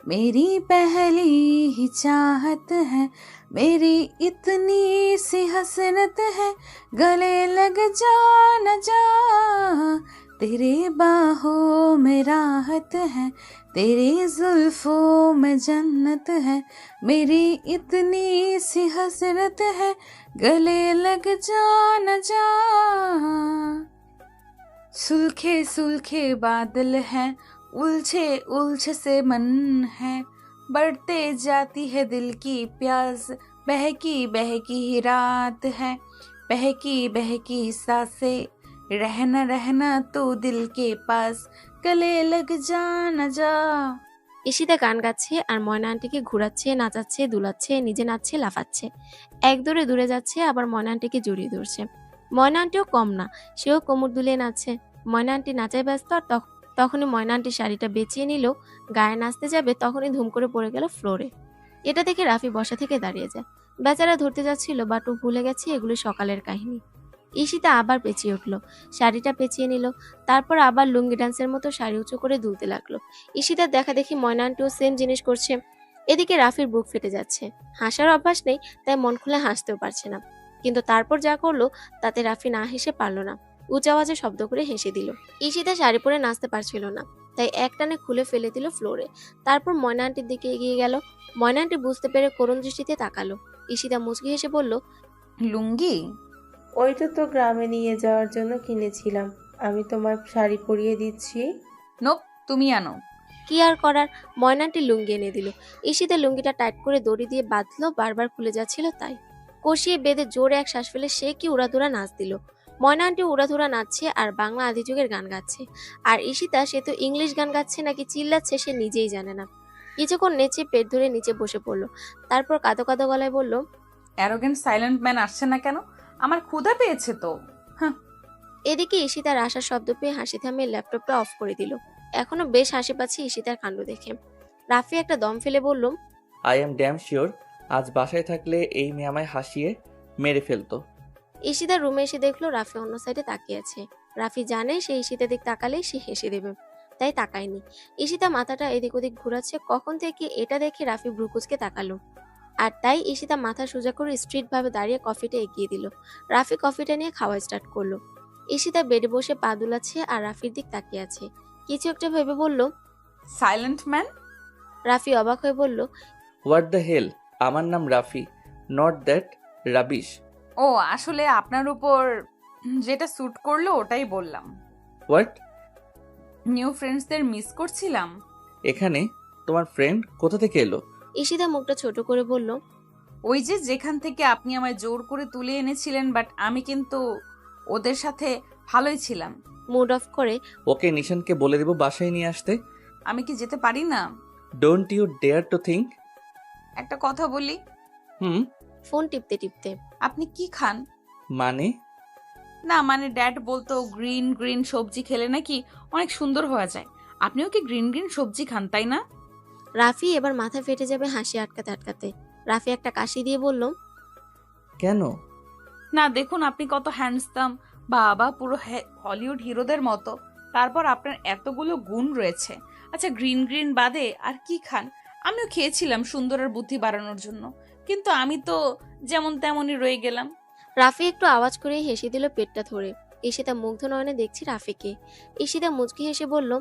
मेरी पहली ही चाहत है, मेरी इतनी सी हसरत है, गले लग जा न जा, तेरे बाहों में राहत है, तेरी जुल्फों में जन्नत है, मेरी इतनी सी हसरत है, गले लग जा न जा। सुलखे सुलखे बादल हैं, उलझे उलझे से मन है, बढ़ते जाती है दिल की प्यास, बहकी बहकी ही रात है, बहकी बहकी सांसें, रहना रहना तू दिल के पास, गले लग जा ना जा। ঈশিতা গান গাচ্ছে আর ময়না আন্টিকে ঘুরাচ্ছে, নাচাচ্ছে, দুলাচ্ছে, নিজে নাচছে, লাফাচ্ছে। এক দৌড়ে দূরে যাচ্ছে, আবার ময়না আন্টিকে জড়িয়ে ধরছে। ময়না আন্টিও কম না, সেও কোমর দুলিয়ে নাচছে। ময়না আন্টি নাচায় ব্যস্ত, আর তখনই ময়না আন্টি শাড়িটা বেঁচিয়ে নিল, গায়ে নাচতে যাবে, তখনই ধুম করে পড়ে গেল ফ্লোরে। এটা দেখে রাফি বসা থেকে দাঁড়িয়ে যায়। বেচারা ধরতে যাচ্ছিল, বাট ও ভুলে গেছে এগুলো সকালের কাহিনী। ঈশিতা আবার পেঁচিয়ে উঠল, শাড়িটা পেঁচিয়ে নিল, তারপর আবার লুঙ্গি ডান্সের মতো শাড়ি উঁচু করে দুলতে লাগলো। ঈশিতার দেখা দেখি ময়না আন্টিও সেম জিনিস করছে। এদিকে রাফির বুক ফেটে যাচ্ছে। হাসার অভ্যাস নেই, তাই মন খুলে হাসতেও পারছে না। কিন্তু তারপর যা করলো তাতে রাফি না হেসে পারল না, উঁচা আওয়াজে শব্দ করে হেসে দিল। ঈশিতা শাড়ি পরে নাচতে পারছিল না, তাই একটানে খুলে ফেলে দিল ফ্লোরে। তারপর ময়না আন্টির দিকে এগিয়ে গেল। ময়না আন্টি বুঝতে পেরে করুণ দৃষ্টিতে তাকালো। ঈশিতা মুচকি হেসে বলল, লুঙ্গি? ওইটা তো গ্রামে নিয়ে যাওয়ার জন্য কিনেছিলাম, আমি তোমার শাড়ি পরিয়ে দিচ্ছি। নোপ, তুমি আনো। কি আর করার, ময়না আন্টি লুঙ্গি এনে দিল। ঈশিতা লুঙ্গিটা টাইট করে দড়ি দিয়ে বাঁধলো, বারবার খুলে যাচ্ছিল তাই। কষিয়ে বেঁধে জোরে এক শ্বাস ফেলে সে কি উড়াধুরা নাচ দিল। ময়না আন্টি উড়াধুরা নাচছে আর বাংলা আদিযুগের গান গাচ্ছে। আর ঈশিতা, সে তো ইংলিশ গান গাচ্ছে নাকি চিল্লাচ্ছে সে নিজেই জানে না। কিছুক্ষণ নেচে পেট ধরে নিচে বসে পড়লো, তারপর কাঁদো কাঁদো গলায় বলল, অ্যারোগেন্ট সাইলেন্ট ম্যান আসছে না কেন? আমার ক্ষুধা পেয়েছে তো। এদিকে ঈশিতার আসার শব্দ পেয়ে হাসি থামিয়ে ল্যাপটপটা অফ করে দিল। এখনো বেশ হাসি পাচ্ছে ঈশিতার কাণ্ড দেখে। রাফি একটা দম ফেলে বলল, আই এম ড্যাম শিওর আজ বাসায় থাকলে এই মেয়ে আমায় হাসিয়ে মেরে ফেলতো। ঈশিতার রুমে এসে দেখলো রাফি অন্য সাইডে তাকিয়ে আছে। রাফি জানে সে ঈশিতার দিক তাকালেই সে হেসে দেবে, তাই তাকায়নি। ঈশিতা মাথাটা এদিক ওদিক ঘুরাচ্ছে, কখন থেকে এটা দেখে রাফি ভ্রুকুচকে তাকালো। আর তাই ঈশিতা মাথা সোজা করে স্ট্রিট ভাবে দাঁড়িয়ে কফিটা এগিয়ে দিল। রাফি কফিটা নিয়ে খাওয়া স্টার্ট করলো। ঈশিতা বেডে বসে পা দুলাচ্ছে আর রাফির দিক তাকিয়ে আছে। কিছু একটা ভেবে বলল, সাইলেন্ট ম্যান? রাফি অবাক হয়ে বলল, হোয়াট দ্য হেল, আমার নাম রাফি, নট দ্যাট রাবিশ। ও, আসলে আপনার উপর যেটা স্যুট করলো ওটাই বললাম। হোয়াট? নিউ ফ্রেন্ডসদের মিস করছিলাম। এখানে তোমার ফ্রেন্ড কোথা থেকে এলো? ঈশিতা মুখটা ছোট করে বলল, ওই যে যেখান থেকে আপনি আমায় জোর করে তুলে এনেছিলেন, বাট আমি কিন্তু ওদের সাথে ভালোই ছিলাম। মুড অফ করে, ওকে নিশানকে বলে দেব বাসায় নিয়ে আসতে। আমি কি যেতে পারি না? Don't you dare to think. একটা কথা বলি। ফোন টিপতে টিপতে, আপনি কি খান? মানে? না মানে ড্যাড বলতো গ্রিন গ্রিন সবজি খেলে নাকি অনেক সুন্দর হয়ে যায়। আপনিও কি গ্রিন গ্রিন সবজি খান, তাই না? রাফি এবার মাথা ফেটে যাবে হাসি আটকাতে আটকাতে। রাফি একটা কাশি দিয়ে বলল, কেন? না দেখুন আপনি কত হ্যান্ডসাম, বাবা পুরো হলিউড হিরোদের মতো। তারপর আপনার এতগুলো গুণ রয়েছে। আচ্ছা গ্রিন গ্রিন বাদে আর কি খান? আমিও খেয়েছিলাম সুন্দর আর বুদ্ধি বাড়ানোর জন্য, কিন্তু আমি তো যেমন তেমনই রয়ে গেলাম। রাফি একটু আওয়াজ করে হেসে দিল পেটটা ধরে। ঈশিতা মুগ্ধ নয়নে দেখছি রাফিকে। ঈশিতা মুচকি হেসে বলল,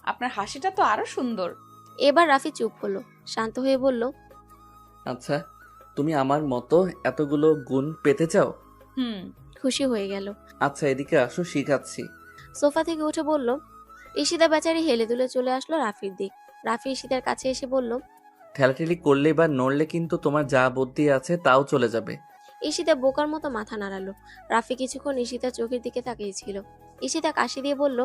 আপনার হাসিটা তো আরো সুন্দর। এবার রাফি চুপ হলো, শান্ত হয়ে বলল, আচ্ছা তুমি আমার মতো এতগুলো গুণ পেতে চাও? খুশি হয়ে গেল। আচ্ছা এদিকে আসো, শিখাচ্ছি। সোফা থেকে উঠে বলল। ঈশিতা বেচারি হেলে দুলে চলে আসলো রাফির দিক। রাফি ঈশিতার কাছে এসে বলল, ঠেলাঠেলি করলে বা নড়লে কিন্তু তোমার যা বুদ্ধি আছে তাও চলে যাবে। ঈশিতা বোকার মতো মাথা নাড়ালো। রাফি কিছুক্ষণ ঈশিতার চোখের দিকে তাকিয়েছিল। ঈশিতা কাশি দিয়ে বলল,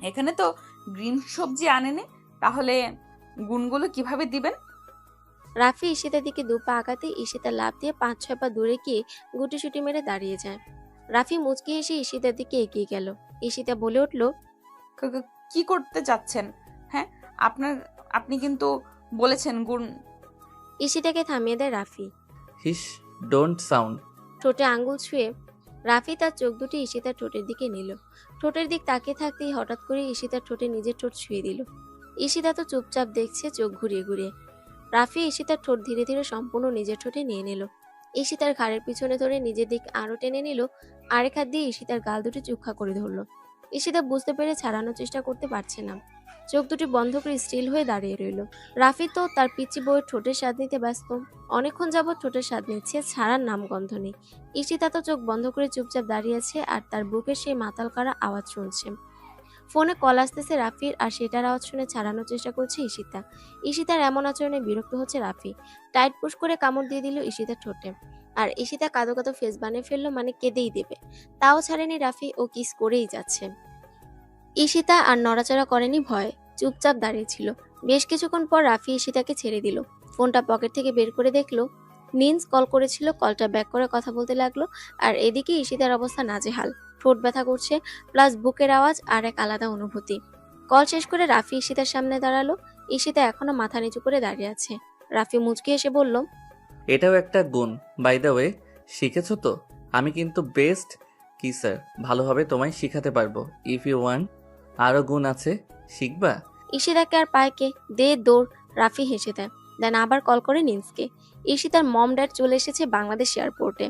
এখানে তো গ্রিন সবজি আনেনি, তাহলে গুণগুলো কিভাবে দিবেন? রাফি ঈশিতার দিকে দু পা আগাতে ঈশিতা লাফ দিয়ে 5-6 পা দূরে গিয়ে গুটিসুটি মেরে দাঁড়িয়ে যায়। রাফি মুচকি হেসে ঈশিতার দিকে এগিয়ে গেল। ঈশিতা বলে উঠল, কি করতে চাচ্ছেন? হ্যাঁ আপনি কিন্তু বলেছেন গুণ। ঈশিতাকে থামিয়ে দেয় রাফি। হিস, ডোন্ট সাউন্ড। ঠোঁটে আঙ্গুল ছুঁয়ে রাফি তার চোখ দুটি ঈশিতার ঠোঁটের দিকে নিল। ঠোঁটের দিক তাকিয়ে থাকতেই হঠাৎ করে ঈশিতার ঠোঁটে নিজের ঠোঁট ছুঁয়ে দিল। ঈশিতা তো চুপচাপ দেখছে চোখ ঘুরিয়ে ঘুরিয়ে। রাফি ঈশিতার ঠোঁট ধীরে ধীরে সম্পূর্ণ নিজের ঠোঁটে নিয়ে নিল। ঈশিতার ঘাড়ের পিছনে ধরে নিজের দিক আরো টেনে নিল। আরেক হাত দিয়ে ঈশিতার গাল দুটি চুক্ষা করে ধরল। ঈশিতা বুঝতে পেরে ছাড়ানোর চেষ্টা করতে পারছে না, চোখ দুটি বন্ধ করে স্টিল হয়ে দাঁড়িয়ে রইল। রাফি তো তার পিচি বউয়ের ঠোঁটের স্বাদ নিতে ব্যস্ত। অনেকক্ষণ যাবৎ ঠোঁটের স্বাদ নিচ্ছে, ছাড়ার নাম গন্ধ নেই। ঈশিতা তো চোখ বন্ধ করে চুপচাপ দাঁড়িয়ে আছে আর তার বুকের সেই মাতাল কারা আওয়াজ শুনছে। ফোনে কল আসতেছে রাফির, আর সেটার আওয়াজ শুনে ছাড়ানোর চেষ্টা করছে ঈশিতা। ঈশিতার এমন আচরণে বিরক্ত হচ্ছে রাফি। টাইট পুশ করে কামড় দিয়ে দিল ঈশিতার ঠোঁটে। আর ঈশিতা কাঁদো কাঁদো ফেস বানিয়ে ফেললো, মানে কেঁদেই দেবে। তাও ছাড়েনি রাফি, ও কিস করেই যাচ্ছে। ঈশিতা আর নড়াচড়া করেনি ভয়ে, চুপচাপ দাঁড়িয়েছিল। বেশ কিছুক্ষণ পর রাফি ঈশিতাকে ছেড়ে দিল। ফোনটা পকেট থেকে বের করে দেখলো নিন্স কল করেছিল। কলটা ব্যাক করে কথা বলতে লাগলো। আর এদিকে ঈশিতার অবস্থা নাজেহাল। ঠোঁট ব্যথা করছে, প্লাস বুকের আওয়াজ আর এক আলাদা অনুভূতি। কল শেষ করে রাফি ঈশিতার সামনে দাঁড়ালো। ঈশিতা এখনো মাথা নিচু করে দাঁড়িয়ে আছে। রাফি মুচকি এসে বলল, এটাও একটা গুণ। বাই দ্য ওয়ে, শিখেছো তো? আমি কিন্তু বেস্ট কিসার, ভালোভাবে তোমায় শিখাতে পারবো। If you want. আরও গুণ আছে, শিখবা? ঈশিতাকে আর পায়কে দে দৌড়। রাফি হেসে দেয়, দেন আবার কল করে নিন্সকে। ঈশিতার মম ড্যাড চলে এসেছে বাংলাদেশ এয়ারপোর্টে।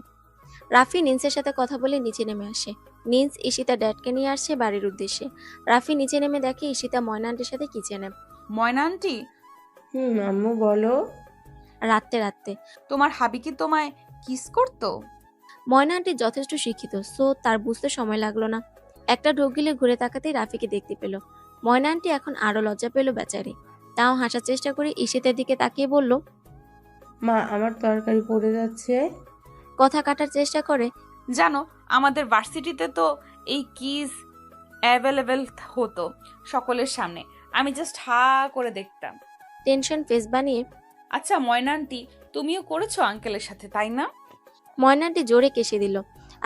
রাফি নিন্সের সাথে কথা বলে নিচে নেমে আসে। নিন্স ঈশিতা ড্যাডকে নিয়ে আসছে বাড়ির উদ্দেশ্যে। রাফি নিচে নেমে দেখে ঈশিতা ময়না আন্টির সাথে কিচেনে। ময়না আন্টি, আম্মু বলো। রাত্রে তোমার হাবি কি তোমায় কিস করতো? ময়না আন্টি যথেষ্ট শিক্ষিত, সো তার বুঝতে সময় লাগলো না। একটা ঢোক গিলে ঘুরে তাকাতেই রাফিকে দেখতে পেল। ময়না আন্টি এখন আরো লজ্জা পেল বেচারি। তাও হাসার চেষ্টা করে ঈশিতার দিকে তাকিয়ে বলল, মা আমার তরকারি পড়ে যাচ্ছে। কথা কাটার চেষ্টা করে। জানো, আমাদের ভার্সিটিতে তো এই কিস অ্যাভেলেবেল হতো সকলের সামনে। আমি জাস্ট হা করে দেখতাম। টেনশন ফেস বানিয়ে, আচ্ছা ময়না আন্টি, তুমিও করেছো আঙ্কেলের সাথে, তাই না? ময়না আন্টি জোরে কেশে দিল।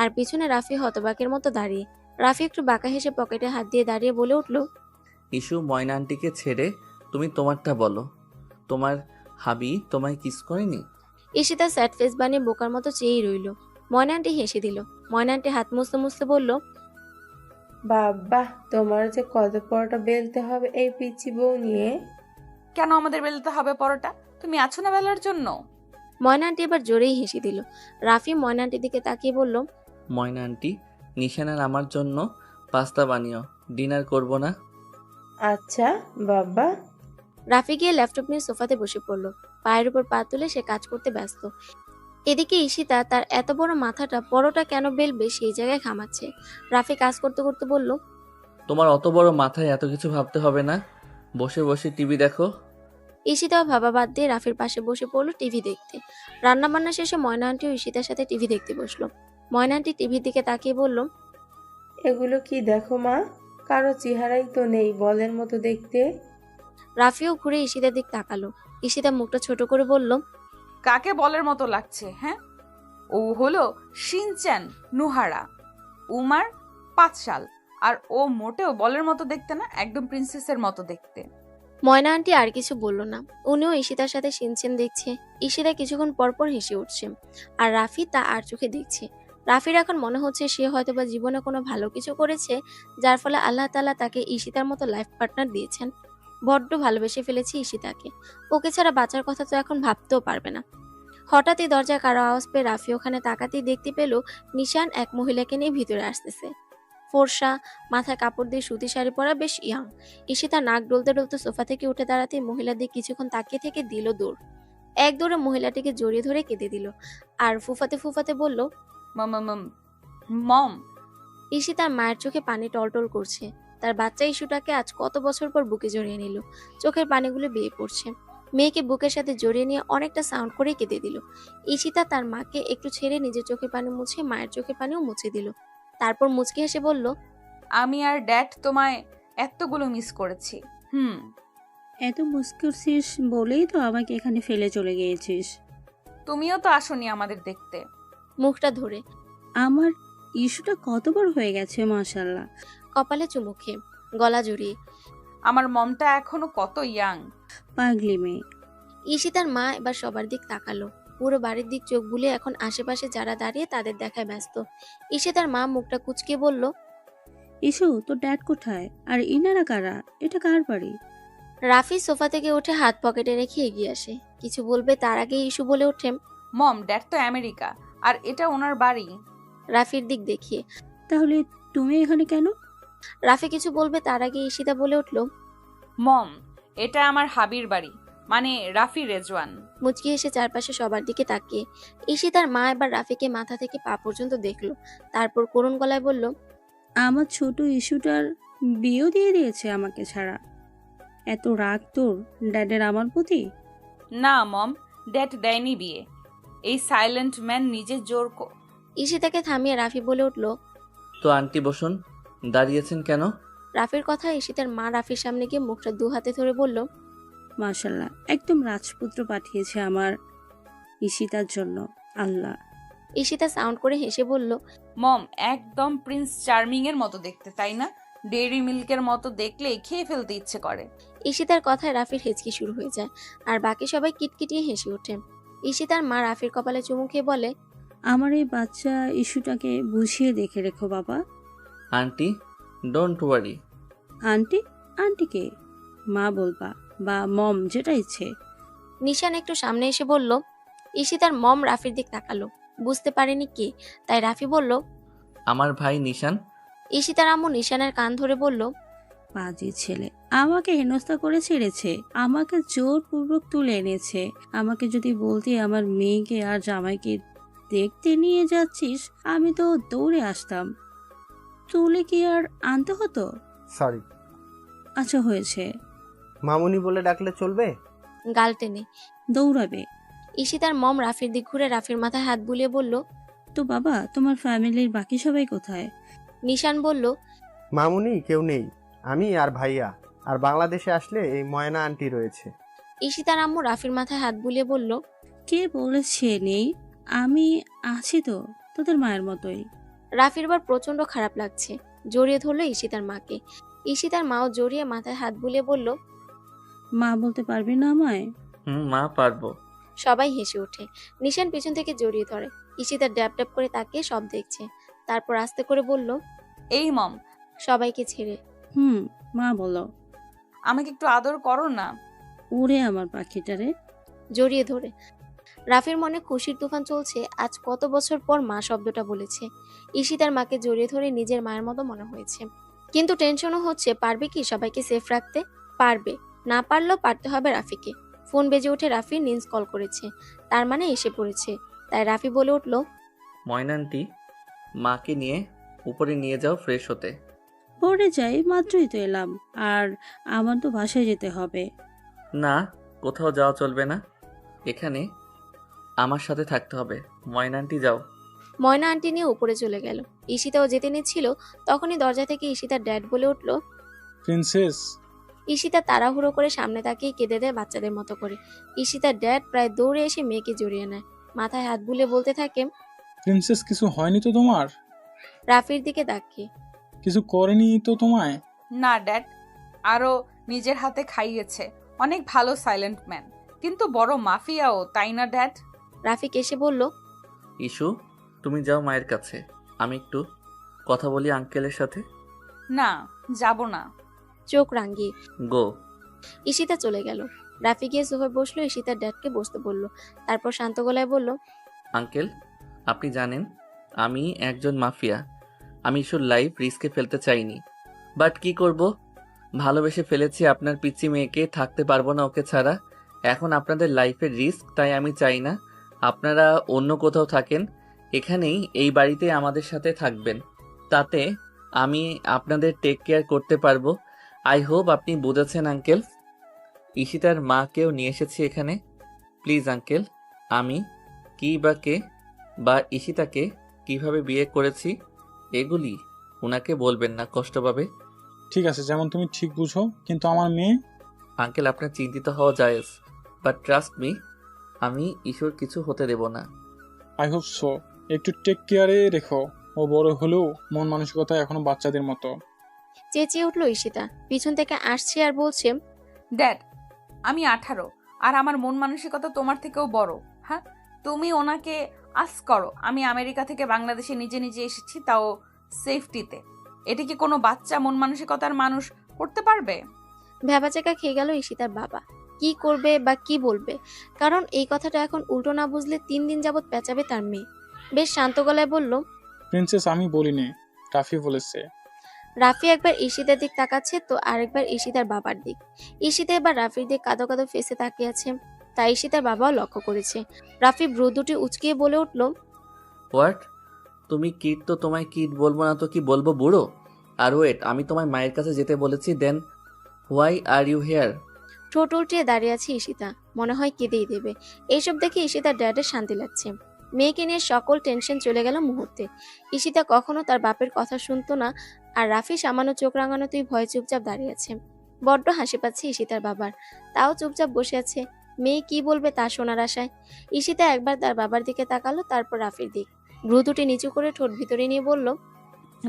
আর পিছনে রাফি হতবাকের মতো দাঁড়িয়ে। রাফি একটু বাঁকা হেসে পকেটে হাত দিয়ে দাঁড়িয়ে বলে উঠল, ইস্যু ময়না আন্টিকে ছেড়ে তুমি তোমারটা বলো। তোমার হাবি তোমায় কিস করেনি? ঈশিতা স্যাড ফেস বানিয়ে বোকার মতো চেয়েই রইল। ময়না আন্টি হেসে দিল। ময়না আন্টি হাত মুছতে মুছতে বলল, বাবা, তোমার যে কত পরোটা বেলতে হবে এই পিচি বউ নিয়ে। কেন আমাদের বেলতে হবে পরোটা? তুমি আছো না বেলার জন্য? ময়না আন্টি এবার জোরেই হেসে দিল। রাফি ময়না আন্টির দিকে তাকিয়ে বলল, ময়না আন্টি, নিশানার আমার জন্য পাস্তা বানিও, ডিনার করব না? আচ্ছা বাবা। রাফি গিয়ে ল্যাপটপ নিয়ে সোফাতে বসে পড়ল। পায়ের উপর পা তুলে সে কাজ করতে ব্যস্ত। এদিকে ঈশিতা তার এত বড় মাথাটা পরোটা কেন বেলবে সেই জায়গায় ঘামাচ্ছে। রাফি কাজ করতে করতে বলল, তোমার অত বড় মাথায় এত কিছু ভাবতে হবে না, বসে বসে টিভি দেখো। ঈশিতাও ভাবা বাদ দিয়ে রাফির পাশে বসে পড়লো টিভি দেখতে। রান্না বান্না শেষে ময়না আন্টিও ঈশিতার সাথে টিভি দেখতে বসলো। ময়না আন্টি টিভির দিকে তাকিয়ে বলল, এগুলো কি দেখো মা? কারো চেহারাই তো নেই বলের মতো দেখতে। রাফিও ঘুরে ঈশিতার দিক তাকালো। ঈশিতা মুখটা ছোট করে বলল, কাকে বলের মতো লাগছে? হ্যাঁ, ও হলো শিনচ্যান নুহারা, উমার 5 সাল। আর ও মোটেও বলের মতো দেখতে না, একদম প্রিন্সেসের মতো দেখতে। ময়না আন্টি আর কিছু বলল না। উনিও ঈশিতার সাথে শিনচেন দেখছে। ঈশিতা কিছুক্ষণ পরপর হেসে উঠছে। আর রাফি তা আর চোখে দেখছে। রাফির এখন মনে হচ্ছে সে হয়তোবা জীবনে কোনো ভালো কিছু করেছে, যার ফলে আল্লাহ তাআলা তাকে ঈশিতার মতো লাইফ পার্টনার দিয়েছেন। বড্ড ভালোবেসে ফেলেছি ঈশিতাকে। ওকে ছাড়া বাঁচার কথা তো এখন ভাবতেও পারবে না। হঠাৎই দরজায় কারো আওয়াজ পেয়ে রাফি ওখানে তাকাতেই দেখতে পেল নিশান এক মহিলাকে নিয়ে ভিতরে আসতেছে। ফর্সা, মাথায় কাপড় দিয়ে সুতি শাড়ি পরা, বেশ ইয়াং। ঈশিতা নাক ডলতে ডলতে সোফা থেকে উঠে দাঁড়াতেই মহিলার দিকে কিছুক্ষণ তাকিয়ে থেকে দিল দৌড়। এক দৌড়ে মহিলাটিকে জড়িয়ে ধরে কেঁদে দিল। আর ফুফাতে ফুফাতে বলল, মম। ঈশিতার মায়ের চোখে পানি টলটল করছে। তার বাচ্চা ইস্যুটাকে আজ কত বছর পর বুকে জড়িয়ে নিল। চোখের পানিগুলো বেয়ে পড়ছে। মেয়েকে বুকের সাথে জড়িয়ে নিয়ে অনেকটা সাউন্ড করে কেঁদে দিল। ঈশিতা তার মাকে একটু ছেড়ে নিজের চোখের পানি মুছে মায়ের চোখের পানিও মুছে দিল। তারপর মুচকি হেসে বলল, আমি আর ড্যাড তোমায় এতগুলো মিস করেছি। এত মিস করছিস বলেই তো আমাকে এখানে ফেলে চলে গিয়েছিস। তুমিও তো আসোনি আমাদের দেখতে। মুখটা ধরে, আমার ইস্যুটা কত বড় হয়ে গেছে মাশাআল্লাহ। কপালে চুমু খেয়ে, গলা জড়িয়ে। আমার মমটা এখনো কত ইয়াং। পাগলি মেয়ে। ঈশিতার মা এবার সবার দিক তাকালো। পুরো বাড়ির দিক চোখ বুলিয়ে এখন আশেপাশে যারা দাঁড়িয়ে তাদের দেখায় ব্যস্ত। ঈশিতার মা মুখটা কুঁচকে বলল, ইস্যু তোর ড্যাড কোথায়? আর ইনারা কারা? এটা কার বাড়ি? রাফি সোফা থেকে উঠে হাত পকেটে রেখে এগিয়ে আসে। কিছু বলবে তার আগে ইস্যু বলে ওঠে, মম, ড্যাড তো আমেরিকা, আর এটা ওনার বাড়ি। রাফির দিক দেখিয়ে, তাহলে তুমি এখানে কেন? রাফি কিছু বলবে তার আগে ঈশিতা বলে উঠল, মম, এটা আমার হাবির বাড়ি, মানে রাফি রেজওয়ান। মুচকি এসে চারপাশে সবার দিকে তাকিয়ে ঈশিতার মা এবার রাফিকে মাথা থেকে পা পর্যন্ত দেখলো। তারপর করুণ গলায় বলল, আমার ছোট ইস্যুটার বিয়েও দিয়ে দিয়েছে আমাকে ছাড়া। এত রাগ তোর ড্যাডের আমার প্রতি? না মম, ড্যাড দেয়নি বিয়ে। এই সাইলেন্ট ম্যান নিজে জোর ঈশিতাকে থামিয়ে রাফি বলে উঠল, তো আন্টি বসুন, দাঁড়িয়েছেন কেন? রাফির কথা ঈশিতার মা রাফির সামনে গিয়ে মুখটা দু হাতে ধরে বলল, মাশাল্লাহ, একদম রাজপুত্র পাঠিয়েছে আমার ঈশিতার জন্য আল্লাহ। ঈশিতা সাউন্ড করে হেসে বলল, মম একদম প্রিন্স চার্মিং এর মতো দেখতে, তাই না? ডেইরি মিল্কের মতো দেখলে খেয়ে ফেলতে ইচ্ছে করে। ঈশিতার কথায় রাফির হেঁচকি শুরু হয়ে যায় আর বাকি সবাই কিটকিটিয়ে হেসে ওঠে। ঈশিতার মা রাফির কপালে চুমু খেয়ে বলে, আমার এই বাচ্চা ইস্যুটাকে বুঝিয়ে দেখে রেখো বাবা। Aunty don't worry. আন্টি? আন্টিকে মা বলবা বা মম, যেটা ইচ্ছে। নিশান একটু সামনে এসে বলল। ঈশিতার মম রাফির দিক তাকালো, বুঝতে পারেনি কে, তাই রাফি বলল, আমার ভাই নিশান। ঈশিতার আম্মু নিশানের কান ধরে বলল, পাজি ছেলে, আমাকে হেনস্থা করে ছেড়েছে, আমাকে জোরপূর্বক তুলে এনেছে। আমাকে যদি বলতি আমার মেয়েকে আর জামাইকে দেখতে নিয়ে যাচ্ছিস, আমি তো দৌড়ে আসতাম। তুলে কি আর আনতে হতো? সরি। আচ্ছা হয়েছে। মামুনি বলে ডাকলে চলবে? গাল টেনে দৌড়াবে। ঈশিতার মম রাফির দিক ঘুরে রাফির মাথায় হাত বুলিয়ে বলল, তো বাবা, তোমার ফ্যামিলির বাকি সবাই কোথায়? নিশান বলল, মামুনি কেউ নেই, আমি আর ভাইয়া। আর বাংলাদেশে আসলে এই ময়না আন্টি রয়েছে। ঈশিতার আম্মু রাফির মাথায় হাত বুলিয়ে বলল, কে বলেছে নেই? আমি আছি তো, তোদের মায়ের মতোই। রাফির বার প্রচন্ড খারাপ লাগছে, জড়িয়ে ধরলো ঈশিতার মাকে। ঈশিতার মাও জড়িয়ে মাথায় হাত বুলিয়ে বলল, মা বলতে পারবি না আমায়? মা পারবো। সবাই হেসে ওঠে। নিশান পিছন থেকে জড়িয়ে ধরে। ঈশিতা ড্যাব ড্যাব করে তাকিয়ে সব দেখছে, তারপর আস্তে করে বলল, এই মম, সবাইকে ছেড়ে, মা বলো। আমাকে একটু আদর করো না। ওরে আমার পাখিটারে। জড়িয়ে ধরে। রাফির মনে খুশির তুফান চলছে, আজ কত বছর পর মা শব্দটা বলেছে। ঈশিতার মাকে জড়িয়ে ধরে নিজের মায়ের মতো মনে হয়েছে, কিন্তু টেনশনও হচ্ছে, পারবে কি সবাইকে সেফ রাখতে? পারবে না, পারলেও পারতে হবে রাফিকে। ফোন বেজে উঠে রাফি নিন্স কল করেছে, তার মানে এসে পড়েছে। তাই রাফি বলে উঠল, ময়না আন্টি, মাকে নিয়ে উপরে নিয়ে যাও ফ্রেশ হতে। পরে যাই, মাত্রই তো এলাম, আর আমার তো বাসায় যেতে হবে। না, কোথাও যাওয়া চলবে না, এখানে আমার সাথে থাকতে হবে। ময়না আন্টি যাও। ময়না আন্টি নিয়ে উপরে চলে গেল। ঈশিতাও যেতে নিচ্ছিল, তখনই দরজা থেকে ঈশিতার ড্যাড বলে উঠল, প্রিন্সেস। ঈশিতা তাড়াহুড়ো করে সামনে তাকিয়ে কেঁদে দেয় বাচ্চাদের মতো করে। ঈশিতার ড্যাড প্রায় দৌড়ে এসে মেয়েকে জড়িয়ে নেয়, মাথায় হাত বুলিয়ে বলতে থাকে, প্রিন্সেস, কিছু হয়নি তো তোমার? রাফির দিকে তাকিয়ে, কিছু করেনি তো তোমায়? না ড্যাড, আরো নিজের হাতে খাইয়েছে। অনেক ভালো সাইলেন্ট ম্যান, কিন্তু বড় মাফিয়াও, তাই না ড্যাড? রাফিক এসে বলল, ইস্যু, তুমি যাও মায়ের কাছে, আমি একটু কথা বলি আঙ্কেলের সাথে। না, যাব না। চোখ রাঙিয়ে গো। ঈশিতা চলে গেল। রাফি গিয়ে সোফায় বসলো, ঈশিতার ড্যাডকে বসতে বলল, তারপর শান্ত গলায় বলল, আঙ্কেল, আপনি জানেন আমি একজন মাফিয়া। আমি ইস্যুর লাইফ রিস্কে ফেলতে চাইনি, বাট কি করব, ভালোবেসে ফেলেছি আপনার পিচ্চি মেয়েকে, থাকতে পারবো না ওকে ছাড়া। এখন আপনাদের লাইফের রিস্ক, তাই আমি চাই না আপনারা অন্য কোথাও থাকেন, এখানেই এই বাড়িতে আমাদের সাথে থাকবেন, তাতে আমি আপনাদের টেক কেয়ার করতে পারবো। আই হোপ আপনি বুঝেছেন আঙ্কেল। ঈশিতার মাকেও নিয়ে এসেছি এখানে। প্লিজ আঙ্কেল, আমি কি বা কে বা ঈশিতাকে কিভাবে বিয়ে করেছি এগুলি ওনাকে বলবেন না, কষ্ট পাবে। ঠিক আছে, যেমন তুমি ঠিক বুঝো, কিন্তু আমার মেয়ে। আঙ্কেল, আপনার চিন্তিত হওয়া জায়েজ, বাট ট্রাস্ট মি, আমি ঈশ্বর কিছু হতে দেব না। I hope so. একটু টেক কেয়ারে রেখো, ও বড় হলেও মন মানসিকতা এখনো বাচ্চাদের মতো। চেঁচিয়ে উঠলো ঈশিতা, পিছন থেকে আসছে আর বলছে, ড্যাড, আমি 18 আর আমার মন মানসিকতা তোমার থেকেও বড়। হ্যাঁ, তুমি ওনাকে আস করো। আমি আমেরিকা থেকে বাংলাদেশে নিজে নিজে এসেছি, তাও সেফটিতে। এটা কি কোনো বাচ্চা মন মানসিকতার মানুষ করতে পারবে? ভ্যাবাচাকা খেয়ে গেল ঈশিতার বাবা। কি করবে বা কি বলবে, কারণ এই কথাটা এখন উল্টো না বুঝলে 3 দিন যাবৎ পেঁচাবে তার মেয়ে। বেশ শান্ত গলায় বলল, প্রিন্সেস, আমি বলিনি, রাফি বলেছে। রাফি একবার ঈশিতার দিক তাকাচ্ছে তো আরেকবার ঈশিতার বাবার দিক। ঈশিতা এবার রাফির দিক কাঁদো কাঁদো ফেসে তাকিয়ে আছে, তাই ঈশিতার বাবাও লক্ষ্য করেছে। রাফি ভ্রু দুটি উচকিয়ে বলে উঠল, হোয়াট? তুমি কিড তো তোমায় কিড বলবো না তো কি বলবো, বুড়ো? আর ওয়েট, আমি তোমার মায়ের কাছে যেতে বলেছি, then why are you here? ঠোঁট উল্টিয়ে দাঁড়িয়ে আছে ঈশিতা, মনে হয় কেঁদেই দেবে। এইসব দেখে ঈশিতার ড্যাডের শান্তি লাগছে। মেয়েকে নিয়ে সকল টেনশন চলে গেল মুহূর্তে। ঈশিতা কখনো তার বাপের কথা শুনতো না, আর রাফি সামান্য চোখ রাঙানোতেই ভয়ে চুপচাপ দাঁড়িয়ে আছে। বড্ড হাসি পাচ্ছে ঈশিতার বাবার, তাও চুপচাপ বসে আছে। মেয়ে কি বলবে তা শোনার আশায়। ঈশিতা একবার তার বাবার দিকে তাকালো, তারপর রাফির দিক। ভ্রু দুটি নিচু করে ঠোঁট ভিতরে নিয়ে বলল,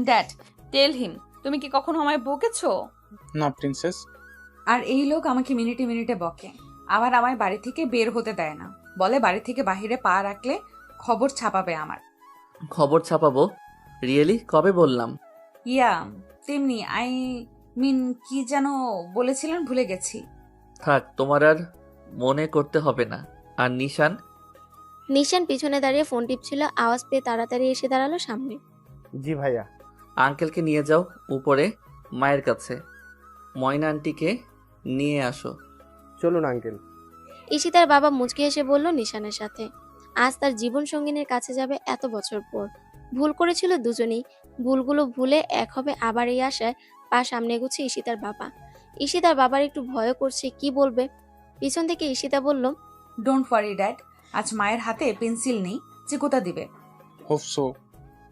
ড্যাড, টেল হিম, তুমি কি কখনো আমায় বকেছো? না প্রিন্সেস। আর এই লোক আমাকে মিনিটে মিনিটে বকে, আবার আমায় বাড়ি থেকে বের হতে দেয় না, বলে বাড়ি থেকে বাহিরে পা রাখলে খবর ছাপাবে আমার। খবর ছাপাবো? রিয়েলি? কবে বললাম? ইয়া, তেমনি আই মিন কি যেন বলেছিলেন, ভুলে গেছি। থাক, তোমার আর মনে করতে হবে না। আর নিশান? নিশান পিছনে দাঁড়িয়ে ফোন টিপছিল, আওয়াজ পেয়ে তাড়াতাড়ি এসে দাঁড়ালো সামনে। জি ভাইয়া। আঙ্কেলকে নিয়ে যাও উপরে মায়ের কাছে, ময়না আন্টিকে নিয়ে আসো। চলুন আঙ্কেল। ঈশিতার বাবা মুচকি এসে বলল নিশানের সাথে। আজ তার জীবন সঙ্গিনীর কাছে যাবে এত বছর পর। ভুল করেছিল দুজনেই, ভুলগুলো ভুলে এক হবে আবার এই আশায় পা সামনে এগুচ্ছে ঈশিতার বাবা। ঈশিতার বাবার একটু ভয় করছে, কি বলবে। পিছন থেকে ঈশিতা বলল, ডোন্ট ওয়ারি ড্যাড, আজ মায়ের হাতে পেন্সিল নেই যে কোথা দিবে। Hope so.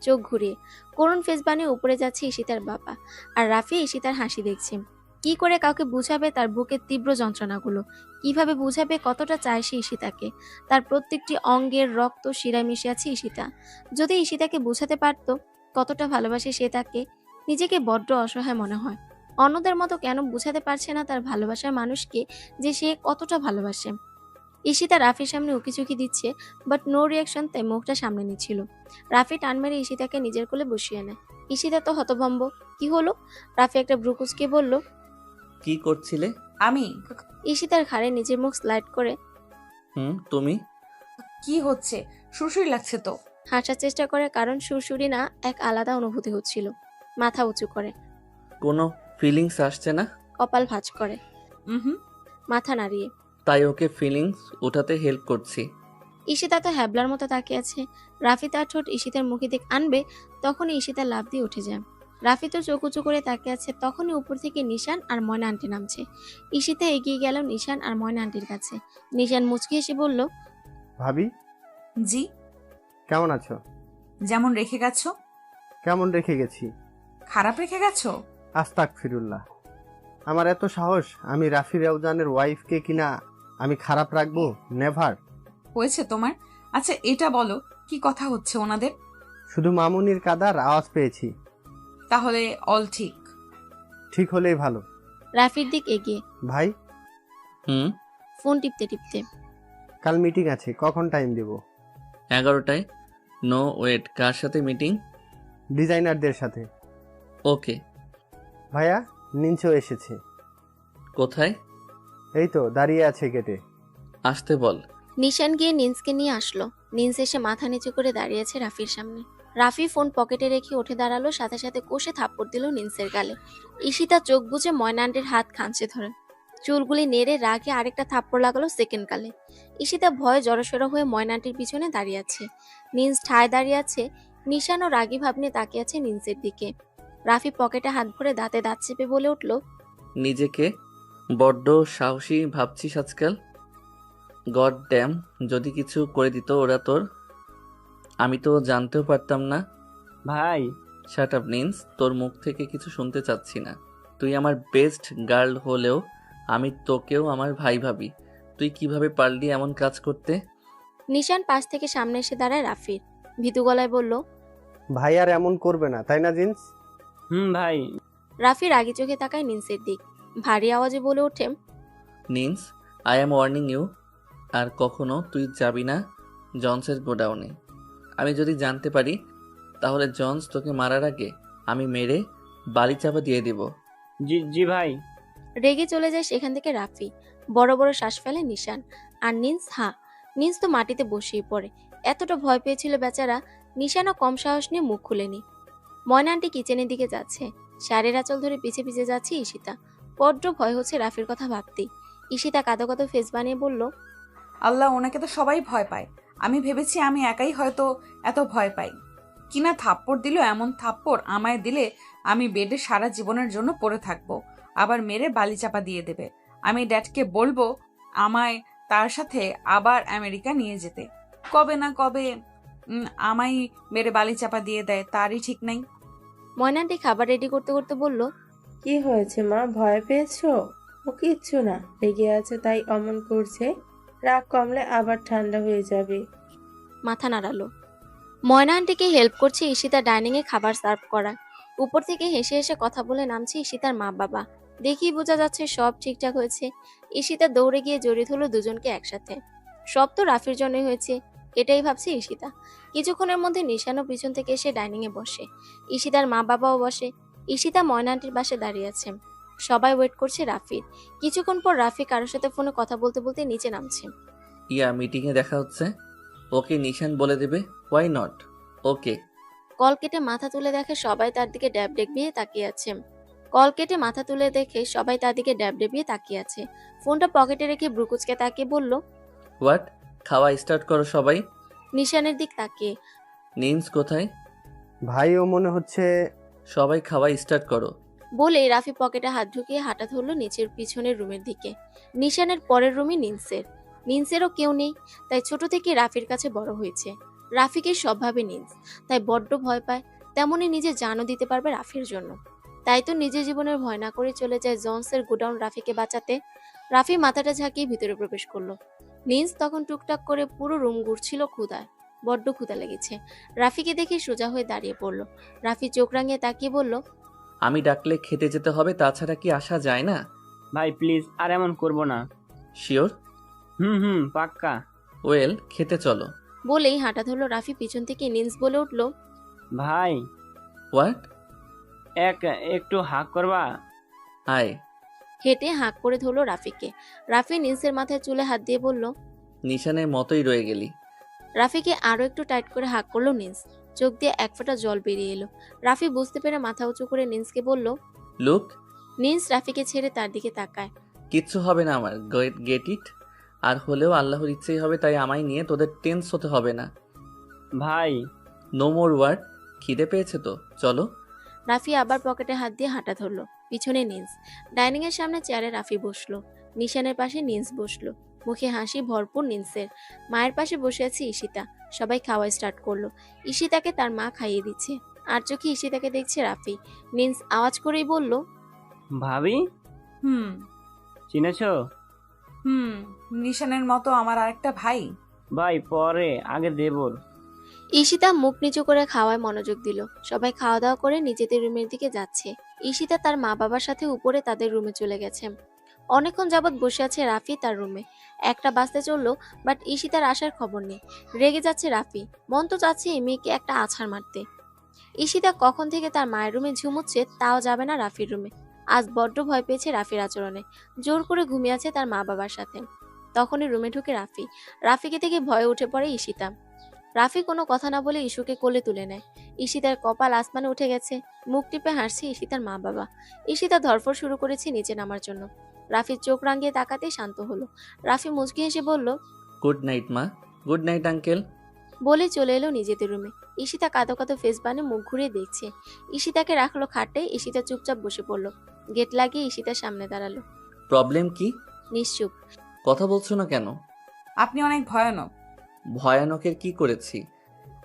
চোখ ঘুরিয়ে করুণ ফেস বানিয়ে উপরে যাচ্ছে ঈশিতার বাবা, আর রাফি ঈশিতার হাসি দেখছে। কি করে কাউকে বুঝাবে তার বুকের তীব্র যন্ত্রণাগুলো, কিভাবে বুঝাবে কতটা চায় সে ঈশিতাকে। তার প্রত্যেকটি অঙ্গের রক্ত শিরায় মিশে আছে ঈশিতা। যদি ঈশিতাকে বুঝাতে পারতো কতটা ভালোবাসে সে তাকে, নিজেকে বড্ড অসহায় মনে হয়। অন্যদের মতো কেন বুঝাতে পারছে না তার ভালোবাসার মানুষকে যে সে কতটা ভালোবাসে। ঈশিতা রাফির সামনে উকিঝুঁকি দিচ্ছে, বাট নো রিয়াকশন, তাই মুখটা সামনে নিচ্ছিল। রাফি টান মেরে ঈশিতাকে নিজের কোলে বসিয়ে নেয়। ঈশিতা তো হতভম্ব, কি হলো। রাফি একটা ভ্রুকুচকে বলল, কি করছিলে? আমি? ঈশিতার ঘাড়ে নিজের মুখ স্লাইড করে, তুমি? কি হচ্ছে? সুরসুরি লাগছে তো। হাসার চেষ্টা করে, কারণ সুরসুরি না, এক আলাদা অনুভূতি হচ্ছিল। মাথা উঁচু করে, কোনো ফিলিংস আসছে না? কপাল ভাঁজ করে, হুম, মাথা নাড়িয়ে। তাই ওকে ফিলিংস উঠাতে হেল্প করছি। ঈশিতা তো হ্যাবলার মতো তাকিয়ে আছে। রাফি তার ঠোঁট ঈশিতার মুখে দিক আনবে, তখনই ঈশিতা লাফ দিয়ে উঠে যায়। রাফি তো চোখ উঁচু করে তাকিয়ে আছে, তখনই উপর থেকে নিশান আর ময়না আন্টি নামছে। ঈশিতা এগিয়ে গেল নিশান আর ময়না আন্টির কাছে। নিশান মুচকি হেসে বলল, ভাবি। জি। কেমন আছো? যেমন রেখে গেছো। কেমন রেখে গেছি? খারাপ রেখে গেছো? আস্তাগফিরুল্লাহ। আমার এত সাহস, আমি রাফি রেওজানের ওয়াইফকে কিনা আমি খারাপ রাখবো? নেভার। হয়েছে তোমার? আচ্ছা এটা বলো, কি কথা হচ্ছে ওনাদের? শুধু মামুনির কাদার আওয়াজ পেয়েছি। তাহলে অল ঠিক? ঠিক হলেই ভালো। রাফির দিক এগিয়ে, ভাই। ফোন টিপতে টিপতে, কাল মিটিং আছে, কখন টাইম দেব? 11টায়। নো ওয়েট, কার সাথে মিটিং? ডিজাইনারদের সাথে। ওকে। ভাইয়া, নিঞ্চো এসেছে। কোথায়? এই তো দাঁড়িয়ে আছে গেটে। আসতে বল। নিশান গিয়ে নিন্সকে নিয়ে আসলো। নিন্স এসে মাথা নিচু করে দাঁড়িয়ে আছে রাফির সামনে। রাফি ফোন পকেটে রেখে উঠে দাঁড়ালো, সাথে সাথে কষে থাপ্পড় দিল নিন্সের গালে। ঈশিতা চোখ বুজে ময়না আন্টির হাত খাঁচে ধরে চুলগুলি নেড়ে রাগে আরেকটা থাপ্পড় লাগালো সেকেন্ড গালে। ঈশিতা ভয়ে জড়সড় হয়ে ময়না আন্টির পিছনে দাঁড়িয়ে আছে। নিন্স ঠায় দাঁড়িয়ে আছে। নিশান ও রাগী ভাব নিয়ে তাকিয়ে আছে নিন্সের দিকে। রাফি পকেটে হাত ভরে দাঁতে দাঁত চেপে বলে উঠল, নিজেকে বড্ড সাহসী ভাবছিস আজকাল। গড ড্যাম, যদি কিছু করে দিত ওরা তোর, আমি তো জানতেও পারতাম না। ভাই। শাট আপ নিন্স, তোর মুখ থেকে কিছু শুনতে চাচ্ছি না। তুই আমার বেস্ট গার্ল হলেও আমি তোকেও আমার ভাই ভাবি। তুই কিভাবে পারলি এমন কাজ করতে? নিশান পাশ থেকে সামনে এসে দাঁড়ায় রাফির। ভীতু গলায় বলল, ভাই আর এমন করবে না, তাই না জিন্স? ভাই। রাফি রাগি চোখে তাকায় নিন্সের দিক, ভারী আওয়াজে বলে ওঠে, নিন্স, আই অ্যাম ওয়ার্নিং ইউ, আর কখনো তুই যাবি না জনসের গোডাউনে। আমি যদি জানতে পারি তাহলে জনস তোকে মারার আগে আমি মেরে বালি চাপা দিয়ে দিব। জি জি ভাই। রেগে চলে যায় সেখান থেকে রাফি। বড় বড় শ্বাস ফেলে নিশান। আর নিন্স নিন্স তো মাটিতে বসিয়ে পড়ে। এতটা ভয় পেয়েছিল বেচারা। নিশানও কম সাহস নিয়ে মুখ খুলেনি। ময়না আন্টি কিচেনের দিকে যাচ্ছে। শাড়ির আঁচল ধরে পিছে পিছে যাচ্ছে ঈশিতা। বড্ড ভয় হচ্ছে রাফির কথা ভাবতেই। ঈশিতা কাঁদো কাঁদো ফেস বানিয়ে বলল, আল্লাহ, ওনাকে তো সবাই ভয় পায়। আমি ভেবেছি আমি একাই হয়তো এত ভয় পাই। কিনা থাপ্পড় দিল, এমন থাপ্পড় আমায় দিলে আমি বেডে সারা জীবনের জন্য পড়ে থাকবো। আবার মেরে বালি চাপা দিয়ে দেবে। আমি ড্যাডকে বলবো আমায় তার সাথে আবার আমেরিকা নিয়ে যেতে। কবে না কবে আমায় মেরে বালি চাপা দিয়ে দেয়, তারই ঠিক নাই। ময়নান্টি খাবার রেডি করতে করতে বলল, কি হয়েছে মা, ভয় পেয়েছো? ও কিচ্ছু না, রেগে আছে তাই অমন করছে। রাগ কমলে আবার ঠান্ডা হয়ে যাবে। মাথা নাড়ালো। ময়না আন্টিকে হেল্প করছে ঈশিতা ডাইনিংয়ে খাবার সার্ভ করা। উপর থেকে হেসে হেসে কথা বলে নামছে ঈশিতার মা বাবা। দেখেই বোঝা যাচ্ছে সব ঠিকঠাক হয়েছে। ঈশিতা দৌড়ে গিয়ে জড়িয়ে ধরলো দুজনকে একসাথে। সব তো রাফির জন্যই হয়েছে, এটাই ভাবছে ঈশিতা। কিছুক্ষণের মধ্যে নিশানও পিছন থেকে এসে ডাইনিংয়ে বসে। ঈশিতার মা বাবাও বসে। ঈশিতা ময়না আন্টির পাশে দাঁড়িয়ে আছে। সবাই ওয়েট করছে রাফির। কিছুক্ষণ পর রাফি কারোর সাথে ফোনে কথা বলতে বলতে নিচে নামছে। মিটিংয়ে দেখা হচ্ছে। ওকে নিশান বলে দেবে, ওয়াই নট? ওকে। কল কেটে মাথা তুলে দেখে সবাই তার দিকে ড্যাব ডেবিয়ে তাকিয়ে আছে। কল কেটে মাথা তুলে দেখে সবাই তার দিকে ড্যাব ডেবিয়ে তাকিয়ে আছে। ফোনটা পকেটে রেখে ব্রুকুচকে তাকিয়ে বলল, হোয়াট? খাওয়া স্টার্ট করো সবাই। নিশানের দিক তাকিয়ে। নিন্স কোথায়? ভাই ও মনে হচ্ছে। সবাই খাওয়া স্টার্ট করো। বলেই রাফি পকেটে হাত ঢুকিয়ে হাঁটা ধরল নিচের পিছনের রুমের দিকে। নিশানের পরের রুমই নিন্সেরও কেউ নেই, তাই ছোট থেকে রাফির কাছে বড় হয়েছে। রাফিকে স্বভাবে নিন্স, তাই বড্ড ভয় পায়। তেমনি নিজে জানও দিতে পারবে রাফির জন্য। তাই তো নিজের জীবনের ভয় না করে চলে যায় জনসের গোডাউন রাফিকে বাঁচাতে। রাফি মাথাটা ঝাঁকিয়ে ভিতরে প্রবেশ করলো। নিন্স তখন টুকটাক করে পুরো রুম ঘুরছিল ক্ষুধায়। বড্ড ক্ষুধা লেগেছে। রাফিকে দেখে সোজা হয়ে দাঁড়িয়ে পড়ল। রাফি চোখ রাঙিয়ে তাকিয়ে বলল, আমি ডাকলে খেতে যেতে হবে, তাছাড়া কি আসা যায় না? ভাই প্লিজ আর এমন করবো না। শিওর? হুম পাক্কা। ওয়েল, খেতে চলো। বলেই হাঁটা ধরলো রাফি পিছন থেকে। নিন্স বলে উঠল, ভাই হোয়াট? একটু হাক করবা? হাই। হেঁটে হাঁক করে ধরলো রাফিকে। রাফি নিন্সের মাথায় চুলে হাত দিয়ে বলল, নিশানের মতোই রয়ে গেলি। রাফিকে আরো একটু টাইট করে হাঁক করলো নিন্স। চোখ দিয়ে এক ফোঁটা জল বেরিয়ে এলো। রাফি বুঝতে পেরে মাথা উঁচু করে নিন্সকে বলল, লুক। নিন্স রাফিকে ছেড়ে তার দিকে তাকায়। কিচ্ছু হবে না আমার, গেট ইট। আর হলেও আল্লাহর ইচ্ছেই হবে, তাই আমায় নিয়ে তোদের টেন্স হতে হবে না। ভাই নো মোর ওয়ার্ড। খিদে পেয়েছে তো, চলো। রাফি আবার পকেটে হাত দিয়ে হাঁটা ধরলো। পিছনে নিন্স। ডাইনিং এর সামনে চেয়ারে রাফি বসলো। নিশানের পাশে নিন্স বসলো। মুখে হাসি ভরপুর নিন্সের। মায়ের পাশে বসে আছে ঈশিতা। সবাই খাওয়া স্টার্ট করলো। ঈশিতাকে তার মা খাইয়ে দিচ্ছে। আর চোখে ঈশিতাকে দেখছে রাফি। নিন্স আওয়াজ করেই বলল, ভাবি হুম চিনেছো? নিশানের মতো আমার আরেকটা ভাই। ভাই পরে, আগে দেবর। ঈশিতা মুখ নিচু করে খাওয়ায় মনোযোগ দিল। সবাই খাওয়া দাওয়া করে নিজেদের রুমের দিকে যাচ্ছে। ঈশিতা তার মা বাবার সাথে উপরে তাদের রুমে চলে গেছে। অনেকক্ষণ যাবৎ বসে আছে রাফি তার রুমে। একটা বাজতে চললো, বাট ঈশিতার আসার খবর নেই। রেগে যাচ্ছে রাফি। মন তো চাচ্ছে এই মেয়েকে একটা আছাড় মারতে। ঈশিতা কখন থেকে তার মায়ের রুমে ঝুমুচ্ছে, তাও যাবে না রাফির রুমে। আজ বড্ড ভয় পেয়েছে রাফির আচরণে। জোর করে ঘুমিয়ে আছে তার মা বাবার সাথে। তখনই রুমে ঢুকে রাফিকে দেখে ভয়ে উঠে পড়ে ঈশিতা। রাফি কোনো কথা না বলে ইস্যুকে কোলে তুলে নেয়। ঈশিতার কপাল আসমানে উঠে গেছে। মুখ টিপে হাসছে ঈশিতার মা বাবা। ঈশিতা ধরফর শুরু করেছে নিচে নামার জন্য। রাফির চোখ রাঙিয়ে তাকাতেই শান্ত হলো। রাফি মুচকি হেসে বলল, গুড নাইট মা। Good night uncle. বলে চলে এলো নিজেদের রুমে। ঈশিতা কাঁদো কাঁদো ফেস বানিয়ে মুখ ঘুরিয়ে দেখছে। ঈশিতাকে রাখলো খাটে। ঈশিতা চুপচাপ বসে পড়লো। গেট লাগিয়ে ঈশিতার সামনে দাঁড়ালো। প্রবলেম কি? নিশ্চুপ। কথা বলছো না কেন? আপনি অনেক ভয়ানক। ভয়ানকের কি করেছি?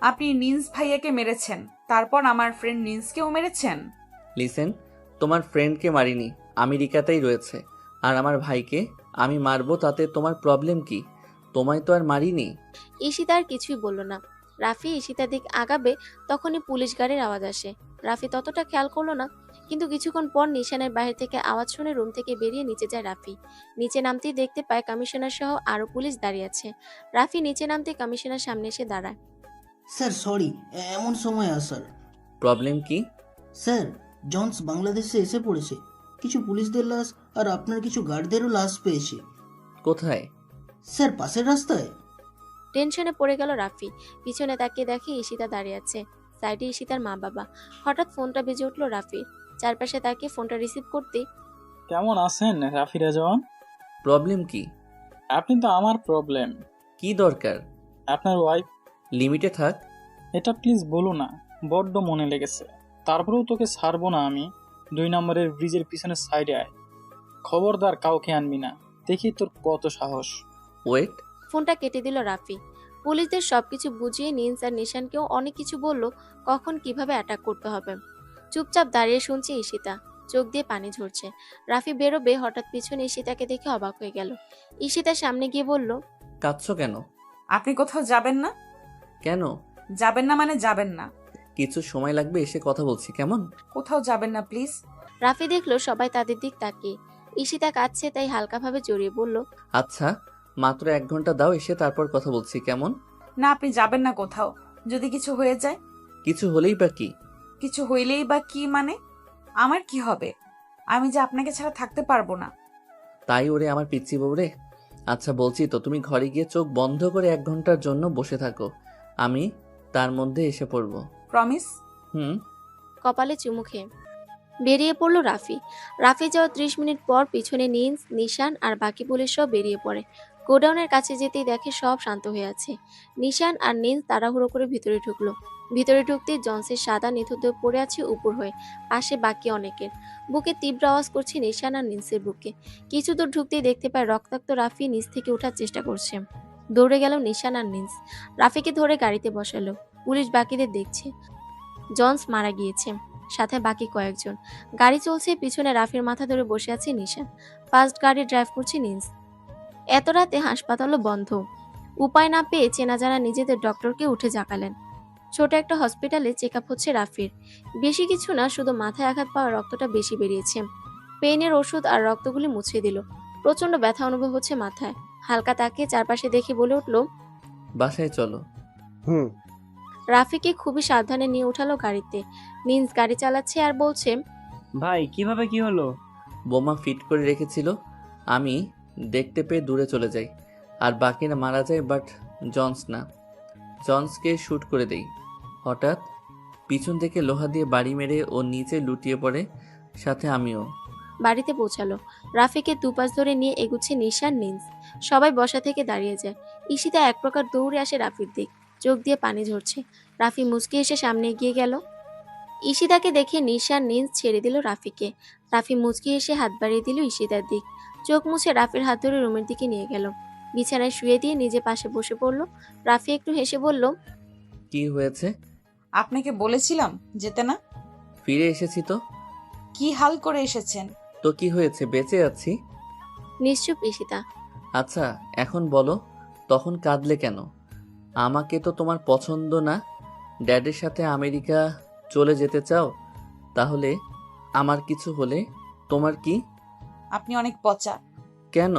আপনি নিন্স ভাইয়াকে মেরেছেন, তারপর আমার ফ্রেন্ড নিন্সকেও মেরেছেন। লিসেন, তোমার ফ্রেন্ডকে মারিনি, আমেরিকাতেই রয়েছে। আর আমার ভাইকে আমি মারবো, তাতে তোমার প্রবলেম কি? তোমায় তো আর মারিনি। ঈশিতা আর কিছুই বলল না। রাফি ঈশিতার দিক আগাবে, তখনই পুলিশ গাড়ির আওয়াজ আসে। রাফি ততটা খেয়াল করলো না, কিন্তু কিছুক্ষণ পর নিশানের বাইরে থেকে আওয়াজ শুনে রুম থেকে বেরিয়ে নিচে যায় রাফি। নিচে নামতেই দেখতে পায় কমিশনার সহ আরো পুলিশ দাঁড়িয়ে আছে। রাফি নিচে নামতে কমিশনার সামনে এসে দাঁড়ায়। স্যার সরি, এমন সময় আসার। প্রবলেম কি? স্যার, জনস বাংলাদেশে এসে পড়েছে। কিছু পুলিশদের লাশ আর আপনার কিছু গার্ডদেরও লাশ পেয়েছে। কোথায়? স্যার পাশের রাস্তায়। টেনশনে পড়ে গেল রাফি। পিছনে তাকিয়ে দেখে ঈশিতা দাঁড়িয়ে আছে। সাইডে ঈশিতার মা বাবা। হঠাৎ ফোনটা বেজে উঠলো রাফির। চারপাশে তাকিয়ে ফোনটা রিসিভ করতেই, কেমন আছেন রাফি রেজওয়ান? প্রবলেম কি? আপনি তো আমার প্রবলেম। কি দরকার? আপনার ওয়াইফ। লিমিটে থাক। এটা প্লিজ বলো না। বড্ড মনে লেগেছে। তারপরেও তোকে ছাড়বো না আমি। 2 নম্বরের ব্রিজের পিছনের সাইডে আয়। খবরদার কাউকে আনবি না। দেখি তোর কত সাহস। ওয়েট। ফোনটা কেটে দিল রাফি। পুলিশদের সবকিছু বুঝিয়ে নিন্স আর নিশানকেও অনেক কিছু বলল, কখন কিভাবে অ্যাটাক করতে হবে। চুপচাপ দাঁড়িয়ে শুনছে ঈশিতা, চোখ দিয়ে পানি ঝরছে। রাফি বেরোবে হঠাৎ পিছনে ঈশিতাকে দেখে অবাক হয়ে গেল। ঈশিতা সামনে গিয়ে বলল, কাঁদছো কেন? আপনি কোথাও যাবেন না? কেন? যাবেন না মানে যাবেন না। কিছু সময় লাগবে, এসে কথা বলছি, কেমন? কোথাও যাবেন না প্লিজ। রাফি দেখলো সবাই তাদের দিক তাকিয়ে। ঈশিতা কাঁদছে তাই হালকাভাবে জড়িয়ে বলল, আচ্ছা, মাত্র 1 ঘন্টা দাও, এসে তারপর কথা বলছি, কেমন? না, আপনি যাবেন না কোথাও। যদি কিছু হয়ে যায়? কিছু হলেই বা কি? কিছু হইলেই বা কি মানে? আমার কি হবে? আমি যে আপনাকে ছাড়া থাকতে পারবো না। তাই ওরে আমার পিচ্চি বউ রে। আচ্ছা বলছি তো, তুমি ঘরে গিয়ে চোখ বন্ধ করে 1 ঘন্টার জন্য বসে থাকো, আমি তার মধ্যে এসে পড়বো। প্রমিস? হুম। কপালে চুমু খেয়ে বেরিয়ে পড়ল রাফি। রাফি যাওয়ার 30 মিনিট পর পিছনে নিন্স, নিশান আর বাকি পুলিশ সব বেরিয়ে পড়ে। গোডাউনের কাছে যেতেই দেখে সব শান্ত হয়ে আছে। নিশান আর নিন্স তাড়াহুড়ো করে ভিতরে ঢুকলো। ভিতরে ঢুকতেই জন্সের সাদা নিথুদেহ পড়ে আছে উপর হয়ে, পাশে বাকি অনেকের। বুকে তীব্র আওয়াজ করছে নিশান আর নিন্সের বুকে। কিছু দূর ঢুকতেই দেখতে পায় রক্তাক্ত রাফি নিচ থেকে ওঠার চেষ্টা করছে। দৌড়ে গেল নিশান আর নিন্স, রাফিকে ধরে গাড়িতে বসালো। পুলিশ বাকিদের দেখছে। জন্স মারা গিয়েছে, সাথে বাকি কয়েকজন। গাড়ি চলছে, পিছনে রাফির মাথা ধরে বসে আছে নিশান। ফার্স্ট গাড়ি ড্রাইভ করছে নিন্স। এত রাতে হাসপাতালও বন্ধ। উপায় না পেয়ে চেনা জানা নিজেদের ডক্টরকে উঠে জাগালেন। ছোট একটা হসপিটালে চেক আপ হচ্ছে রাফির। বেশি কিছু না, শুধু মাথায় আঘাত পাওয়া রক্তটা বেশি বেরিয়েছে। পেইনের ওষুধ আর রক্তগুলি মুছিয়ে দিল। প্রচন্ড ব্যথা অনুভব হচ্ছে মাথায়। হালকা তাকিয়ে চারপাশে দেখে বলে উঠল, বাসায় চলো। হুম। রাফিকে খুবই সাবধানে নিয়ে উঠালো গাড়িতে। নিন্স গাড়ি চালাচ্ছে আর বলছে, ভাই কিভাবে কি হলো? বোমা ফিট করে রেখেছিল, আমি দেখতে পেয়ে দূরে চলে যাই, আর বাকিরা মারা যায়, বাট জন্স না। জন্সকে শ্যুট করে দেই। হঠাৎ পিছন থেকে লোহা দিয়ে বাড়ি মেরে ও নিচে লুটিয়ে পড়ে, সাথে আমিও। বাড়িতে পৌঁছালো। রাফিকে দুপাশ ধরে নিয়ে এগুচ্ছে নিশান, নিন্স। সবাই বসা থেকে দাঁড়িয়ে যায়। ঈশিতা এক প্রকার দৌড়ে আসে রাফির দিক, চোখ দিয়ে পানি ঝরছে। রাফি মুচকি এসে সামনে এগিয়ে গেল। ঈশিতাকে দেখে নিশান, নিন্স ছেড়ে দিল রাফিকে। রাফি মুচকি এসে হাত বাড়িয়ে দিল ঈশিতার দিক। চোখ মুছে রাফির হাত ধরে রুমের দিকে নিয়ে গেল। বিছানায় শুয়ে দিয়ে নিজে পাশে বসে পড়ল। রাফি একটু হেসে বলল, কি হয়েছে? আপনাকে বলেছিলাম যেতে না। ফিরে এসেছি তো। কি হাল করে এসেছেন? তো কি হয়েছে, বেঁচে আছি। নিশ্চুপ ঈশিতা। আচ্ছা এখন বলো, তখন কাঁদলে কেন? আমাকে তো তোমার পছন্দ না। ড্যাডের সাথে আমেরিকা চলে যেতে চাও? তাহলে আমার কিছু হলে তোমার কি? আপনি অনেক পচা। কেন?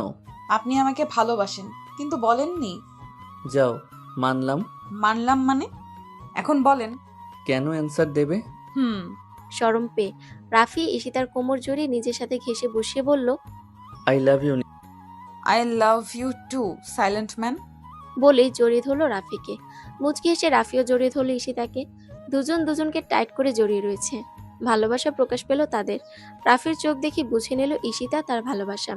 আপনি আমাকে ভালোবাসেন কিন্তু বলেননি। যাও, মানলাম। মানলাম মানে? এখন বলেন। কেন অ্যান্সার দেবে? শরম পেয়ে রাফি ঈশিতার কোমর জড়িয়ে নিজের সাথে ঘেঁষে বসিয়ে বলল, I love you. I love you too, silent man. বলেই জড়িয়ে ধরলো রাফিকে। মুচকি এসে রাফিও জড়িয়ে ধরলো ঈশিতাকে। দুজন দুজনকে টাইট করে জড়িয়ে রয়েছে। ভালোবাসা প্রকাশ পেল তাদের। রাফির চোখ দেখে বুঝে নিল ঈশিতা তার ভালোবাসা।